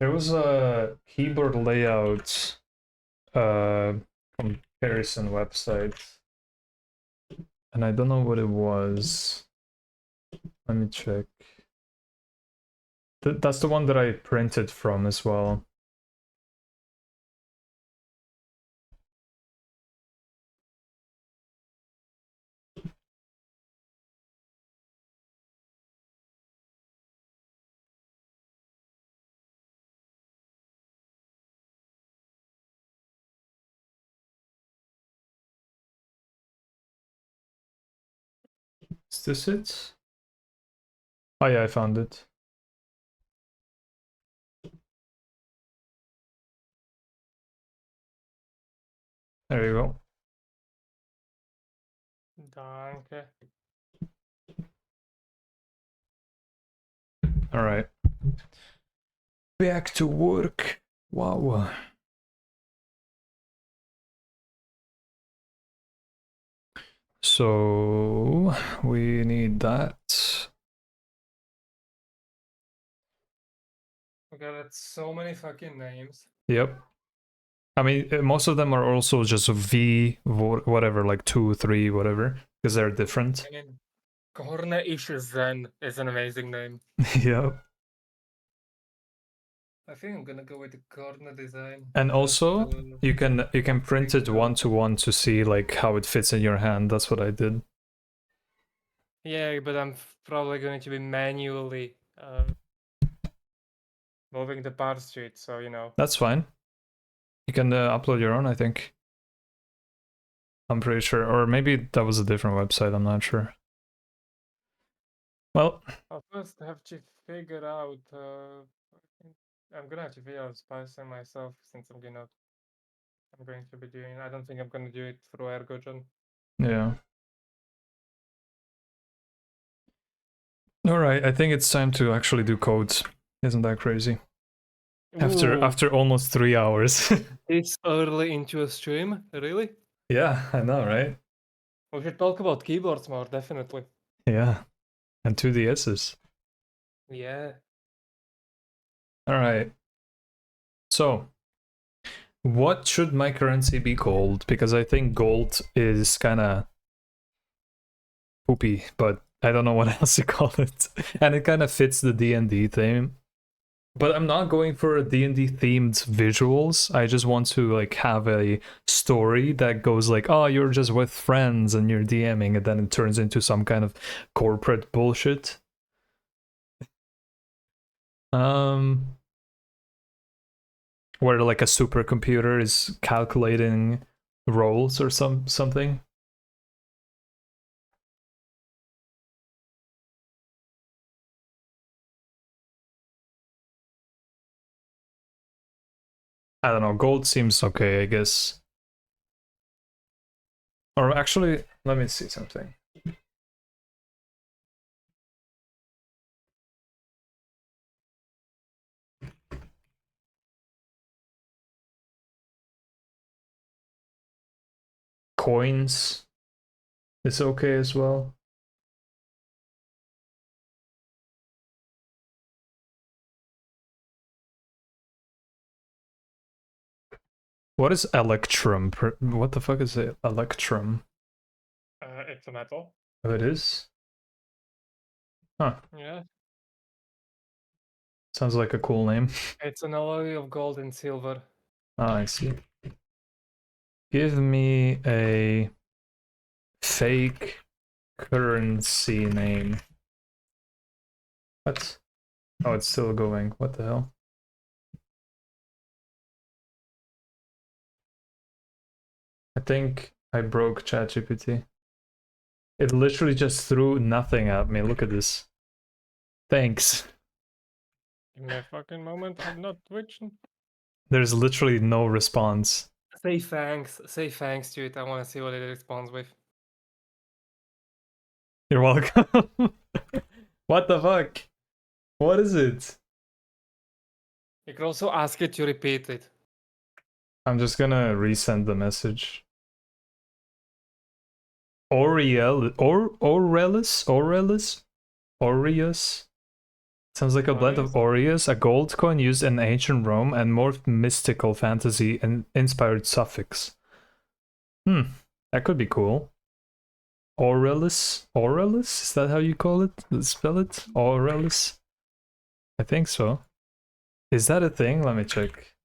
There was a keyboard layout comparison website, and I don't know what it was. Let me check. That's the one that I printed from as well. Is this it? Oh yeah, I found it. There you go. Danke. All right. Back to work. Wow. So we need that. Okay, that's so many fucking names. Yep. I mean, most of them are also just whatever, like 2, 3, whatever, because they're different. I mean, Korne-ish Zen is an amazing name. Yep. I think I'm gonna go with the Korne design. And also, you can print it freaked out. 1-to-1 to see like how it fits in your hand. That's what I did. Yeah, but I'm probably going to be manually moving the parts to it, so you know. That's fine. You can upload your own, I think. I'm pretty sure, or maybe that was a different website. I'm not sure. Well, I'll first have to figure out. I'm gonna have to figure out splicing myself since I'm going to be doing. I don't think I'm gonna do it through Ergogen. yeah. All right, I think it's time to actually do codes. Isn't that crazy? Ooh, After almost 3 hours. this early into a stream, really? Yeah, I know, right? We should talk about keyboards more, definitely. Yeah, and 2DSs. Yeah. All right. So, what should my currency be called? Because I think gold is kind of poopy, but I don't know what else to call it. And it kind of fits the D&D theme. But I'm not going for a D&D themed visuals. I just want to like have a story that goes like, oh, you're just with friends and you're DMing, and then it turns into some kind of corporate bullshit. Where like a supercomputer is calculating rolls or something. I don't know, gold seems okay, I guess. Or actually, let me see something. Coins. is okay as well. What is electrum? What the fuck is it? Electrum? It's a metal. Oh, it is? Huh. Yeah. Sounds like a cool name. It's an alloy of gold and silver. Ah, I see. Give me a fake currency name. What? Oh, it's still going. What the hell? I think I broke ChatGPT. It literally just threw nothing at me. Look at this. Thanks. Give me a fucking moment. I'm not twitching. There's literally no response. Say thanks. Say thanks to it. I want to see what it responds with. You're welcome. What the fuck? What is it? You can also ask it to repeat it. I'm just gonna resend the message. Aureus? Sounds like a blend of Aureus, a gold coin used in ancient Rome, and more mystical fantasy and inspired suffix. That could be cool. Aurelis? Aurelis? Is that how you call it? Spell it? Aurelis? I think so. Is that a thing? Let me check.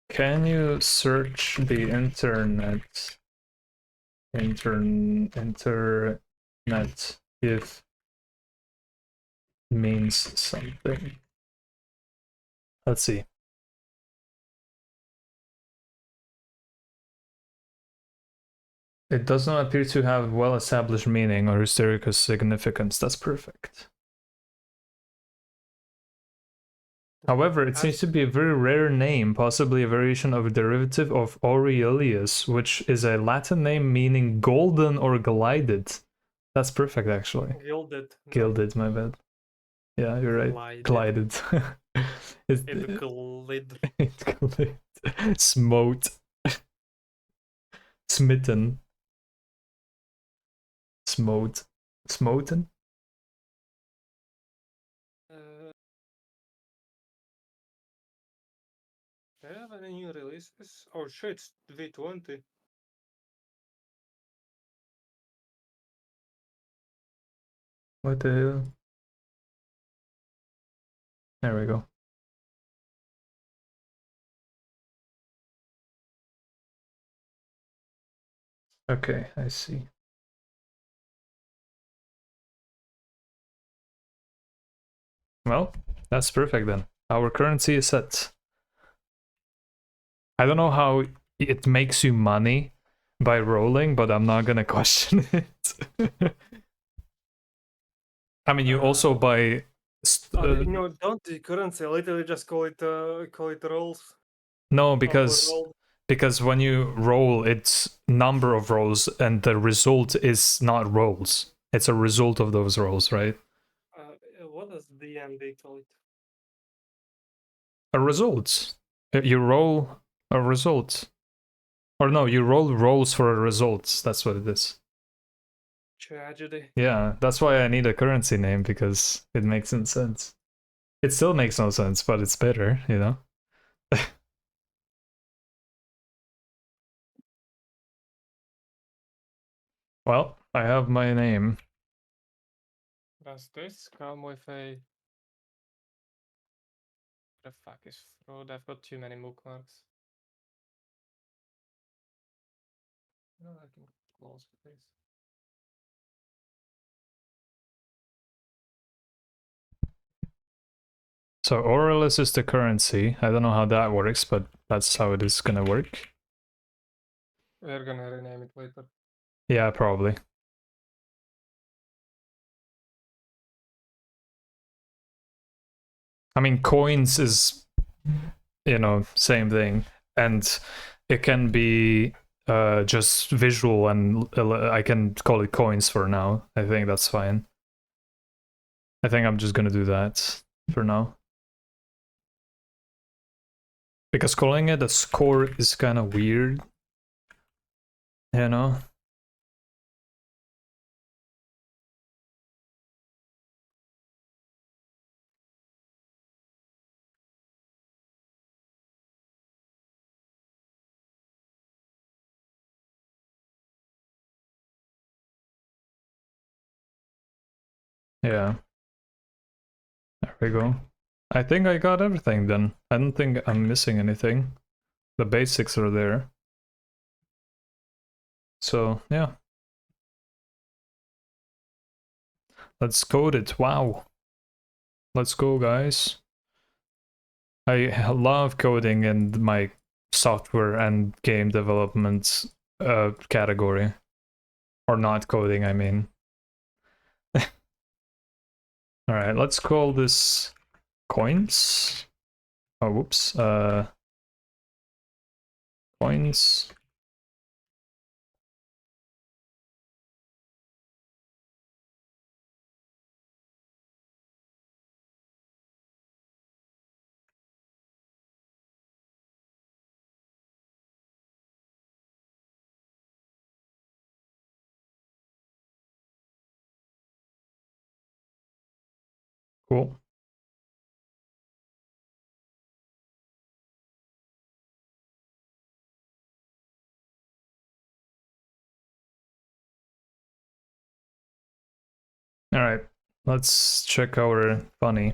Can you search the internet? Internet if means something. Let's see. It does not appear to have well-established meaning or historical significance. That's perfect. However, it seems to be a very rare name, possibly a variation of a derivative of Aurelius, which is a Latin name meaning golden or glided. That's perfect, actually. Gilded. Gilded, my bad. Yeah, you're right. Glided. It glid. It glid. Smote. Smitten. Smote. Smoten? Do you have any new releases? Oh shit, it's V20. What the hell? There we go. Okay, I see. Well, that's perfect then. Our currency is set. I don't know how it makes you money by rolling, but I'm not gonna question it. I mean, you also buy. Don't the currency. Literally, just call it rolls. No, because when you roll, it's number of rolls, and the result is not rolls. It's a result of those rolls, right? What does DMD call it? A result. You roll a result. Or no, you roll rolls for a result. That's what it is. Tragedy. Yeah, that's why I need a currency name, because it makes no sense. It still makes no sense, but it's better, you know? Well, I have my name. Does this come with a... The fuck is fraud? I've got too many bookmarks. No, I can close this. So Aurelius is the currency. I don't know how that works, but that's how it is gonna work. We're gonna rename it later. Yeah, probably. I mean, coins is, you know, same thing. And it can be just visual, and I can call it coins for now. I think that's fine. I think I'm just gonna do that for now. Because calling it a score is kind of weird. You know? Yeah. There we go. I think I got everything then. I don't think I'm missing anything. The basics are there. So, yeah. Let's code it. Wow. Let's go, guys. I love coding in my software and game development category. Or not coding, I mean. Alright, let's call this coins. Oh, whoops. Coins. Cool. Alright, let's check our funny.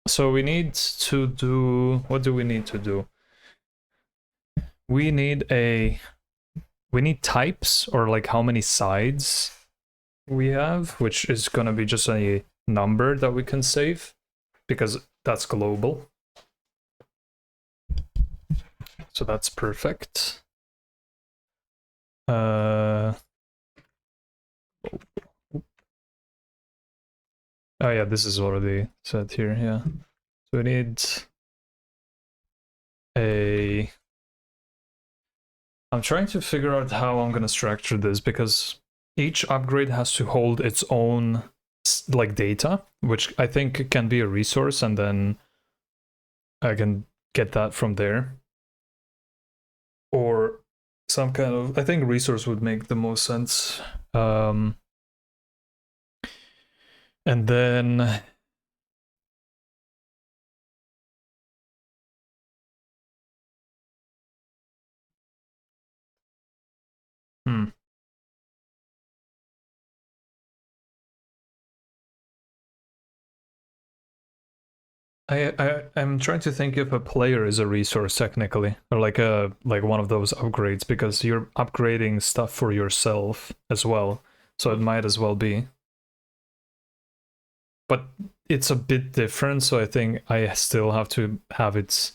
So we need to do... What do we need to do? We need types, or like how many sides we have, which is gonna be just a number that we can save, because that's global. So that's perfect. Oh yeah, this is already set here, yeah. So we need a... I'm trying to figure out how I'm gonna structure this, because each upgrade has to hold its own like data, which I think can be a resource, and then I can get that from there. Or some kind of... I think resource would make the most sense. And then I'm trying to think if a player is a resource technically, or like one of those upgrades, because you're upgrading stuff for yourself as well, so it might as well be. But it's a bit different, so I think I still have to have it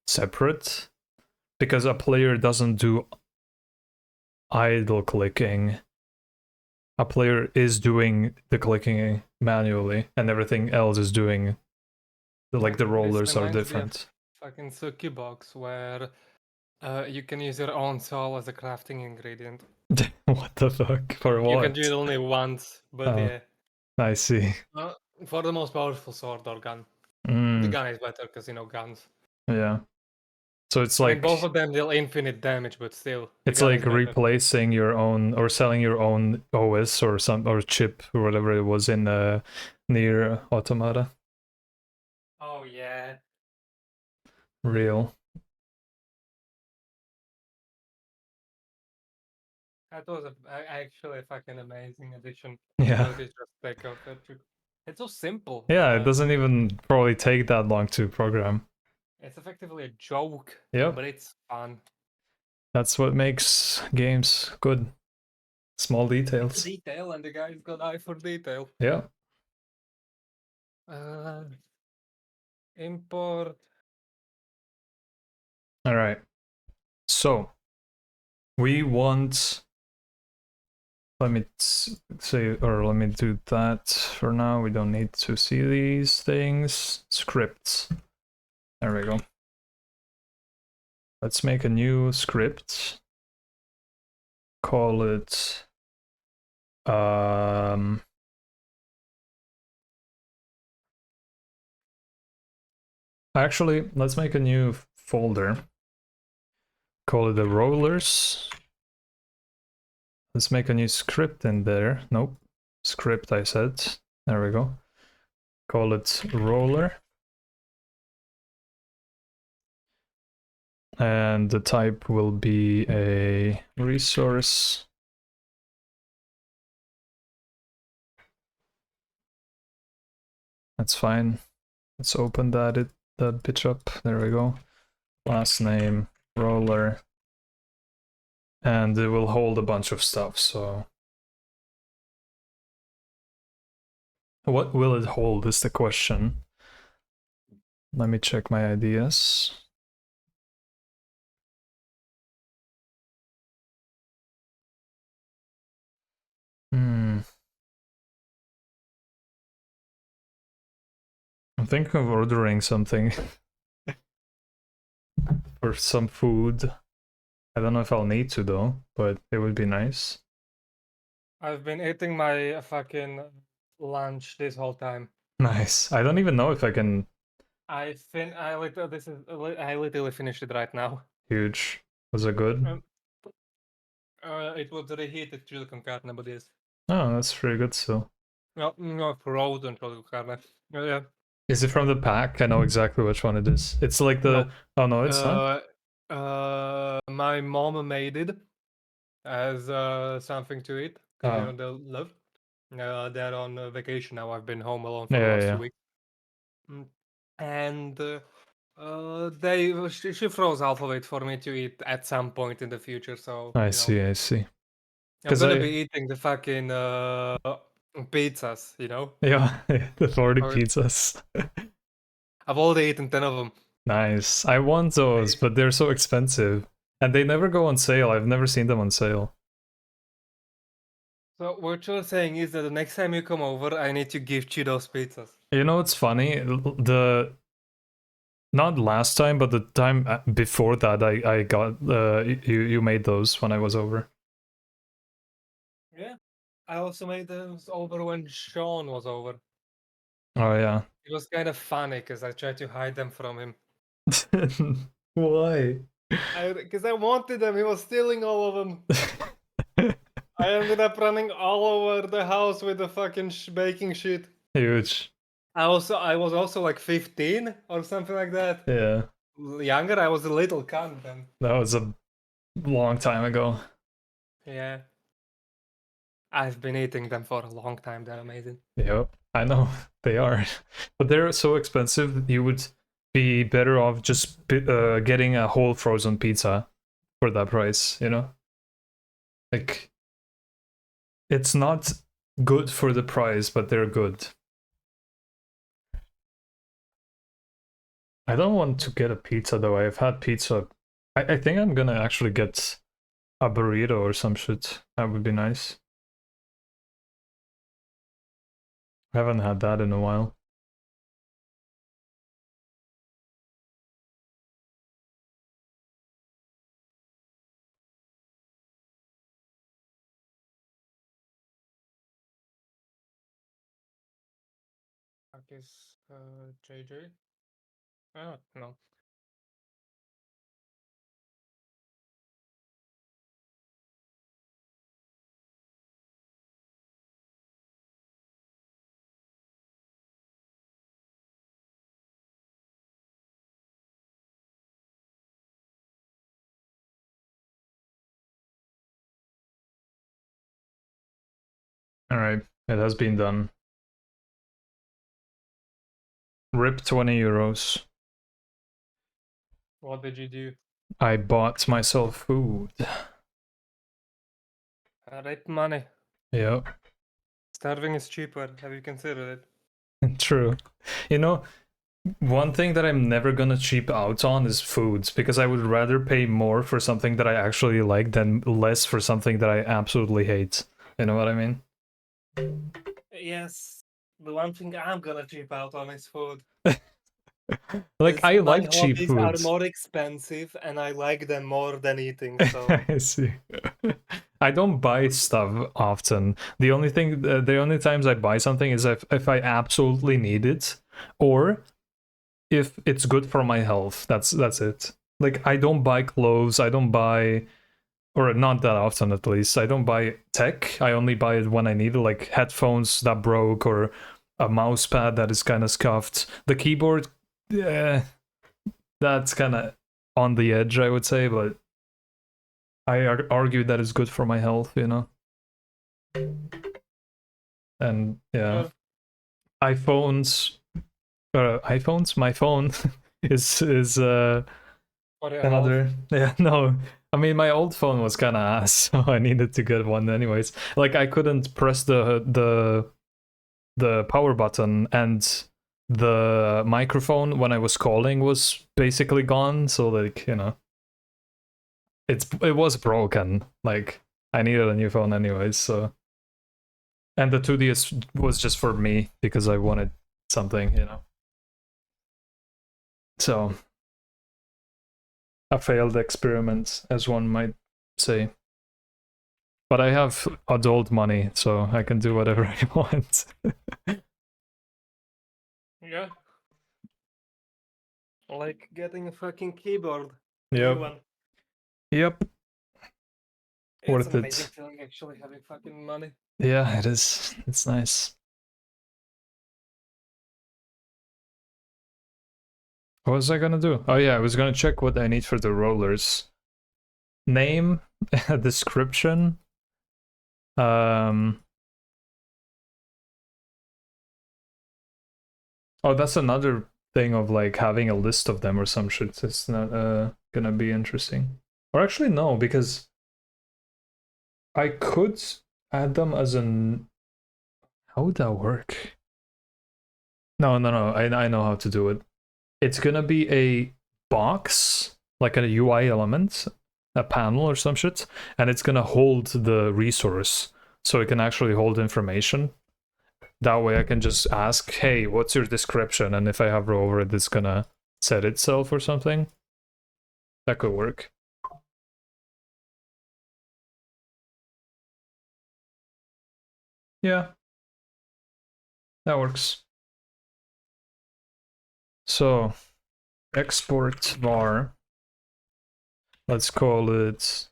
separate, because a player doesn't do idle clicking. A player is doing the clicking manually, and everything else is doing... Like the rollers are different. Fucking Suki box where you can use your own soul as a crafting ingredient. What the fuck? For what? You can do it only once, but yeah. I see. For the most powerful sword or gun. The Mm, gun is better because, you know, guns. yeah. So it's I like... mean, both of them deal infinite damage, but still, the It's gun like is better. replacing your own, or selling your own OS or chip or whatever it was in near Automata. Oh yeah. Real. That was actually a fucking amazing addition. Yeah. Just take out that trick. It's so simple. Yeah, it doesn't even probably take that long to program. It's effectively a joke, Yep. but it's fun. That's what makes games good. Small details. Detail, and the guy's got eye for detail. Yeah. Import. All right. So we want... Let me say, or let me do that for now. We don't need to see these things. Scripts. There we go. Let's make a new script. Call it Actually, let's make a new folder. Call it the rollers. Let's make a new script in there. Nope. Script, I said. There we go. Call it roller. And the type will be a resource. That's fine. Let's open that bitch up. There we go. Last name, roller. And it will hold a bunch of stuff, so... What will it hold is the question. Let me check my ideas. I'm thinking of ordering something for some food. I don't know if I'll need to though, but it would be nice. I've been eating my fucking lunch this whole time. Nice. I don't even know if I can. I literally finished it right now. Huge. Was it good? It was reheated chili con carne, but yes. Oh, that's pretty good still. No, frozen chili con carne. Yeah. Is it from the pack? I know exactly which one it is. It's like the. No. Oh no, it's not. My mom made it as something to eat because Oh. they love. They're on vacation now. I've been home alone for Yeah, the last yeah. 2 weeks. And she froze half of it for me to eat at some point in the future. So I see, I see. I'm gonna be eating the fucking pizzas, you know? Yeah, the 40 Or- pizzas. I've already eaten 10 of them. Nice. I want those, but they're so expensive. And they never go on sale. I've never seen them on sale. So what you're saying is that the next time you come over, I need to gift you those pizzas. You know what's funny? Not last time, but the time before that, I got you made those when I was over. Yeah. I also made those over when Sean was over. Oh yeah. It was kind of funny because I tried to hide them from him. Why? Because I wanted them. He was stealing all of them. I ended up running all over the house with the fucking baking shit. Huge. I was also like 15 or something like that. Yeah. Younger, I was a little cunt then. That was a long time ago. Yeah. I've been eating them for a long time. They're amazing. Yep, I know they are, but they're so expensive. You would be better off just getting a whole frozen pizza for that price. You know, like it's not good for the price, but they're good. I don't want to get a pizza though. I've had pizza. I think I'm gonna actually get a burrito or some shit. That would be nice. I haven't had that in a while. I guess JJ? Oh, no. All right, it has been done. Rip 20 euros. What did you do? I bought myself food. Rip money. Yep. Starving is cheaper. Have you considered it? True. You know, one thing that I'm never gonna cheap out on is foods, because I would rather pay more for something that I actually like than less for something that I absolutely hate. You know what I mean? Yes. The one thing I'm gonna cheap out on is food. Like, I My like cheap hobbies foods. are more expensive and I like them more than eating, so I see. I don't buy stuff often. The only times I buy something is if I absolutely need it, or if it's good for my health. That's it. Like, I don't buy clothes, I don't buy, or not that often at least, I don't buy tech. I only buy it when I need it, like headphones that broke or a mouse pad that is kind of scuffed. The keyboard, yeah, that's kind of on the edge, I would say, but I argue that it's good for my health, you know? And yeah, iPhones, my phone is For your health. another, yeah, no. I mean, my old phone was kind of ass, so I needed to get one anyways. Like, I couldn't press the power button, and the microphone when I was calling was basically gone. So, like, you know, it was broken. Like, I needed a new phone anyways. So, and the 2DS was just for me because I wanted something, you know. So, a failed experiment, as one might say. But I have adult money, so I can do whatever I want. Yeah. Like getting a fucking keyboard. New Yep. one. Yep. It's Worth an amazing it. feeling actually having fucking money. Yeah, it is. It's nice. What was I gonna do? Oh yeah, I was gonna check what I need for the rollers. Name, description. Oh, that's another thing of like having a list of them or some shit. It's not gonna be interesting. Or actually no, because I could add them as an. How would that work? No. I know how to do it. It's gonna be a box, like a UI element, a panel or some shit, and it's gonna hold the resource, so it can actually hold information. That way I can just ask, hey, what's your description? And if I hover over it, it's gonna set itself or something. That could work. Yeah. That works. So, export var. Let's call it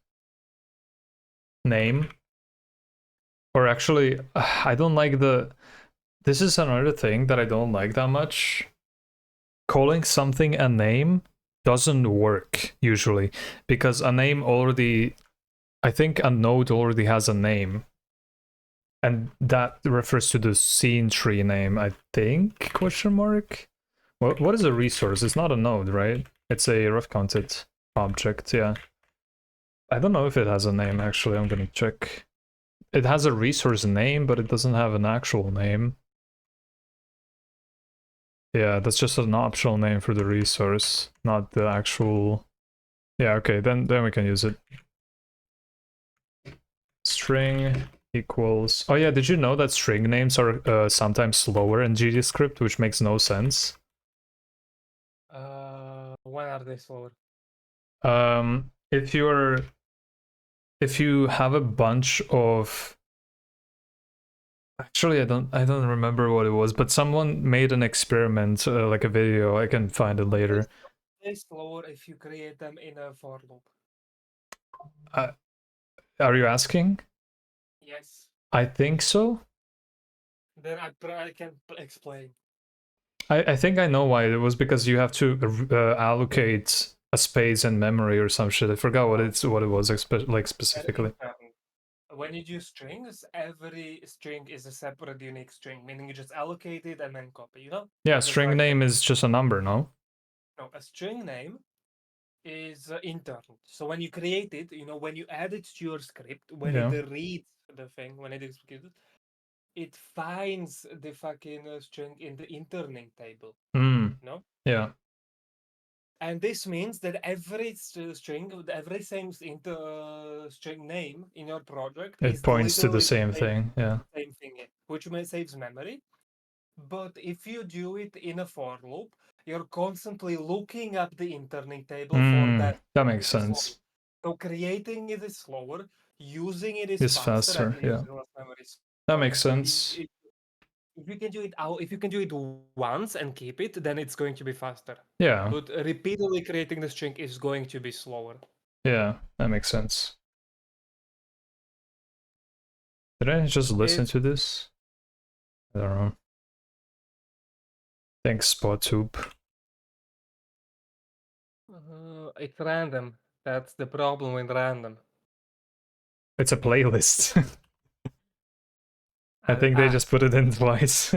name. Or actually, I don't like the... This is another thing that I don't like that much. Calling something a name doesn't work usually, because a name already, I think a node already has a name, and that refers to the scene tree name, I think, question mark. What is a resource? It's not a node, right? It's a ref counted object. Yeah, I don't know if it has a name, actually. I'm gonna check. It has a resource name, but it doesn't have an actual name. Yeah, that's just an optional name for the resource, not the actual... Yeah, okay, then we can use it. String equals... Oh yeah, did you know that string names are sometimes slower in GDScript, which makes no sense? When are they slower? If you have a bunch of... Actually, I don't remember what it was, but someone made an experiment, like a video. I can find it later. They're slower if you create them in a for loop. Are you asking? Yes. I think so. Then I can explain. I think I know why. It was because you have to allocate a space in memory or some shit. I forgot what it was like specifically. When you do strings, every string is a separate unique string, meaning you just allocate it and then copy, you know? Yeah, Just string like name is just a number, no? No, a string name is internal. So when you create it, you know, when you add it to your script, when Yeah. it reads the thing, when it executes it finds the fucking string in the interning table. No? Yeah. And this means that every string, every same string name in your project It is points to the literally same thing. Yeah. same thing, which saves memory. But if you do it in a for loop, you're constantly looking up the interning table for that. That makes Which is slow. sense. So creating it is slower, using it is It's faster, and faster. Yeah. using less memory. That makes sense. if you can do it if you can do it once and keep it, then it's going to be faster. Yeah, But repeatedly creating the string is going to be slower. yeah, that makes sense. Did I just listen to this? I don't know. Thanks, SpotTube. It's random. That's the problem with random. It's a playlist. I think they just put it in twice.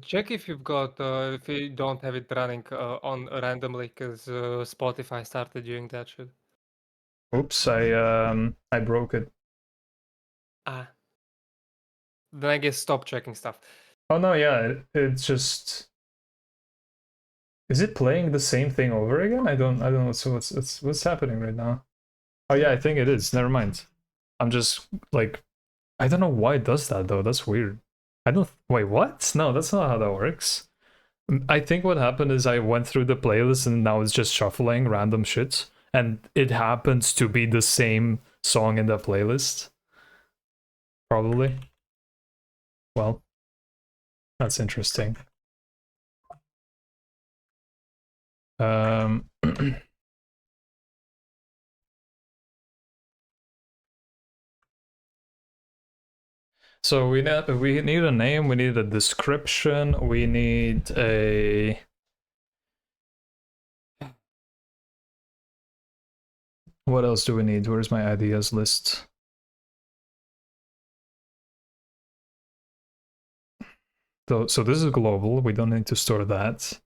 Check if you've got if you don't have it running on randomly, because Spotify started doing that shit. Oops, I broke it. Then I guess stop checking stuff. Oh no, yeah, it's just. Is it playing the same thing over again? I don't know. So what's happening right now? Oh yeah, I think it is. Never mind. I'm just like, I don't know why it does that though. That's weird. I don't. Wait, what? No, that's not how that works. I think what happened is I went through the playlist and now it's just shuffling random shit, and it happens to be the same song in the playlist. Probably. Well, that's interesting. So we need a name, we need a description, we need a what else do we need? Where's my ideas list? So this is global, we don't need to store that.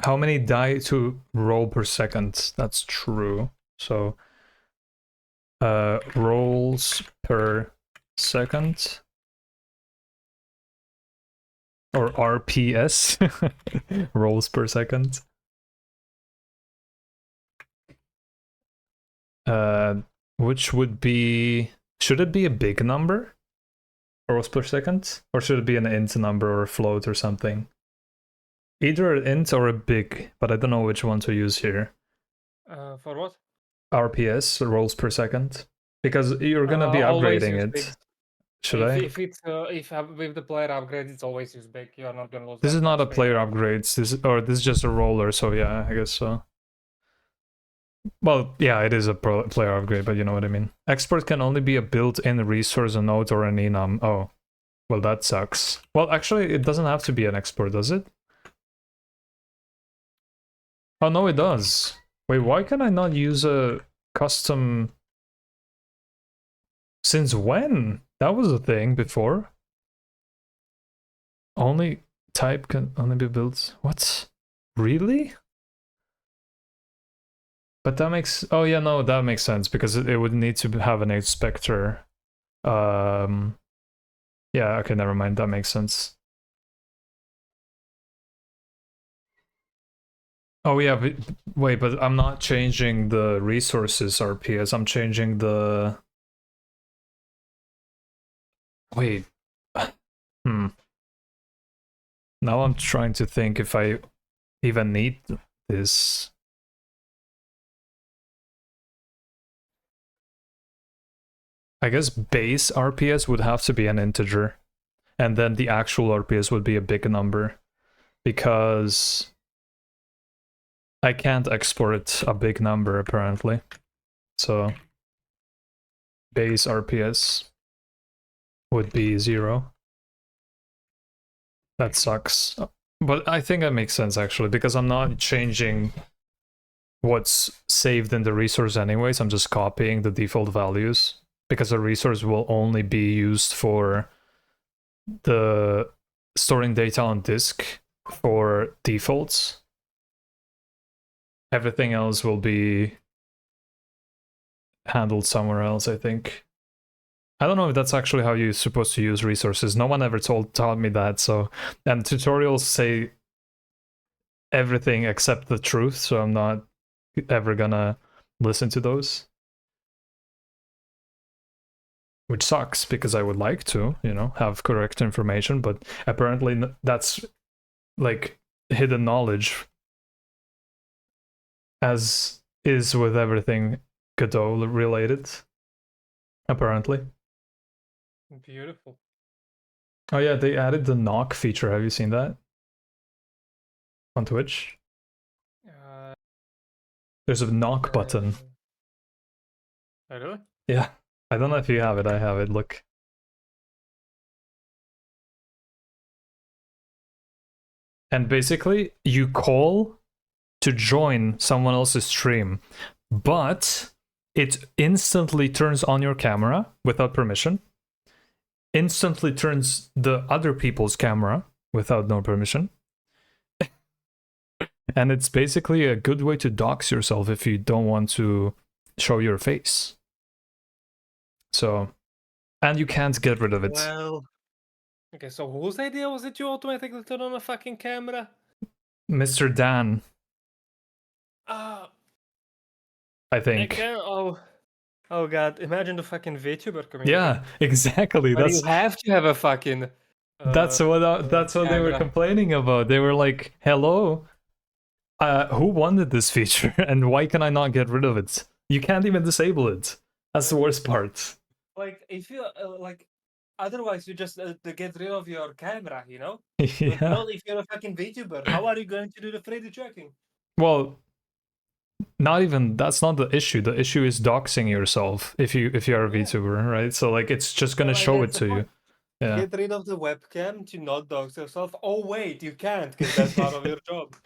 How many die to roll per second? That's true. So rolls per second, or RPS, rolls per second. Which would be, should it be a big number, rolls per second, or should it be an int number or a float or something? Either an int or a big, but I don't know which one to use here. For what? RPS, rolls per second, because you're gonna be Always upgrading use it. big. Should I? If it's with the player upgrade, it's always use big. You're not gonna lose. This that is not a much player upgrades. This is just a roller. So yeah, I guess so. Well, yeah, it is a player upgrade, but you know what I mean. Export can only be a built-in resource, a node, or an enum. Oh, well, that sucks. Well, actually, it doesn't have to be an export, does it? Oh no, it does. Wait, why can I not use a custom? Since when? That was a thing before. Only type can only be built. What? Really? But that makes, oh yeah, no, that makes sense because it would need to have an inspector. Yeah, okay, never mind. That makes sense. Oh yeah, wait, but I'm not changing the resources RPS. I'm changing the. Wait. Now I'm trying to think if I even need this. I guess base RPS would have to be an integer, and then the actual RPS would be a big number, because I can't export a big number apparently. So base RPS would be 0. That sucks. But I think that makes sense actually, because I'm not changing what's saved in the resource anyways. I'm just copying the default values, because the resource will only be used for the storing data on disk for defaults. Everything else will be handled somewhere else, I think. I don't know if that's actually how you're supposed to use resources. No one ever taught me that. So, and tutorials say everything except the truth, so I'm not ever gonna listen to those. Which sucks, because I would like to, you know, have correct information, but apparently that's like hidden knowledge, as is with everything Godot related, apparently. Beautiful. Oh yeah, they added the knock feature. Have you seen that on Twitch? Uh, There's a knock button. Really? Yeah, I don't know if you have it. I have it. Look. And basically, you call to join someone else's stream, but it instantly turns on your camera without permission, instantly turns the other people's camera without no permission. And it's basically a good way to dox yourself if you don't want to show your face. So, and you can't get rid of it. Well, okay, so whose idea was it to automatically turn on a fucking camera? Mr. Dan, Ah, I think. Oh god, imagine the fucking VTuber community. Yeah, exactly. But you have to have a fucking. That's what they were camera. complaining about. They were like, "Hello, who wanted this feature, and why can I not get rid of it? You can't even disable it. That's the worst part." Like, if you like, otherwise you just get rid of your camera, you know? But Yeah. not if you're a fucking VTuber. How are you going to do the 3D tracking? Well, not even. That's not the issue. The issue is doxing yourself if you are a Yeah. VTuber, right? So like, it's just gonna Like, show it that's to the you. point. Yeah. Get rid of the webcam to not dox yourself. Oh wait, you can't because that's part of your job.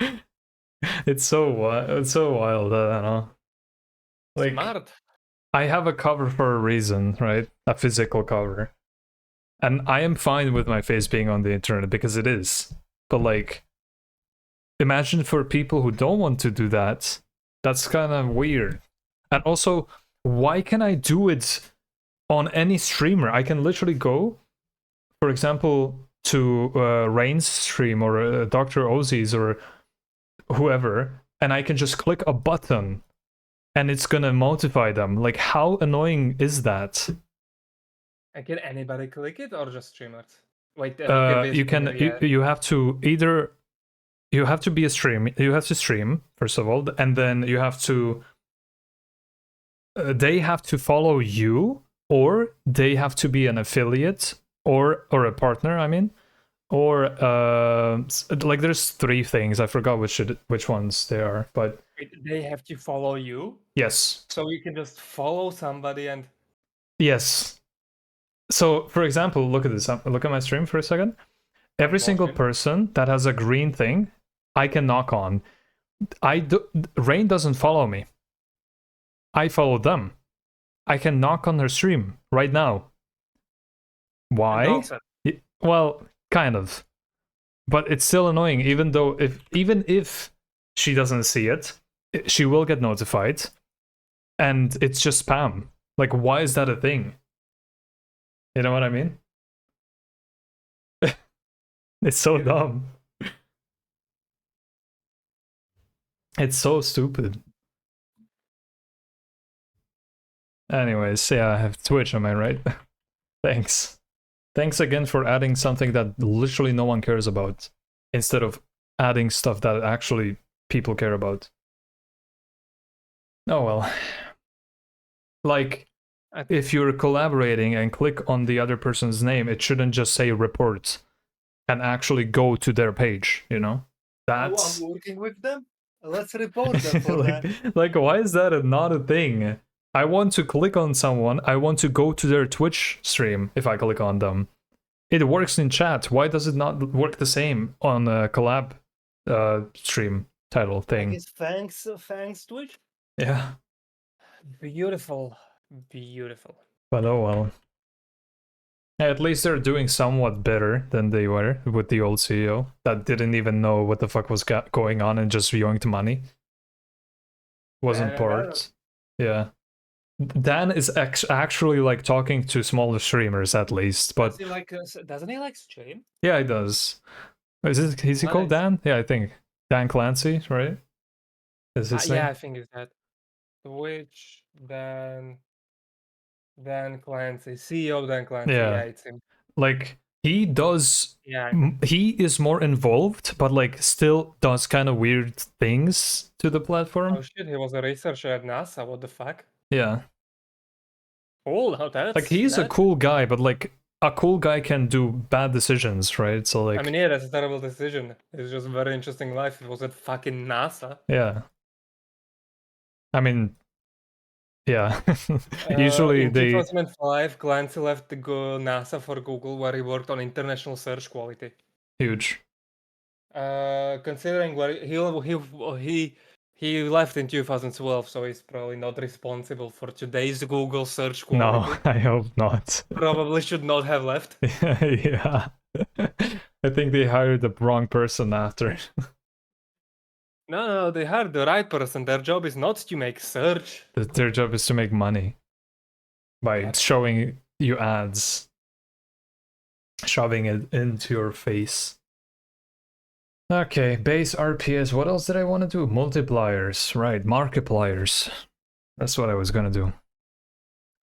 It's so wild. I don't know. Like, Smart. I have a cover for a reason, right? A physical cover. And I am fine with my face being on the internet because it is. But like, imagine for people who don't want to do that, that's kind of weird. And also, why can I do it on any streamer? I can literally go, for example, to Rain's stream or Dr. Ozzy's or whoever, and I can just click a button and it's gonna notify them. Like, how annoying is that? And can anybody click it or just streamers? Wait, You can you have to either you have to be a stream, you have to stream first of all, and then you have to they have to follow you, or they have to be an affiliate or a partner, I mean, or like there's 3 things. I forgot which ones they are, but they have to follow you. yes. So you can just follow somebody and Yes. So, for example, look at this. Look at my stream for a second. Every single person that has a green thing, I can knock on. Rain doesn't follow me. I follow them. I can knock on her stream right now. Why? Well, kind of. But it's still annoying, even if she doesn't see it, she will get notified. And it's just spam. Like, why is that a thing? You know what I mean? It's so dumb. It's so stupid. Anyways, yeah, I have Twitch, am I right? Thanks. Thanks again for adding something that literally no one cares about, instead of adding stuff that actually people care about. Oh well. Like, if you're collaborating and click on the other person's name, it shouldn't just say report and actually go to their page, you know? That's I'm working with them. Let's report them for that. Like, why is that not a thing? I want to click on someone, I want to go to their Twitch stream if I click on them. It works in chat. Why does it not work the same on a collab stream title thing? Thanks Twitch. Yeah. Beautiful. But oh well. At least they're doing somewhat better than they were with the old CEO that didn't even know what the fuck was going on and just yoinked money. Wasn't part. Yeah. Dan is actually like talking to smaller streamers at least, but doesn't he like stream? Yeah, he does. Is he called Dan? Yeah, I think Dan Clancy, right? Is his name? Yeah, I think it's that. Twitch Dan Clancy, CEO Dan Clancy. Yeah, it's him. Like, he does. Yeah. He is more involved, but like still does kind of weird things to the platform. Oh shit, he was a researcher at NASA. What the fuck? Yeah. Cool. Oh, that's Like he's a cool guy, but like a cool guy can do bad decisions, right? So like I mean, yeah, that's a terrible decision. It's just a very interesting life. It was at fucking NASA. yeah. I mean yeah. Usually In they 2005, Clancy left the NASA for Google, where he worked on international search quality. huge. Considering where he left in 2012, so he's probably not responsible for today's Google search No, quality. I hope not. Probably should not have left. Yeah. I think they hired the wrong person after. No, they hired the right person. Their job is not to make search. Their job is to make money by Yep. showing you ads, shoving it into your face. Okay, base RPS. What else did I want to do? Multipliers, right? Markipliers. That's what I was gonna do.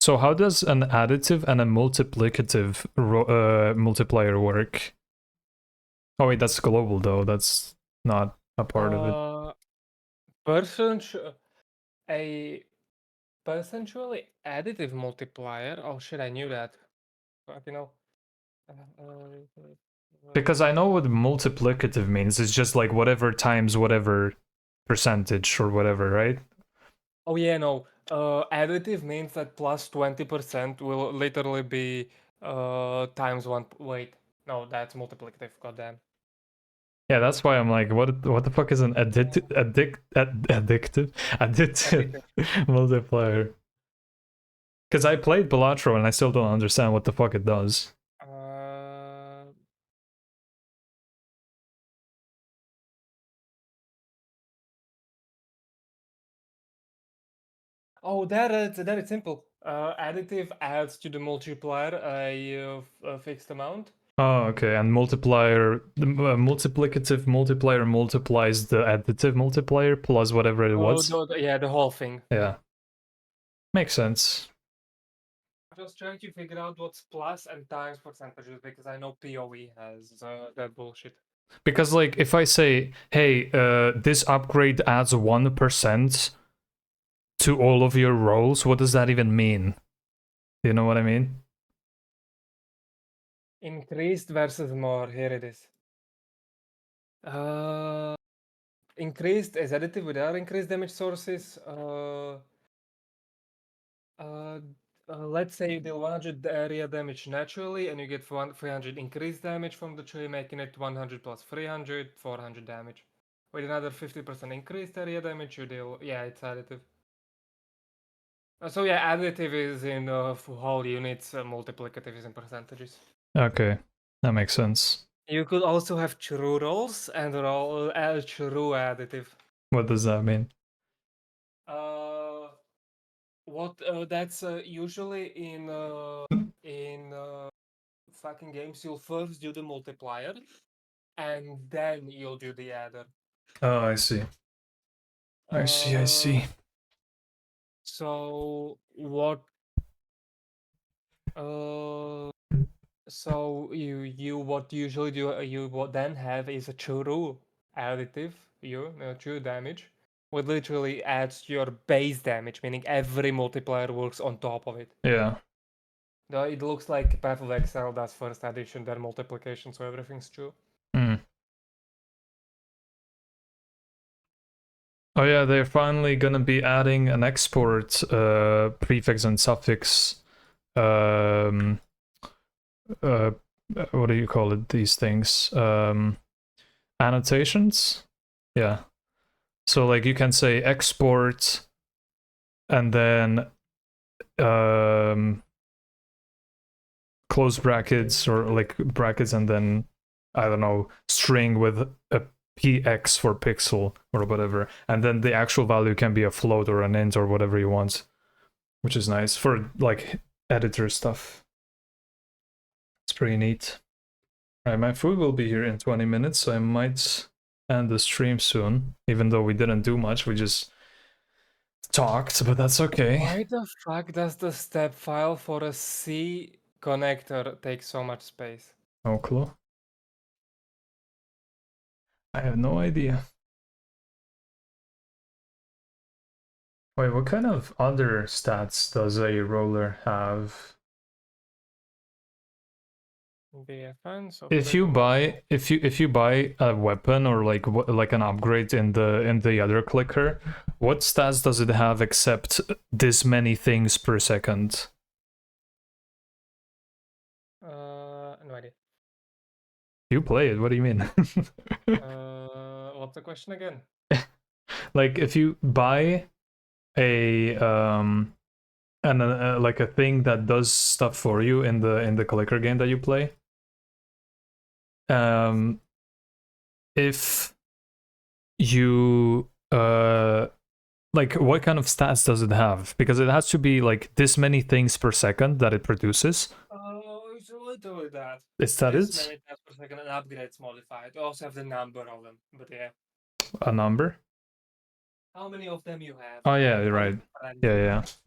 So how does an additive and a multiplicative multiplier work? Oh wait, that's global though. That's not a part of it. A percentually additive multiplier. Oh shit, I knew that. You know. Because I know what multiplicative means. It's just like whatever times whatever percentage or whatever, right? Oh yeah, no. Additive means that plus 20% will literally be times one. Wait, no, that's multiplicative. Goddamn. Yeah, that's why I'm like, what the fuck is an addictive multiplier? Because I played Balatro and I still don't understand what the fuck it does. Uh, oh, that is simple. Additive adds to the multiplier a fixed amount. Oh, okay. And multiplier, the multiplicative multiplier multiplies the additive multiplier plus whatever it was. Yeah, the whole thing. Yeah. Makes sense. I'm just trying to figure out what's plus and times percentages because I know PoE has that bullshit. Because like if I say, hey, this upgrade adds 1% to all of your rolls, what does that even mean? You know what I mean? Increased versus more. Here it is. Increased is additive without increased damage sources. Let's say you deal 100 area damage naturally, and you get 300 increased damage from the tree, making it 100 plus 300, 400 damage. With another 50% increased area damage, you deal. Yeah, it's additive. So yeah, additive is in whole units, multiplicative is in percentages. Okay, that makes sense. You could also have true rolls and true additive. What does that mean? That's usually in fucking games you'll first do the multiplier and then you'll do the adder. Oh, I see. I see. So what? So you what usually do you what then have is a true additive, true damage, what literally adds to your base damage, meaning every multiplier works on top of it. Yeah. It looks like Path of Exile does first addition, then multiplication, so everything's true. Hmm. Oh yeah, they're finally gonna be adding an export prefix and suffix what do you call it, these things? Annotations? Yeah. So like you can say export and then close brackets or like brackets and then I don't know, string with a px for pixel or whatever, and then the actual value can be a float or an int or whatever you want, which is nice for like editor stuff. It's pretty neat. All right, my food will be here in 20 minutes, so I might end the stream soon, even though we didn't do much, we just talked, but that's okay. Why the fuck does the step file for a C connector take so much space? No clue. I have no idea. Wait, what kind of other stats does a roller have? Defense. So If you buy if you buy a weapon or like an upgrade in the other clicker, what stats does it have except this many things per second? No idea. You play it. What do you mean? What's the question again? Like if you buy a and like a thing that does stuff for you in the clicker game that you play, if you like what kind of stats does it have? Because it has to be like this many things per second that it produces. Oh, it's literally that. Is that This it? many times per second and upgrades modified. You also have the number of them, but yeah. A number? How many of them you have? Oh yeah, and you're how right. many friends Yeah, you yeah. have.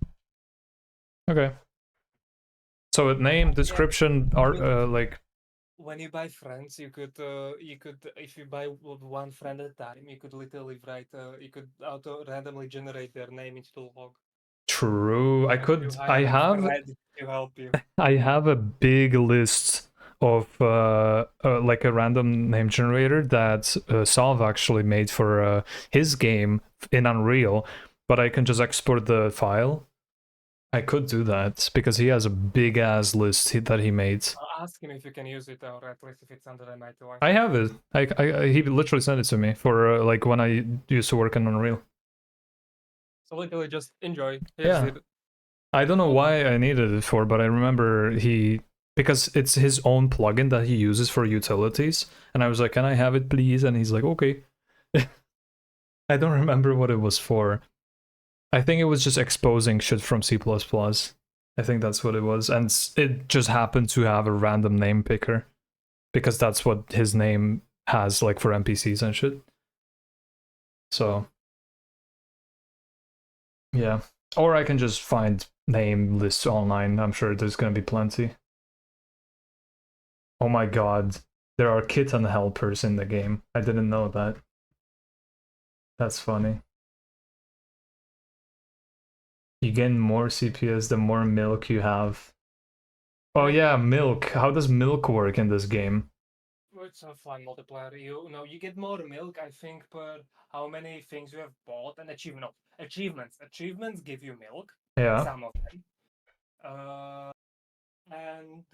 Okay. So name, description, art, like When you buy friends, you could if you buy one friend at a time, you could literally write you could auto randomly generate their name into the log. true. I You could. hire a friend to help you. I have a big list of like a random name generator that Salve actually made for his game in Unreal, but I can just export the file. I could do that because he has a big ass list that he made. Ask him if you can use it, or at least if it's under an IT license. I have it. He literally sent it to me for like when I used to work in Unreal. So literally just enjoy. Yeah. I don't know why I needed it for, but I remember because it's his own plugin that he uses for utilities, and I was like, "Can I have it, please?" And he's like, "Okay." I don't remember what it was for. I think it was just exposing shit from C++. I think that's what it was, and it just happened to have a random name picker because that's what his name has, like for NPCs and shit. So yeah, or I can just find name lists online. I'm sure there's gonna be plenty. Oh my god, there are kitten helpers in the game. I didn't know that. That's funny. You gain more CPS the more milk you have. Oh yeah, milk. How does milk work in this game? It's a fun multiplier. You get more milk, I think, per how many things you have bought and achievement. No, achievements. Achievements give you milk. Yeah. Some of them. And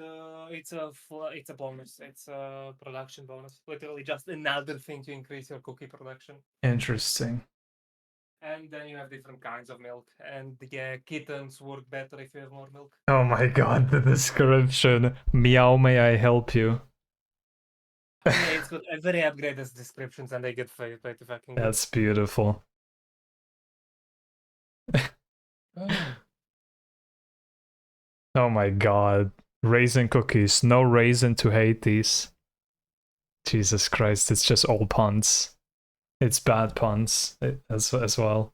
it's a bonus. It's a production bonus. Literally just another thing to increase your cookie production. Interesting. And then you have different kinds of milk. And yeah, kittens work better if you have more milk. Oh my god, the description. Meow, may I help you? Yeah, it's got a very upgraded descriptions and they get way to fucking good. That's beautiful. Oh my god. Raisin cookies. No raisin to hate these. Jesus Christ, it's just all puns. It's bad puns as well.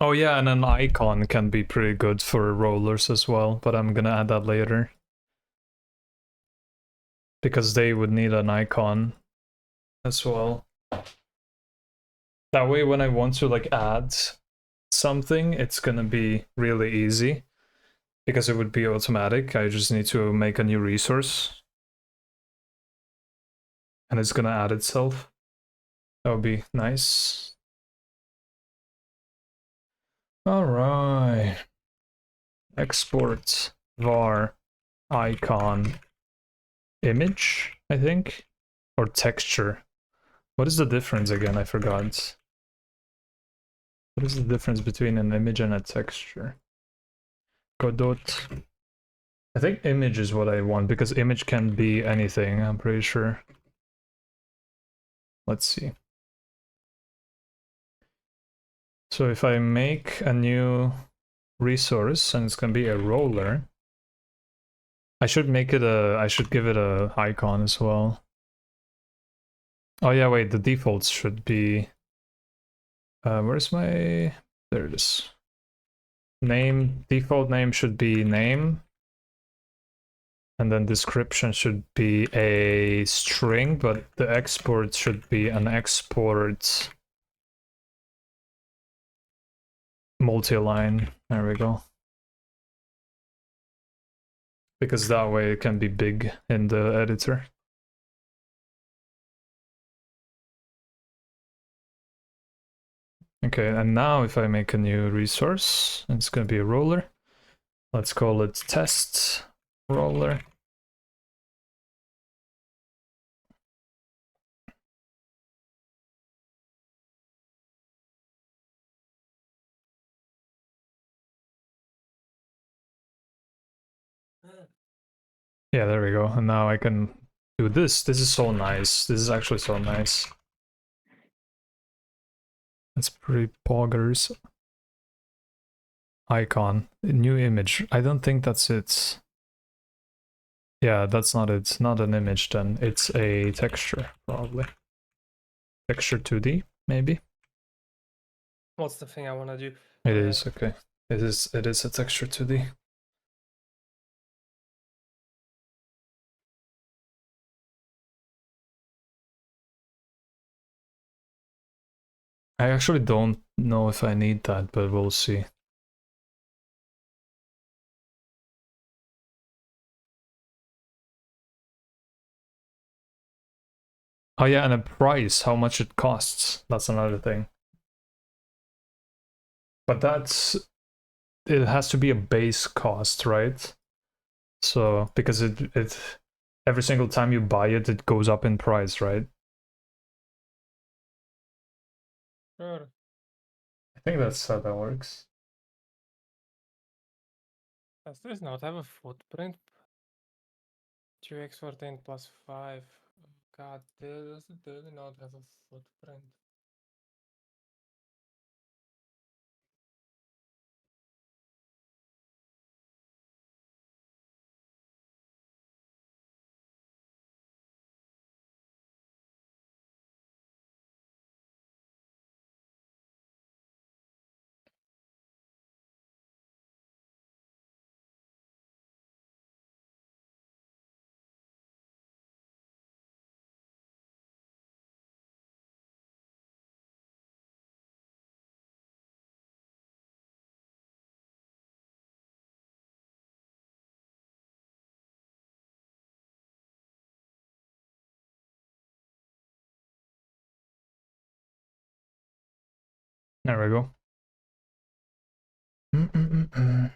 Oh yeah, and an icon can be pretty good for rollers as well, but I'm gonna add that later. Because they would need an icon as well. That way when I want to like add something, it's gonna be really easy. Because it would be automatic, I just need to make a new resource. And it's gonna add itself. That would be nice. Alright. Export var icon image, I think? Or texture. What is the difference again? I forgot. What is the difference between an image and a texture? GODOT. I think image is what I want because image can be anything, I'm pretty sure. Let's see. So if I make a new resource and it's gonna be a roller, I should give it a icon as well. Oh yeah, wait, the defaults should be where's my, there it is. Name, default name should be name. And then description should be a string, but the export should be an export multi-line. There we go. Because that way it can be big in the editor. Okay, and now if I make a new resource, it's going to be a roller. Let's call it test roller. Yeah, there we go. And now I can do this. This is so nice. This is actually so nice. That's pretty poggers. Icon, new image. I don't think that's it. Yeah, that's not it. It's not an image then. It's a texture, probably. Texture 2D, maybe? What's the thing I want to do? It is, okay. It is a texture 2D. I actually don't know if I need that, but we'll see. Oh yeah, and a price, how much it costs. That's another thing. But it has to be a base cost, right? So because it every single time you buy it, it goes up in price, right? Sure. I think that's how that works. Does this not have a footprint? 2x14 plus 5. God, does it not have a footprint? There we go. Mm-mm-mm-mm.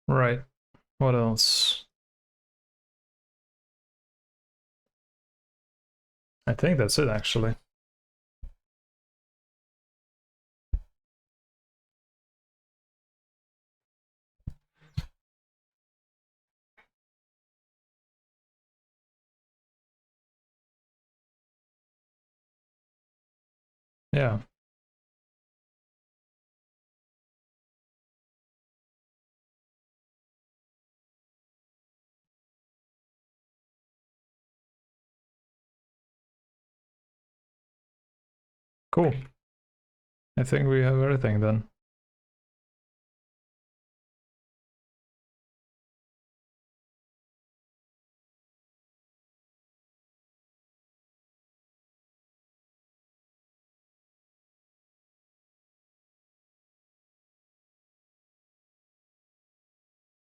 Right. What else? I think that's it, actually. Yeah. Cool. I think we have everything then.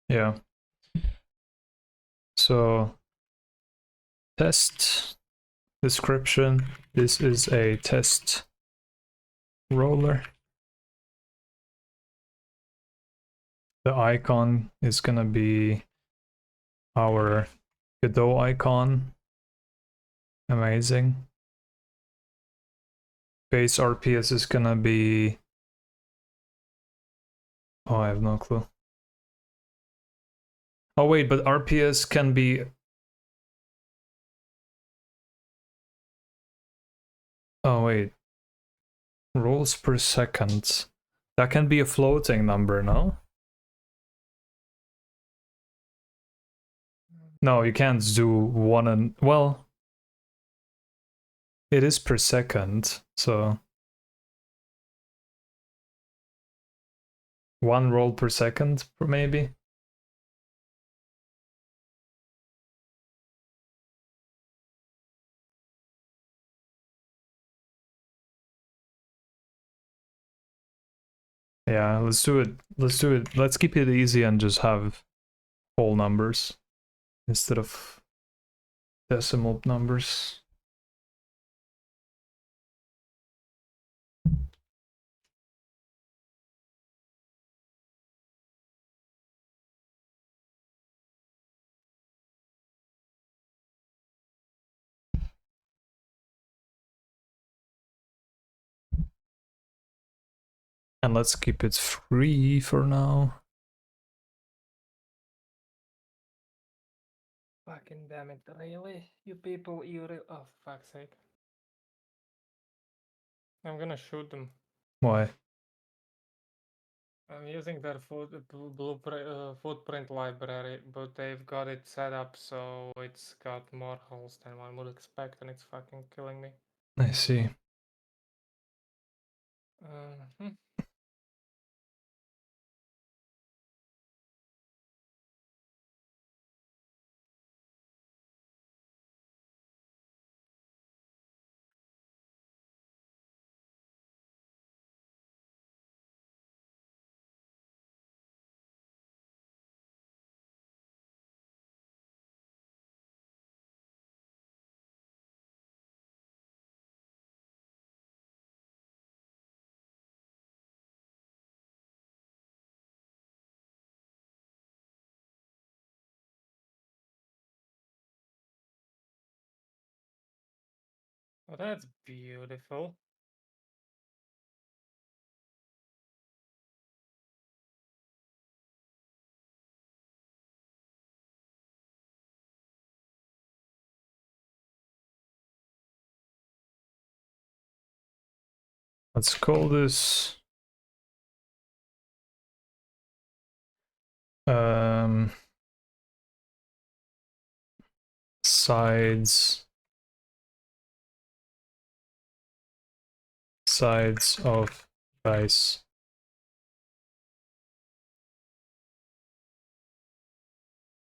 Yeah. So, test description. This is a test roller. The icon is gonna be our Godot icon. Amazing. Base RPS is gonna be... Oh, I have no clue. Oh wait, but RPS can be... Oh wait. Rolls per second. That can be a floating number, no? No, you can't do one and... Well... It is per second, so... One roll per second, maybe? Yeah, let's do it. Let's do it. Let's keep it easy and just have whole numbers instead of decimal numbers. And let's keep it free for now. Fucking damn it, really? You people, oh, fuck's sake. I'm gonna shoot them. Why? I'm using their footprint library, but they've got it set up so it's got more holes than one would expect, and it's fucking killing me. I see. Uh, Oh, that's beautiful. Let's call this sides of dice.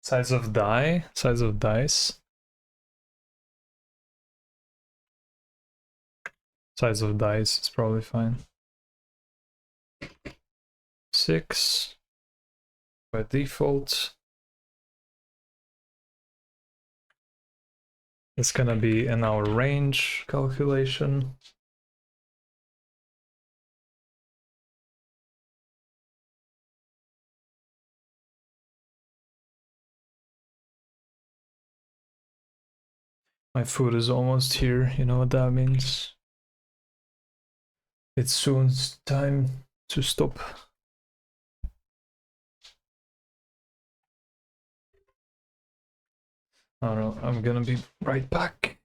Size of die? Size of dice? Size of dice is probably fine. 6 by default. It's gonna be in our range calculation. My food is almost here, you know what that means? It's soon time to stop. I don't know, I'm gonna be right back.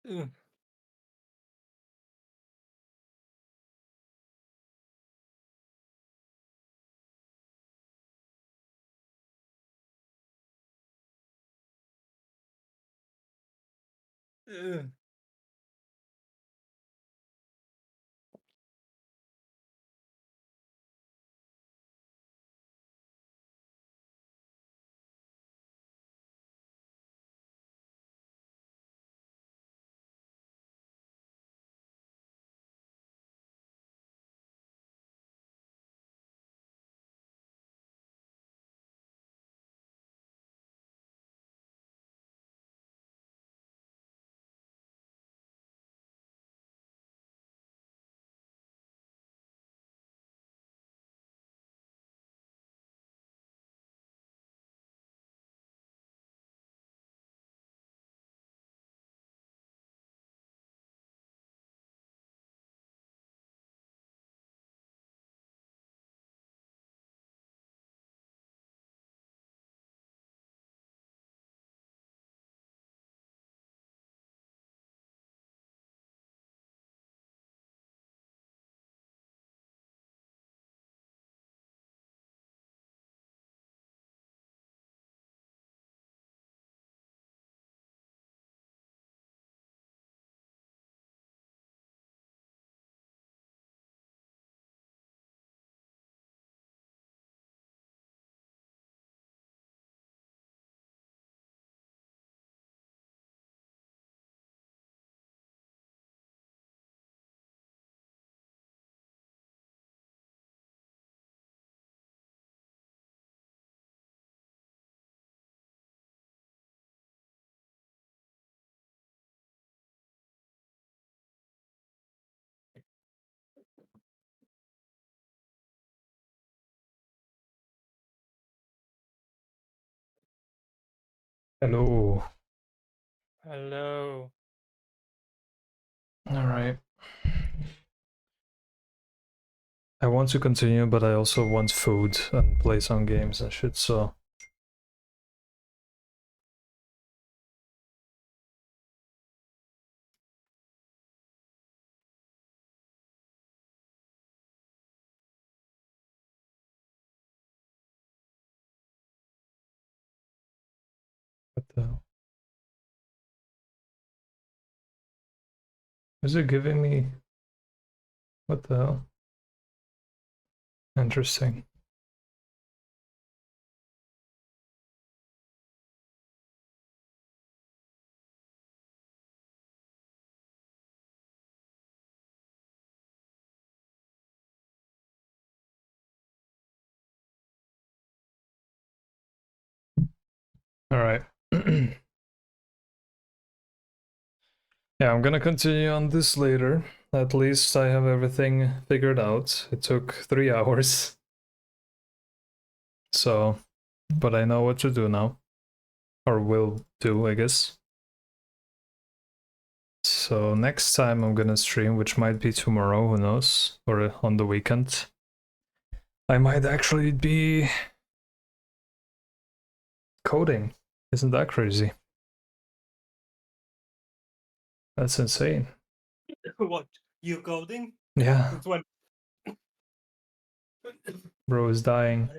Ugh. Ugh. Hello. Hello. Alright. I want to continue, but I also want food and play some games and shit, so... What the hell? Is it giving me... What the hell? Interesting. Alright. Yeah, I'm gonna continue on this later. At least I have everything figured out. It took 3 hours. So, but I know what to do now. Or will do, I guess. So next time I'm gonna stream, which might be tomorrow, who knows? Or on the weekend. I might actually be coding. Isn't that crazy? That's insane. What? You coding? Yeah, Since when? bro is dying.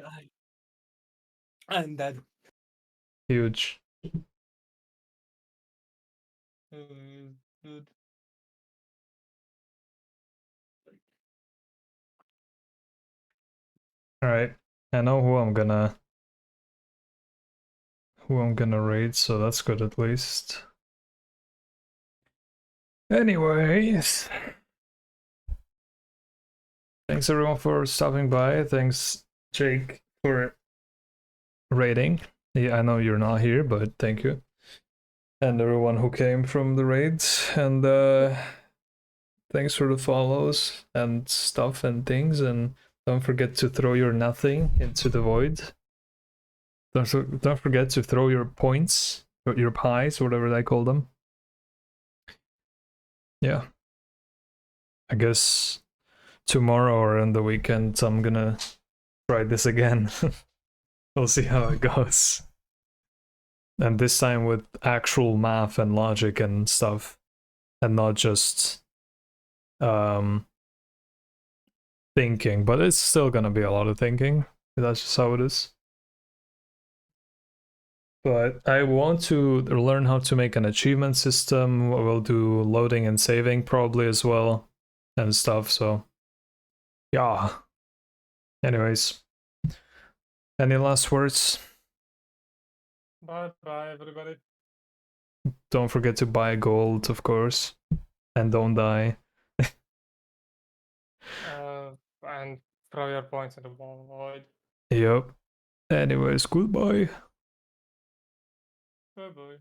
I'm dead. Huge. Good. Alright. I know who I'm gonna raid, so that's good at least. Anyways. Thanks everyone for stopping by. Thanks, Jake, for raiding. Yeah, I know you're not here, but thank you. And everyone who came from the raids. And thanks for the follows and stuff and things. And don't forget to throw your nothing into the void. Don't forget to throw your points, or your pies, whatever they call them. Yeah. I guess tomorrow or on the weekend I'm gonna try this again. We'll see how it goes. And this time with actual math and logic and stuff. and not just thinking. But it's still gonna be a lot of thinking. That's just how it is. But I want to learn how to make an achievement system. We'll do loading and saving probably as well and stuff. So yeah. Anyways, any last words? Bye bye, everybody. Don't forget to buy gold, of course, and don't die. And throw your points in the void. Yep. Anyways, goodbye. Bye bye.